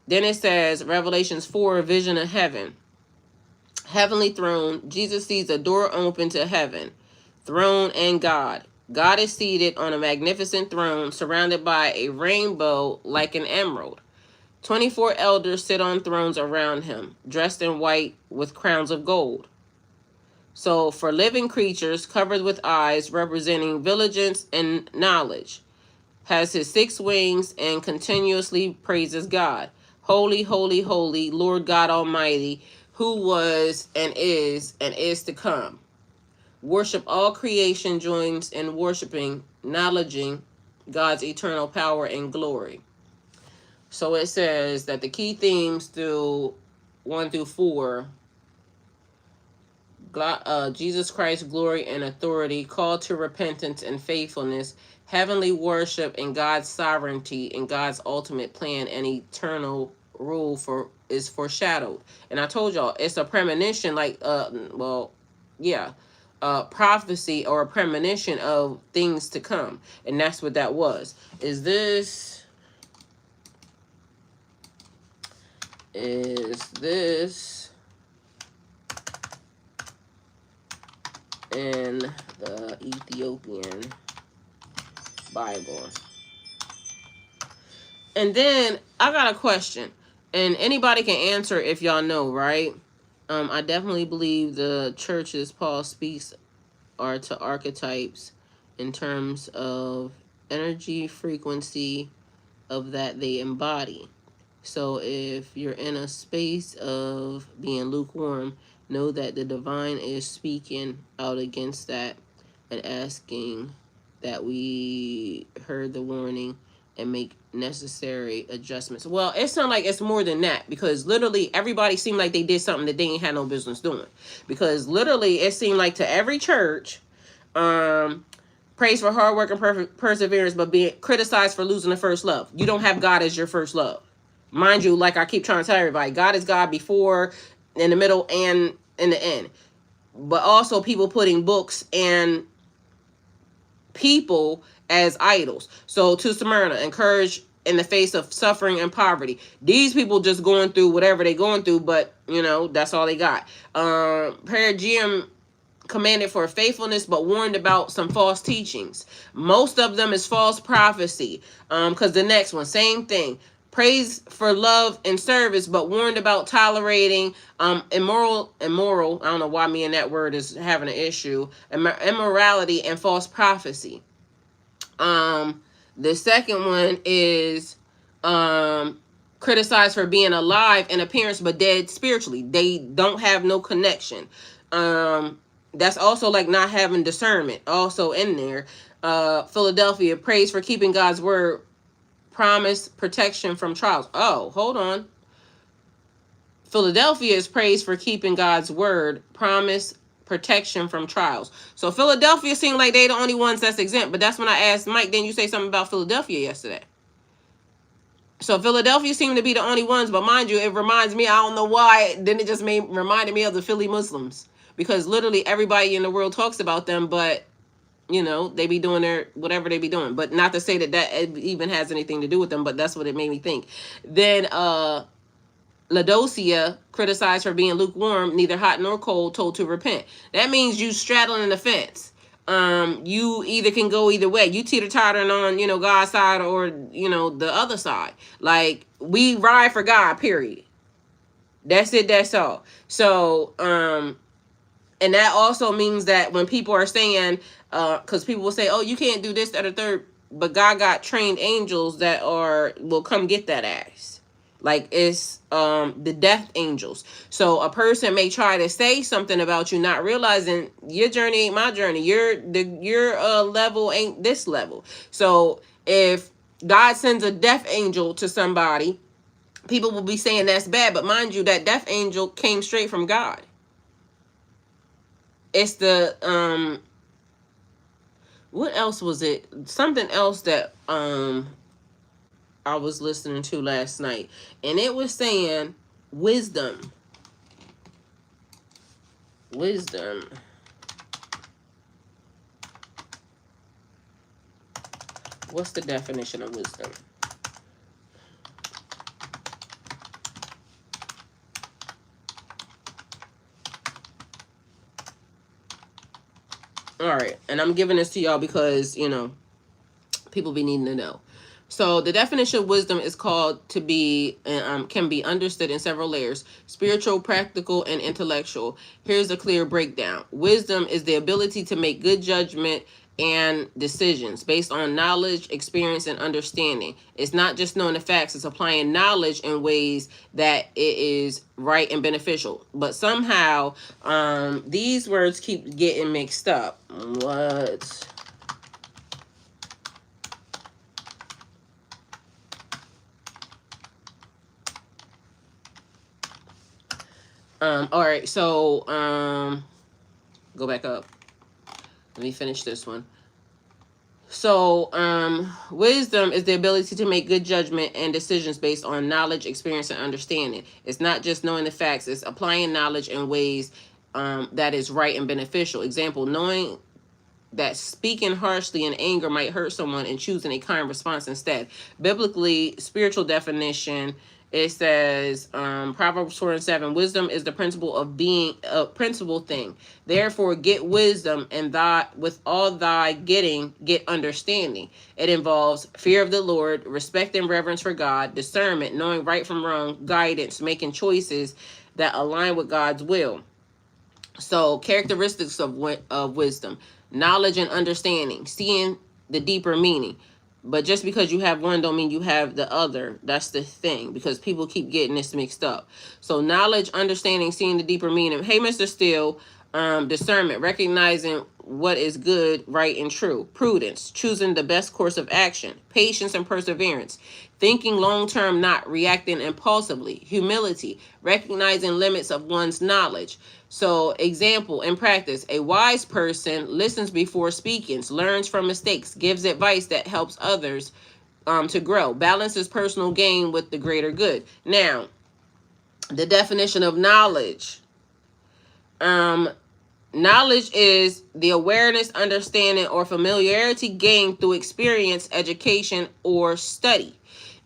A: Then it says, Revelations 4, vision of heaven. Heavenly throne, Jesus sees a door open to heaven, throne and God. God is seated on a magnificent throne, surrounded by a rainbow like an emerald. 24 elders sit on thrones around him, dressed in white with crowns of gold. So for living creatures covered with eyes, representing vigilance and knowledge, has his 6 wings and continuously praises God. Holy, holy, holy, Lord God Almighty, who was and is to come. Worship, all creation joins in worshiping, acknowledging God's eternal power and glory. So it says that the key themes through 1 through 4, Jesus Christ's glory and authority, call to repentance and faithfulness, heavenly worship, and God's sovereignty and God's ultimate plan and eternal rule is foreshadowed. And I told y'all, it's a premonition, like, prophecy or a premonition of things to come. And that's what that was. Is this in the Ethiopian Bible? And then I got a question, and anybody can answer if y'all know, right? I definitely believe the churches Paul speaks are to archetypes in terms of energy, frequency of that they embody. So if you're in a space of being lukewarm, know that the divine is speaking out against that and asking that we heard the warning and make necessary adjustments. Well, it sounds like it's more than that, because literally everybody seemed like they did something that they ain't had no business doing. Because literally it seemed like to every church, praise for hard work and perseverance, but being criticized for losing the first love. You don't have God as your first love. Mind you, like I keep trying to tell everybody, God is God before, in the middle, and in the end. But also people putting books and people as idols. So to Smyrna, encourage in the face of suffering and poverty. These people just going through whatever they're going through, but you know, that's all they got. Paragium commanded for faithfulness, but warned about some false teachings. Most of them is false prophecy. Because the next one, same thing. Praise for love and service, but warned about tolerating immoral, I don't know why me and that word is having an issue, immorality and false prophecy. The second one is criticized for being alive in appearance but dead spiritually. They don't have no connection. That's also like not having discernment, also in there. Philadelphia, praise for keeping God's word, promise protection from trials. Oh, hold on. Philadelphia is praised for keeping God's word, promise protection from trials. So Philadelphia seemed like they the only ones that's exempt, but that's when I asked Mike, didn't you say something about Philadelphia yesterday? So Philadelphia seemed to be the only ones, but mind you, it reminds me, I don't know why, then it just reminded me of the Philly Muslims, because literally everybody in the world talks about them, but you know, they be doing their whatever they be doing. But not to say that that even has anything to do with them, but that's what it made me think. Then Laodicea, criticized for being lukewarm, neither hot nor cold, told to repent. That means you straddling the fence. You either can go either way. You teeter-tottering on, you know, God's side or, you know, the other side. Like, we ride for God, period. That's it, that's all. So, and that also means that when people are saying, because people will say, oh, you can't do this, that, or third, but God got trained angels that will come get that ass. Like, it's the death angels. So a person may try to say something about you, not realizing your journey ain't my journey. Your level ain't this level. So if God sends a death angel to somebody, people will be saying that's bad. But mind you, that death angel came straight from God. It's the what else was it? Something else that I was listening to last night, and it was saying wisdom. What's the definition of wisdom? All right, and I'm giving this to y'all because, you know, people be needing to know. So the definition of wisdom is called to be, can be understood in several layers: spiritual, practical, and intellectual. Here's a clear breakdown. Wisdom is the ability to make good judgment and decisions based on knowledge, experience, and understanding. It's not just knowing the facts, it's applying knowledge in ways that it is right and beneficial. But somehow, these words keep getting mixed up. What? All right, so go back up. Let me finish this one. So, wisdom is the ability to make good judgment and decisions based on knowledge, experience, and understanding. It's not just knowing the facts, it's applying knowledge in ways that is right and beneficial. Example, knowing that speaking harshly in anger might hurt someone and choosing a kind response instead. Biblically, spiritual definition, it says, Proverbs 4:7, wisdom is the principle of being a principal thing. Therefore, get wisdom, and with all thy getting, get understanding. It involves fear of the Lord, respect and reverence for God, discernment, knowing right from wrong, guidance, making choices that align with God's will. So, characteristics of wisdom: knowledge and understanding, seeing the deeper meaning. But just because you have one don't mean you have the other. That's the thing, because people keep getting this mixed up. So, knowledge, understanding, seeing the deeper meaning. Hey, Mr. Steele. Discernment, recognizing what is good, right, and true. Prudence, choosing the best course of action. Patience and perseverance, thinking long term, not reacting impulsively. Humility, recognizing limits of one's knowledge. So, example, in practice, a wise person listens before speaking, learns from mistakes, gives advice that helps others to grow, balances personal gain with the greater good. Now, the definition of knowledge. Knowledge is the awareness, understanding, or familiarity gained through experience, education, or study.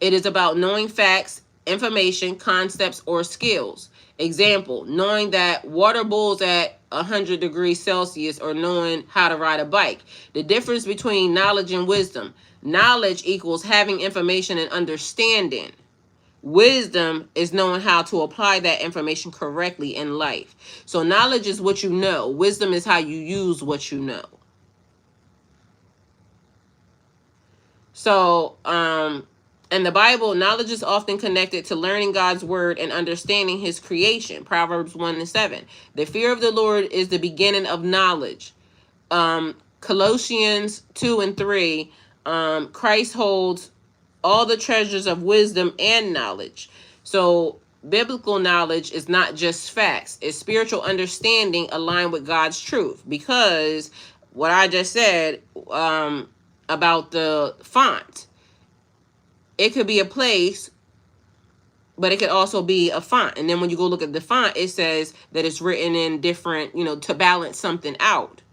A: It is about knowing facts, information, concepts, or skills. Example, knowing that water boils at 100 degrees Celsius, or knowing how to ride a bike. The difference between knowledge and wisdom. Knowledge equals having information and understanding. Wisdom is knowing how to apply that information correctly in life. So knowledge is what you know. Wisdom is how you use what you know. So, in the Bible, knowledge is often connected to learning God's word and understanding his creation. Proverbs 1:7. The fear of the Lord is the beginning of knowledge. Colossians 2:3. Christ holds all the treasures of wisdom and knowledge. So biblical knowledge is not just facts. It's spiritual understanding aligned with God's truth. Because what I just said about the font, it could be a place, but it could also be a font. And then when you go look at the font, it says that it's written in different, to balance something out.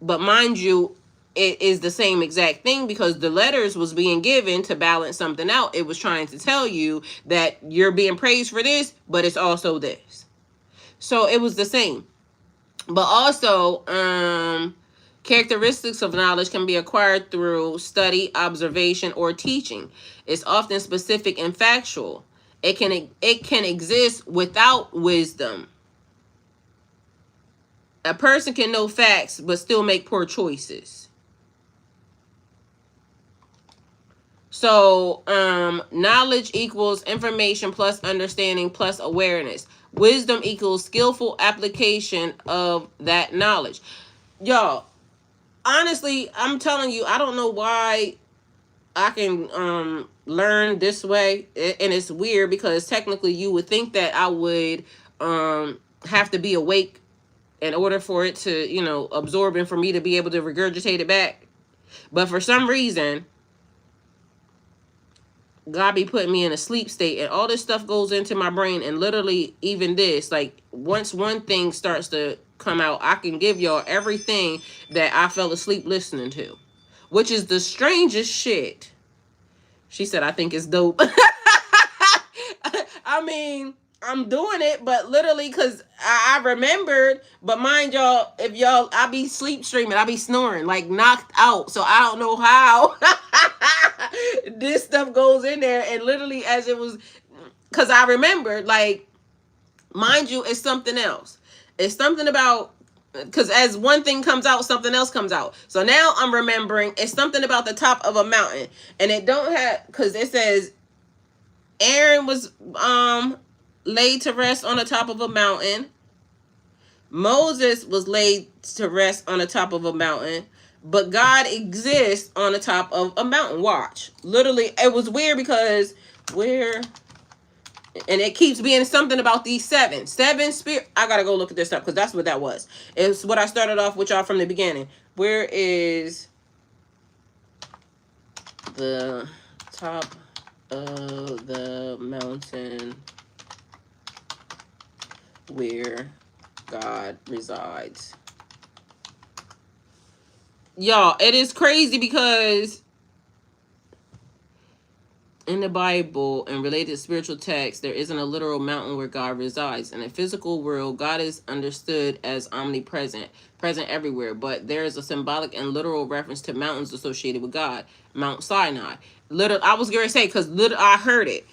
A: But mind you, it is the same exact thing, because the letters was being given to balance something out. It was trying to tell you that you're being praised for this, but it's also this. So it was the same. But also, characteristics of knowledge can be acquired through study, observation, or teaching. It's often specific and factual. It can exist without wisdom. A person can know facts but still make poor choices. So, knowledge equals information plus understanding plus awareness. Wisdom equals skillful application of that knowledge. Y'all, honestly, I'm telling you, I don't know why I can learn this way. And it's weird, because technically you would think that I would have to be awake in order for it to, absorb and for me to be able to regurgitate it back. But for some reason, God be putting me in a sleep state, and all this stuff goes into my brain. And literally, even this, like, once one thing starts to come out, I can give y'all everything that I fell asleep listening to, which is the strangest shit. She said, I think it's dope. I mean, I'm doing it, but literally, because I remembered. But mind y'all, I be sleep streaming, I be snoring, like knocked out. So I don't know how this stuff goes in there. And literally, as it was, because I remembered, like, mind you, it's something else. It's something about, because as one thing comes out, something else comes out. So now I'm remembering it's something about the top of a mountain. And it don't have, because it says Aaron was laid to rest on the top of a mountain. Moses was laid to rest on the top of a mountain. But God exists on the top of a mountain. Watch. Literally, it was weird, because and it keeps being something about these seven spirit. I gotta go look at this up, because that's what that was. It's what I started off with y'all from the beginning. Where is the top of the mountain where God resides. Y'all, it is crazy because in the Bible and related spiritual texts, there isn't a literal mountain where God resides. In the physical world, God is understood as omnipresent, present everywhere. But there is a symbolic and literal reference to mountains associated with God. Mount Sinai. I was going to say, because I heard it.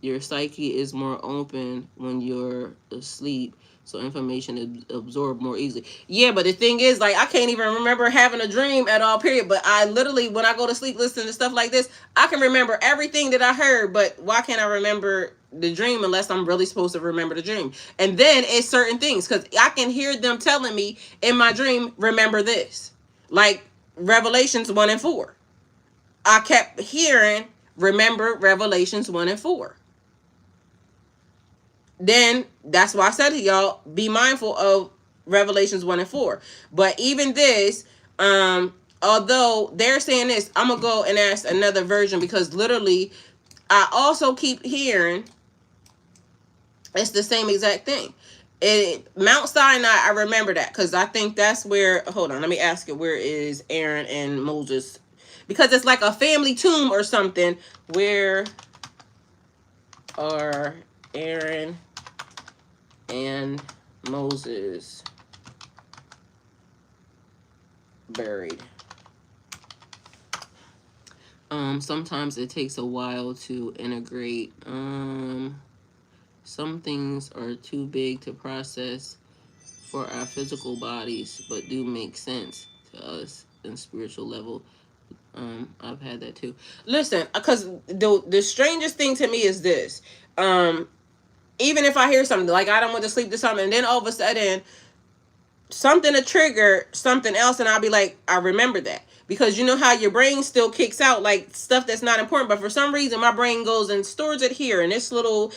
A: Your psyche is more open when you're asleep, so information is absorbed more easily. Yeah, but the thing is, like, I can't even remember having a dream at all, period. But I literally, when I go to sleep listening to stuff like this, I can remember everything that I heard. But why can't I remember the dream unless I'm really supposed to remember the dream? And then it's certain things, because I can hear them telling me in my dream, remember this. Like Revelations 1 and 4. I kept hearing, remember Revelations 1 and 4. Then that's why I said to y'all, be mindful of Revelations 1 and 4. But even this, although they're saying this, I'm gonna go and ask another version, because literally I also keep hearing it's the same exact thing. Mount Sinai, I remember that, because I think that's where, hold on, let me ask it, where is Aaron and Moses? Because it's like a family tomb or something. Where are Aaron and Moses buried? Sometimes it takes a while to integrate. Some things are too big to process for our physical bodies, but do make sense to us in spiritual level. I've had that too. Listen, because the strangest thing to me is this. Even if I hear something, like I don't want to sleep to something, and then all of a sudden something to trigger something else, and I'll be like, I remember that. Because you know how your brain still kicks out like stuff that's not important, but for some reason my brain goes and stores it here in this little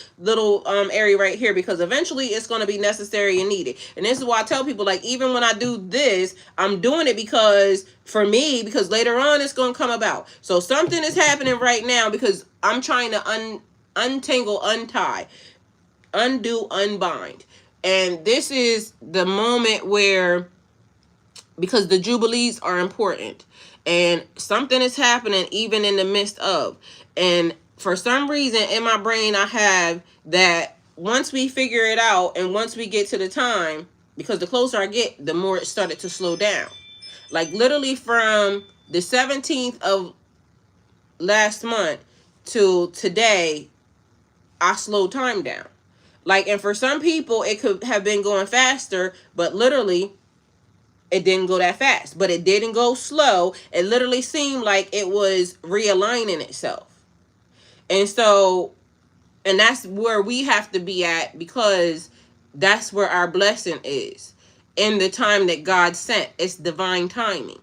A: area right here, because eventually it's going to be necessary and needed. And this is why I tell people, like, even when I do this, I'm doing it because for me, because later on it's going to come about. So something is happening right now because I'm trying to untangle, untie, undo, unbind. And this is the moment where, because the Jubilees are important and something is happening even in the midst of. And for some reason in my brain, I have that once we figure it out and once we get to the time, because the closer I get, the more it started to slow down. Like literally from the 17th of last month to today, I slowed time down. Like, and for some people, it could have been going faster, but literally, it didn't go that fast. But it didn't go slow. It literally seemed like it was realigning itself. And so, and that's where we have to be at, because that's where our blessing is. In the time that God sent, it's divine timing.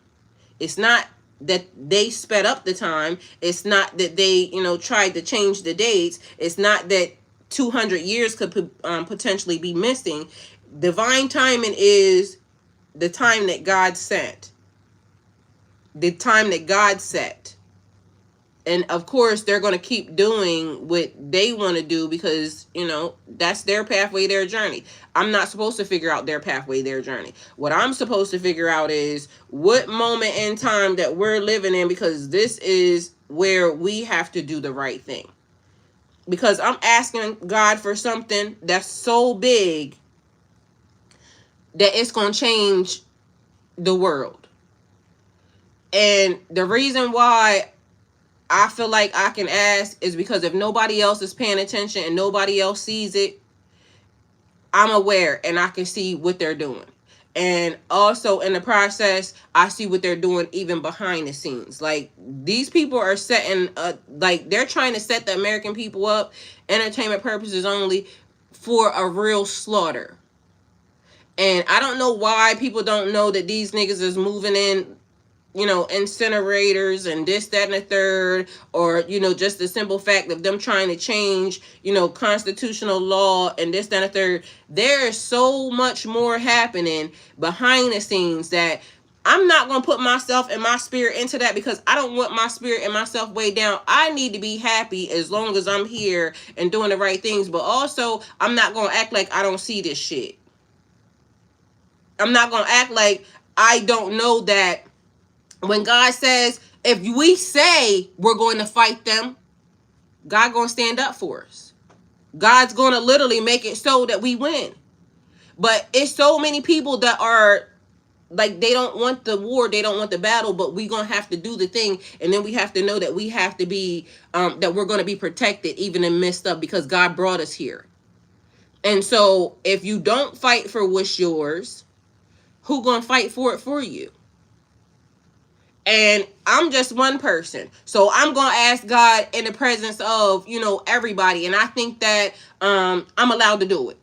A: It's not that they sped up the time. It's not that they, tried to change the dates. It's not that 200 years could potentially be missing. Divine timing is the time that God sent, the time that God set. And of course, they're going to keep doing what they want to do because, that's their pathway, their journey. I'm not supposed to figure out their pathway, their journey. What I'm supposed to figure out is what moment in time that we're living in, because this is where we have to do the right thing. Because I'm asking God for something that's so big that it's going to change the world. And the reason why I feel like I can ask is because if nobody else is paying attention and nobody else sees it, I'm aware and I can see what they're doing. And also in the process, I see what they're doing even behind the scenes. Like, these people are setting, they're trying to set the American people up, entertainment purposes only, for a real slaughter. And I don't know why people don't know that these niggas is moving in, incinerators and this, that, and the third, or, just the simple fact of them trying to change, constitutional law and this, that, and the third. There is so much more happening behind the scenes that I'm not going to put myself and my spirit into that, because I don't want my spirit and myself weighed down. I need to be happy as long as I'm here and doing the right things. But also, I'm not going to act like I don't see this shit. I'm not going to act like I don't know that when God says, if we say we're going to fight them, God going to stand up for us. God's going to literally make it so that we win. But it's so many people that are like, they don't want the war, they don't want the battle, but we gonna have to do the thing, and then we have to know that we have to be that we're gonna be protected even in midst of, because God brought us here. And so if you don't fight for what's yours, who gonna fight for it for you? And I'm just one person, so I'm gonna ask God in the presence of, you know, everybody. And I think that I'm allowed to do it.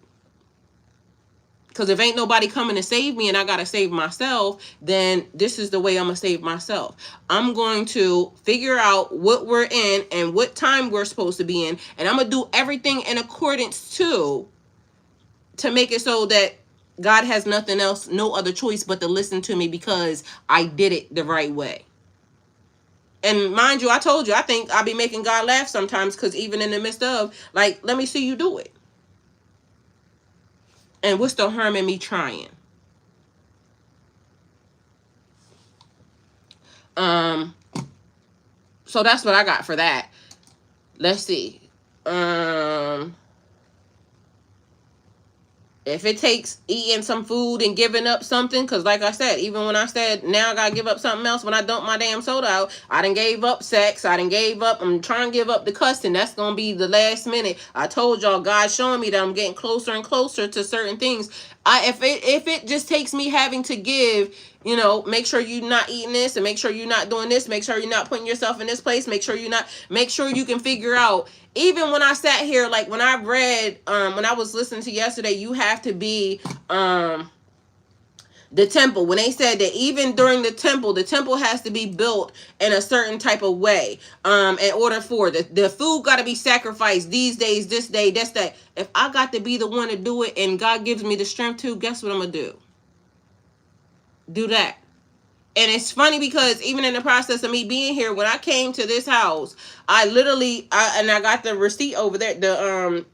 A: Because if ain't nobody coming to save me and I got to save myself, then this is the way I'm going to save myself. I'm going to figure out what we're in and what time we're supposed to be in. And I'm going to do everything in accordance to make it so that God has nothing else, no other choice but to listen to me, because I did it the right way. And mind you, I told you, I think I'll be making God laugh sometimes, because even in the midst of, like, let me see you do it. And what's the harm in me trying? So that's what I got for that. Let's see. If it takes eating some food and giving up something, because like I said, even when I said now I gotta give up something else, when I dump my damn soda out, I done gave up sex, I done gave up, I'm trying to give up the cussing. That's gonna be the last minute. I told y'all, God's showing me that I'm getting closer and closer to certain things. If it just takes me having to give, you know, make sure you're not eating this, and make sure you're not doing this, make sure you're not putting yourself in this place, make sure you can figure out. Even when I sat here, like when I read, when I was listening to yesterday, you have to be the temple. When they said that even during the temple has to be built in a certain type of way, in order for the food got to be sacrificed these days, this day, that's that. If I got to be the one to do it and God gives me the strength to, guess what I'm gonna do? Do that. And it's funny because even in the process of me being here, when I came to this house, I literally, I got the receipt over there, the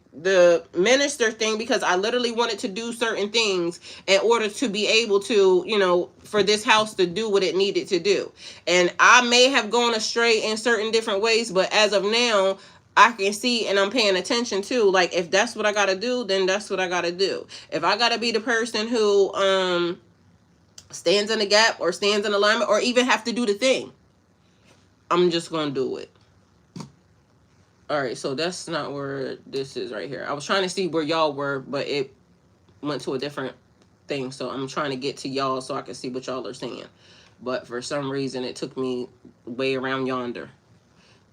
A: minister thing, because I literally wanted to do certain things in order to be able to, you know, for this house to do what it needed to do. And I may have gone astray in certain different ways, but as of now, I can see and I'm paying attention to, like, if that's what I got to do, then that's what I got to do. If I got to be the person who, stands in the gap or stands in alignment or even have to do the thing, I'm just gonna do it. All right, so that's not where this is right here. I was trying to see where y'all were, but it went to a different thing, so I'm trying to get to y'all so I can see what y'all are saying. But for some reason it took me way around yonder.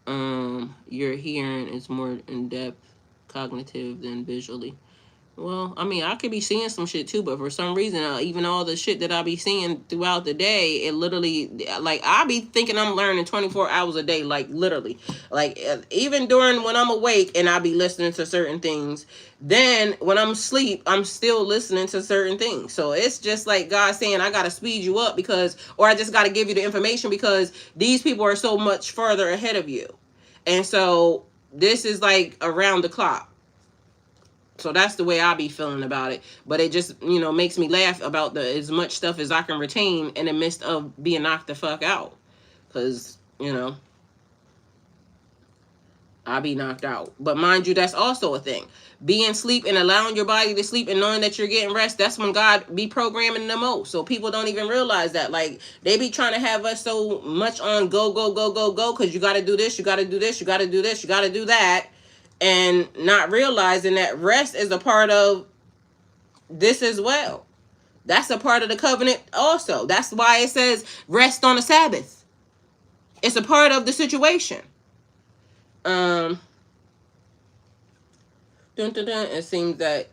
A: Your hearing is more in-depth cognitive than visually. Well, I mean, I could be seeing some shit too, but for some reason, even all the shit that I be seeing throughout the day, it literally, like, I be thinking I'm learning 24 hours a day, like, literally. Like, even during when I'm awake and I be listening to certain things, then when I'm asleep, I'm still listening to certain things. So it's just like God saying, I got to speed you up because, or I just got to give you the information because these people are so much further ahead of you. And so this is like around the clock. So that's the way I be feeling about it. But it just, you know, makes me laugh about as much stuff as I can retain in the midst of being knocked the fuck out. Because, you know, I be knocked out. But mind you, that's also a thing. Being sleep and allowing your body to sleep and knowing that you're getting rest, that's when God be programming the most. So people don't even realize that. Like, they be trying to have us so much on go, go, go, go, go. Because you got to do this, you got to do this, you got to do this, you got to do that. And not realizing that rest is a part of this as well. That's a part of the covenant also. That's why it says rest on the Sabbath. It's a part of the situation. It seems that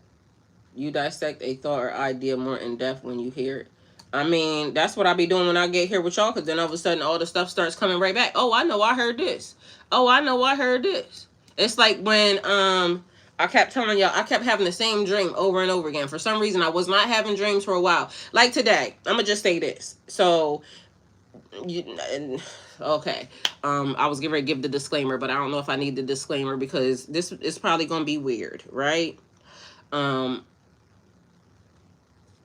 A: you dissect a thought or idea more in depth when you hear it. I mean, that's what I be doing when I get here with y'all, because then all of a sudden all the stuff starts coming right back. Oh, I know I heard this. Oh, I know I heard this. It's like when I kept telling y'all, I kept having the same dream over and over again. For some reason, I was not having dreams for a while. Like today, I'm gonna just say this. So, okay, I was getting ready to give the disclaimer, but I don't know if I need the disclaimer because this is probably gonna be weird, right? Um,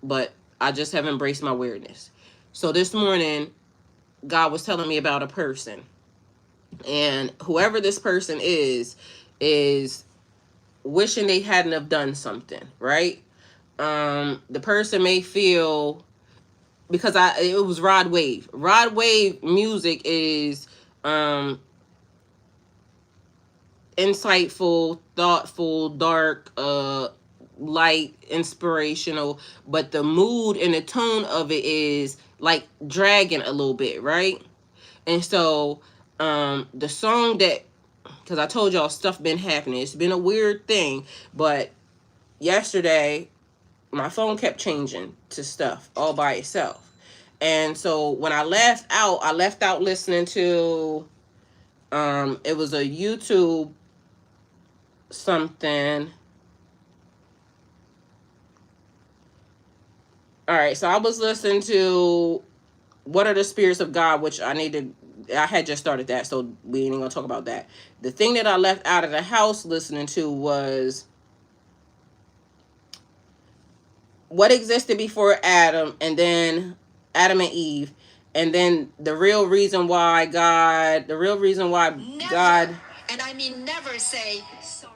A: but I just have embraced my weirdness. So this morning, God was telling me about a person, and whoever this person is wishing they hadn't have done something, right? The person may feel, because it was Rod Wave. Rod Wave music is insightful, thoughtful, dark, light, inspirational, but the mood and the tone of it is like dragging a little bit, right? And so the song that, because I told y'all stuff been happening, it's been a weird thing, but yesterday my phone kept changing to stuff all by itself. And so when I left out listening to it was a YouTube something. All right, so I was listening to What Are the Spirits of God, which I had just started that, so we ain't gonna talk about that. The thing that I left out of the house listening to was what existed before Adam, and then Adam and Eve, and then the real reason why God,
C: and I mean never say sorry.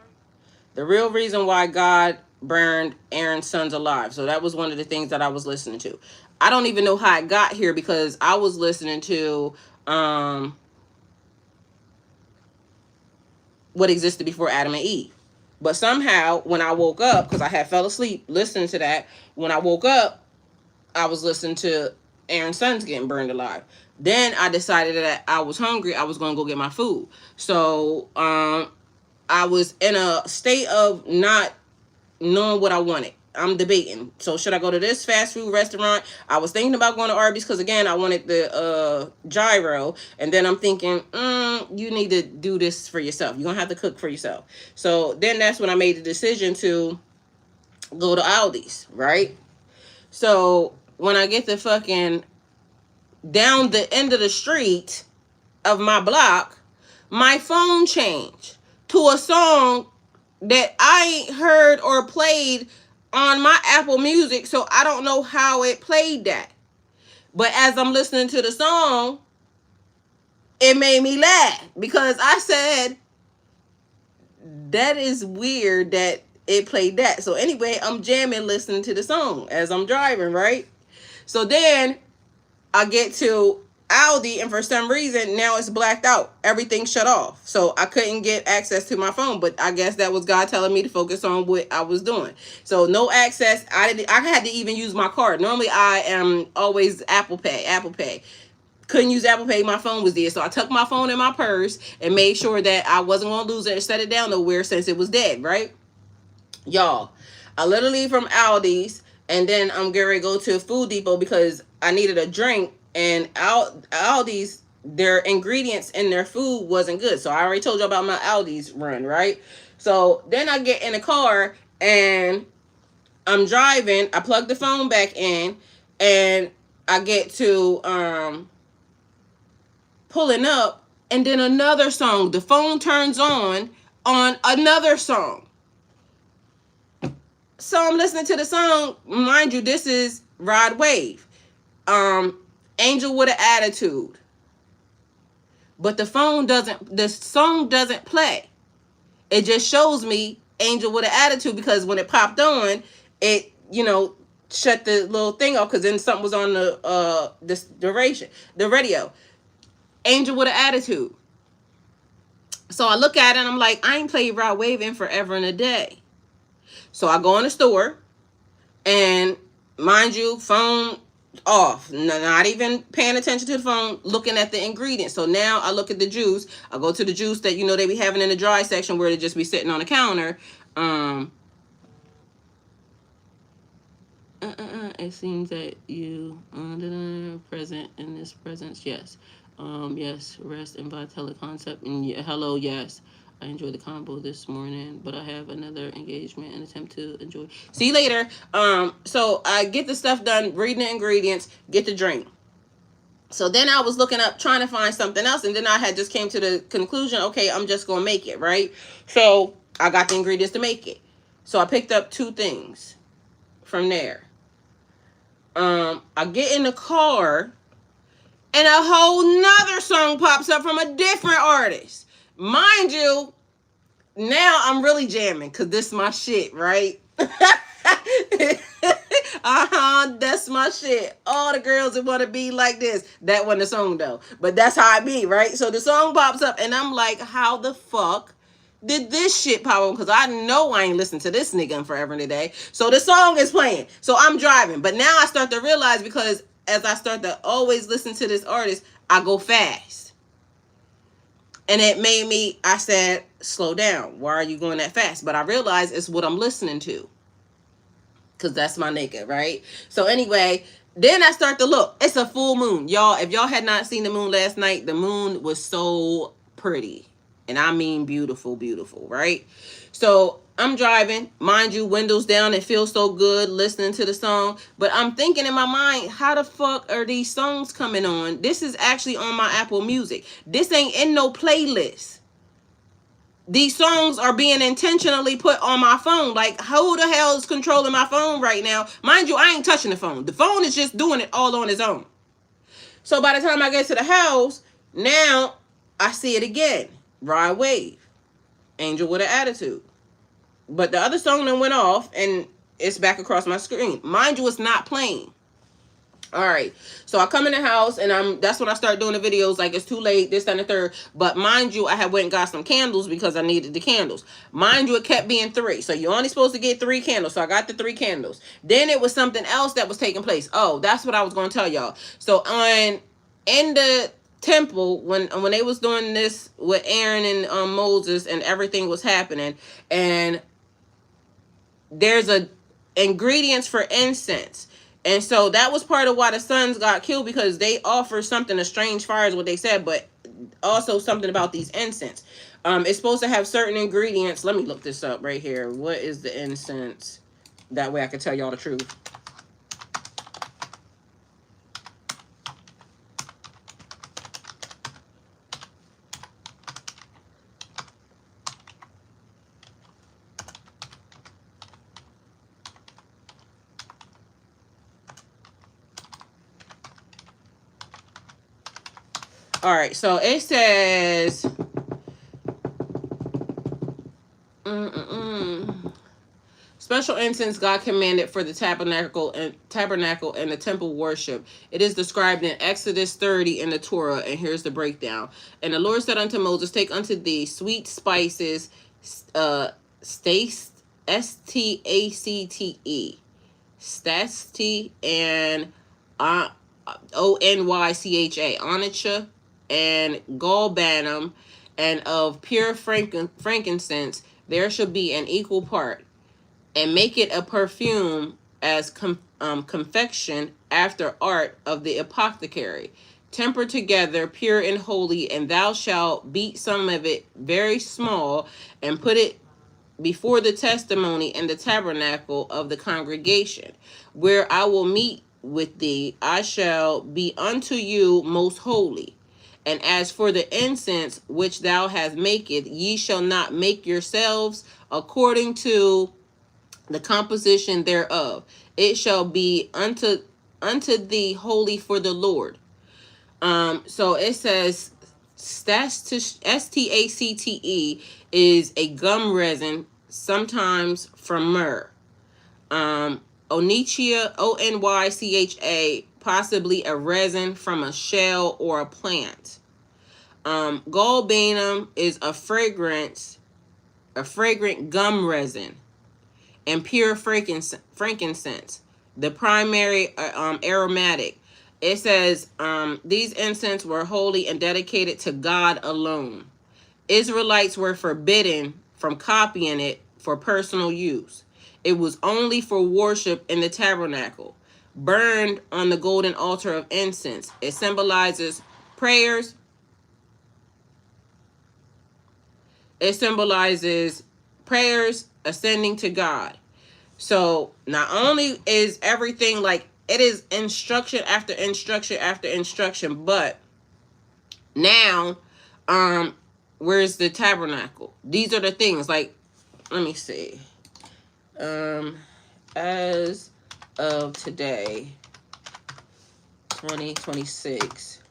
A: The real reason why God burned Aaron's sons alive. So that was one of the things that I was listening to. I don't even know how I got here because I was listening to what existed before Adam and Eve. But somehow when I woke up, because I had fell asleep listening to that, when I woke up, I was listening to Aaron's sons getting burned alive. Then I decided that I was hungry. I was going to go get my food. So I was in a state of not knowing what I wanted. I'm debating. So should I go to this fast food restaurant? I was thinking about going to Arby's because again I wanted the gyro, and then I'm thinking, you need to do this for yourself. You're gonna have to cook for yourself. So then that's when I made the decision to go to Aldi's, right? So when I get to fucking down the end of the street of my block, my phone changed to a song that I ain't heard or played on my Apple Music, so I don't know how it played that. But as I'm listening to the song, it made me laugh because I said, that is weird that it played that. So anyway, I'm jamming listening to the song as I'm driving, right? So then I get to Aldi, and for some reason now it's blacked out. Everything shut off, so I couldn't get access to my phone. But I guess that was God telling me to focus on what I was doing. So no access. I had to even use my card. Normally I am always Apple Pay. Couldn't use Apple Pay. My phone was there, so I took my phone in my purse and made sure that I wasn't gonna lose it or set it down nowhere since it was dead. Right, y'all. I literally from Aldi's, and then I'm getting ready to go to Food Depot because I needed a drink. And Aldi's, their ingredients in their food wasn't good. So I already told you about my Aldi's run, right? So then I get in the car and I'm driving. I plug the phone back in, and I get to pulling up, and then another song. The phone turns on another song. So I'm listening to the song. Mind you, this is Rod Wave. Angel with an Attitude. But the song doesn't play. It just shows me Angel with an Attitude because when it popped on, it, shut the little thing off because then something was on the radio. Angel with an Attitude. So I look at it and I'm like, I ain't played Rod Wave in forever and a day. So I go in the store, and mind you, phone off, not even paying attention to the phone, looking at the ingredients. So now I look at the juice. I go to the juice that they be having in the dry section where they just be sitting on the counter. It seems that you present in this presence. Yes. Yes. Rest and vitality concept. And hello. Yes. I enjoyed the combo this morning, but I have another engagement and attempt to enjoy. See you later. So I get the stuff done, reading the ingredients, get the drink. So then I was looking up, trying to find something else, and then I had just came to the conclusion, okay, I'm just gonna make it, right? So I got the ingredients to make it. So I picked up 2 things from there. I get in the car, and a whole nother song pops up from a different artist. Mind you, now I'm really jamming because this is my shit, right? That's my shit. All the girls that want to be like this. That wasn't the song though, but that's how I be, right? So the song pops up, and I'm like, how the fuck did this shit pop up? Because I know I ain't listened to this nigga in forever and a day. So the song is playing. So I'm driving, but now I start to realize, because as I start to always listen to this artist, I go fast. And it made me, I said, slow down. Why are you going that fast? But I realized it's what I'm listening to, because that's my nigga, right? So anyway, then I start to look. It's a full moon. Y'all, if y'all had not seen the moon last night, the moon was so pretty. And I mean beautiful, beautiful, right? So I'm driving, mind you, windows down. It feels so good listening to the song. But I'm thinking in my mind, how the fuck are these songs coming on? This is actually on my Apple Music. This ain't in no playlist. These songs are being intentionally put on my phone. Like, who the hell is controlling my phone right now? Mind you, I ain't touching the phone. The phone is just doing it all on its own. So by the time I get to the house, now I see it again. Ride Wave. Angel with an Attitude. But the other song then went off, and it's back across my screen. Mind you, it's not playing. All right, so I come in the house, and that's when I start doing the videos. Like, it's too late, this, that, and the third. But mind you, I had went and got some candles because I needed the candles. Mind you, it kept being 3. So you're only supposed to get 3 candles. So I got the 3 candles. Then it was something else that was taking place. Oh, that's what I was going to tell y'all. So in the temple, when they was doing this with Aaron and Moses, and everything was happening, and there's a ingredients for incense. And so that was part of why the sons got killed, because they offer something, a strange fire is what they said, but also something about these incense. It's supposed to have certain ingredients. Let me look this up right here. What is the incense? That way I can tell y'all the truth. All right, so it says, special incense God commanded for the tabernacle and the temple worship. It is described in Exodus 30 in the Torah, and here's the breakdown. And the Lord said unto Moses, take unto thee sweet spices, stacte, S-T-A-C-T-E, stacte, and O-N-Y-C-H-A, onycha, and galbanum, and of pure frankincense there shall be an equal part, and make it a perfume as confection after art of the apothecary, tempered together, pure and holy. And thou shalt beat some of it very small, and put it before the testimony in the tabernacle of the congregation, where I will meet with thee. I shall be unto you most holy. And as for the incense which thou hast maketh, ye shall not make yourselves according to the composition thereof. It shall be unto thee holy for the Lord. So it says stacte is a gum resin, sometimes from myrrh. Onycha, O-N-Y-C-H-A, possibly a resin from a shell or a plant. Galbanum is a fragrant gum resin, and pure frankincense, the primary aromatic. It says these incense were holy and dedicated to God alone. Israelites were forbidden from copying it for personal use. It was only for worship in the tabernacle, burned on the golden altar of incense. It symbolizes prayers. it symbolizes prayers ascending to God. So not only is everything like, it is instruction after instruction after instruction, but now, where's the tabernacle? These are the things, like, let me see. As of today, 2026,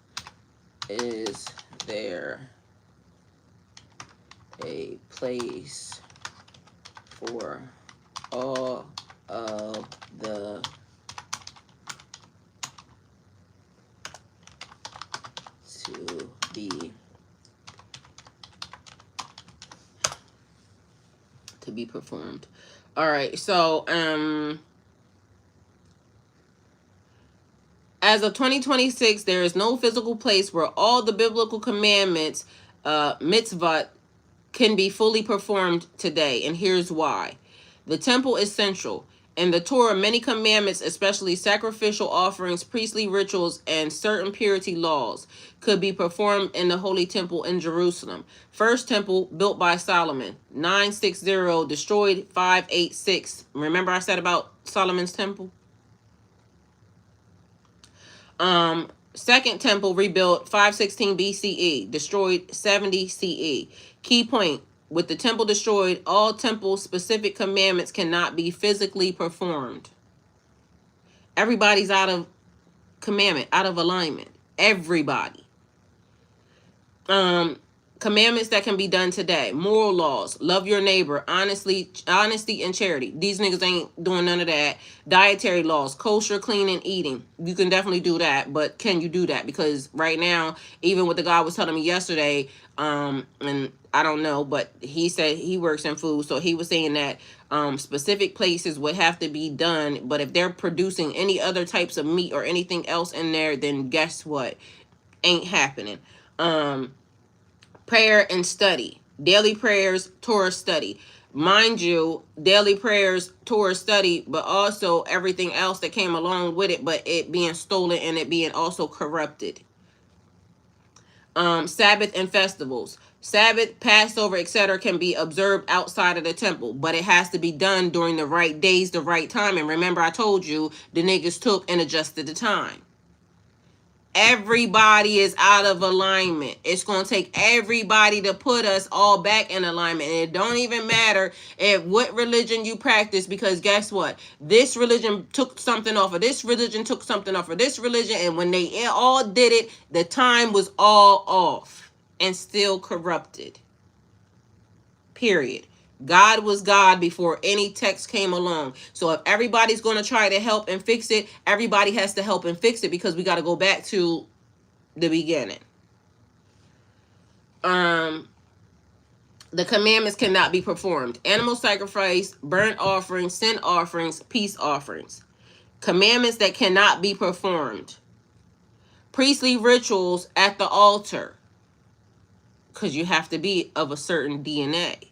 A: is there a place for all of the to be performed? All right, so as of 2026, there is no physical place where all the biblical commandments, mitzvot, can be fully performed today, and here's why. The temple is central. In the Torah, many commandments, especially sacrificial offerings, priestly rituals, and certain purity laws, could be performed in the Holy Temple in Jerusalem. First temple built by Solomon, 960, destroyed 586. Remember I said about Solomon's temple? Second temple rebuilt 516 BCE, destroyed 70 CE. Key point: with the temple destroyed, all temple specific commandments cannot be physically performed. Everybody's out of commandment, out of alignment. Everybody. Commandments that can be done today: moral laws, love your neighbor, honesty and charity. These niggas ain't doing none of that. Dietary laws, kosher, clean, and eating. You can definitely do that, but can you do that? Because right now, even what the guy was telling me yesterday, and I don't know, but he said he works in food, so he was saying that specific places would have to be done, but if they're producing any other types of meat or anything else in there, then guess what? Ain't happening. Prayer and study. Daily prayers, Torah study. Mind you, daily prayers, Torah study, but also everything else that came along with it, but it being stolen and it being also corrupted. Sabbath and festivals. Sabbath, Passover, etc. can be observed outside of the temple, but it has to be done during the right days, the right time. And remember, I told you the niggas took and adjusted the time. Everybody is out of alignment. It's going to take everybody to put us all back in alignment. And it don't even matter if what religion you practice, because guess what? This religion took something off of this religion, took something off of this religion. And when they all did it, the time was all off and still corrupted. Period. God was God before any text came along. So if everybody's going to try to help and fix it, everybody has to help and fix it, because we got to go back to the beginning. The commandments cannot be performed: animal sacrifice, burnt offerings, sin offerings, peace offerings. Commandments that cannot be performed: priestly rituals at the altar, because you have to be of a certain DNA.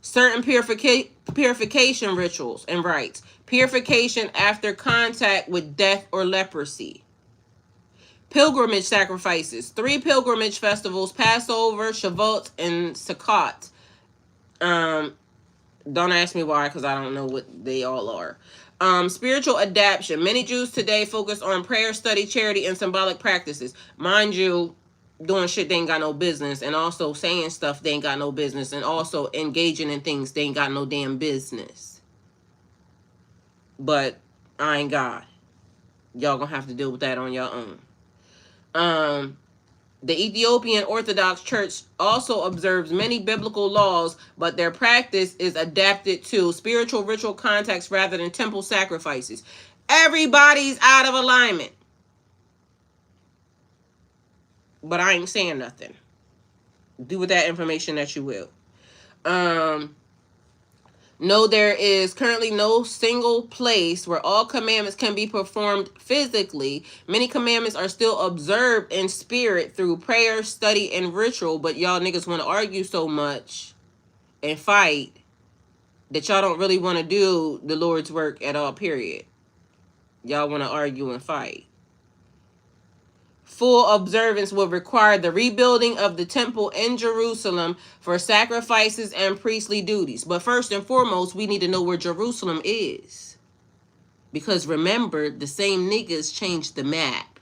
A: Certain purification rituals and rites. Purification after contact with death or leprosy. Pilgrimage sacrifices. 3 pilgrimage festivals: Passover, Shavuot, and Sukkot. Don't ask me why, because I don't know what they all are. Spiritual adaptation. Many Jews today focus on prayer, study, charity, and symbolic practices. Mind you, doing shit they ain't got no business, and also saying stuff they ain't got no business, and also engaging in things they ain't got no damn business. But I ain't God. Y'all gonna have to deal with that on your own. The Ethiopian Orthodox Church also observes many biblical laws, but their practice is adapted to spiritual ritual context rather than temple sacrifices. Everybody's out of alignment. But I ain't saying nothing. Do with that information that you will. No, there is currently no single place where all commandments can be performed physically. Many commandments are still observed in spirit through prayer, study, and ritual, but y'all niggas want to argue so much and fight that y'all don't really want to do the Lord's work at all, period. Y'all want to argue and fight. full observance would require the rebuilding of the temple in Jerusalem for sacrifices and priestly duties. But first and foremost, we need to know where Jerusalem is. Because remember, the same niggas changed the map.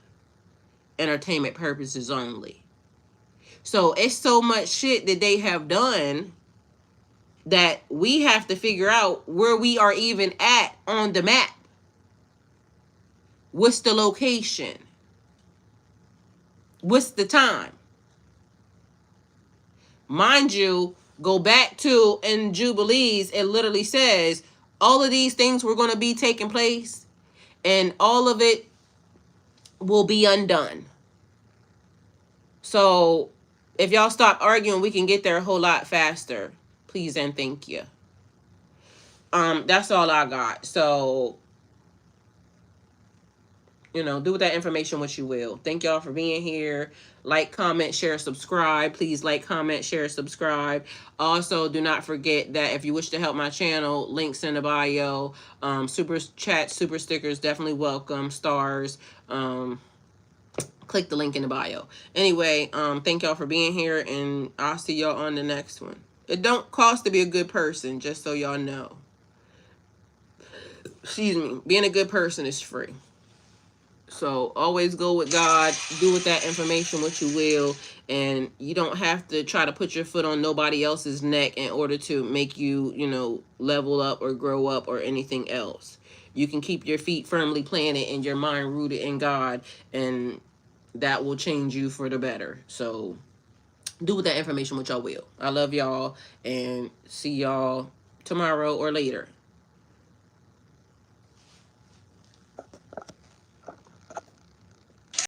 A: Entertainment purposes only. So it's so much shit that they have done that we have to figure out where we are even at on the map. What's the location? What's the time? Mind you, go back to in Jubilees, it literally says all of these things were going to be taking place and all of it will be undone. So if y'all stop arguing, we can get there a whole lot faster. Please and thank you. That's all I got. So, you know, do with that information what you will. Thank y'all for being here. Like, comment, share, subscribe. Please like, comment, share, subscribe. Also, do not forget that if you wish to help my channel, links in the bio. Super chat, super stickers, definitely welcome. Stars. Click the link in the bio. Anyway, thank y'all for being here, and I'll see y'all on the next one. It don't cost to be a good person, just so y'all know. Excuse me. Being a good person is free. So always go with God. Do with that information what you will. And you don't have to try to put your foot on nobody else's neck in order to make you, you know, level up or grow up or anything else. You can keep your feet firmly planted and your mind rooted in God, and that will change you for the better. So do with that information what y'all will. I love y'all, and see y'all tomorrow or later.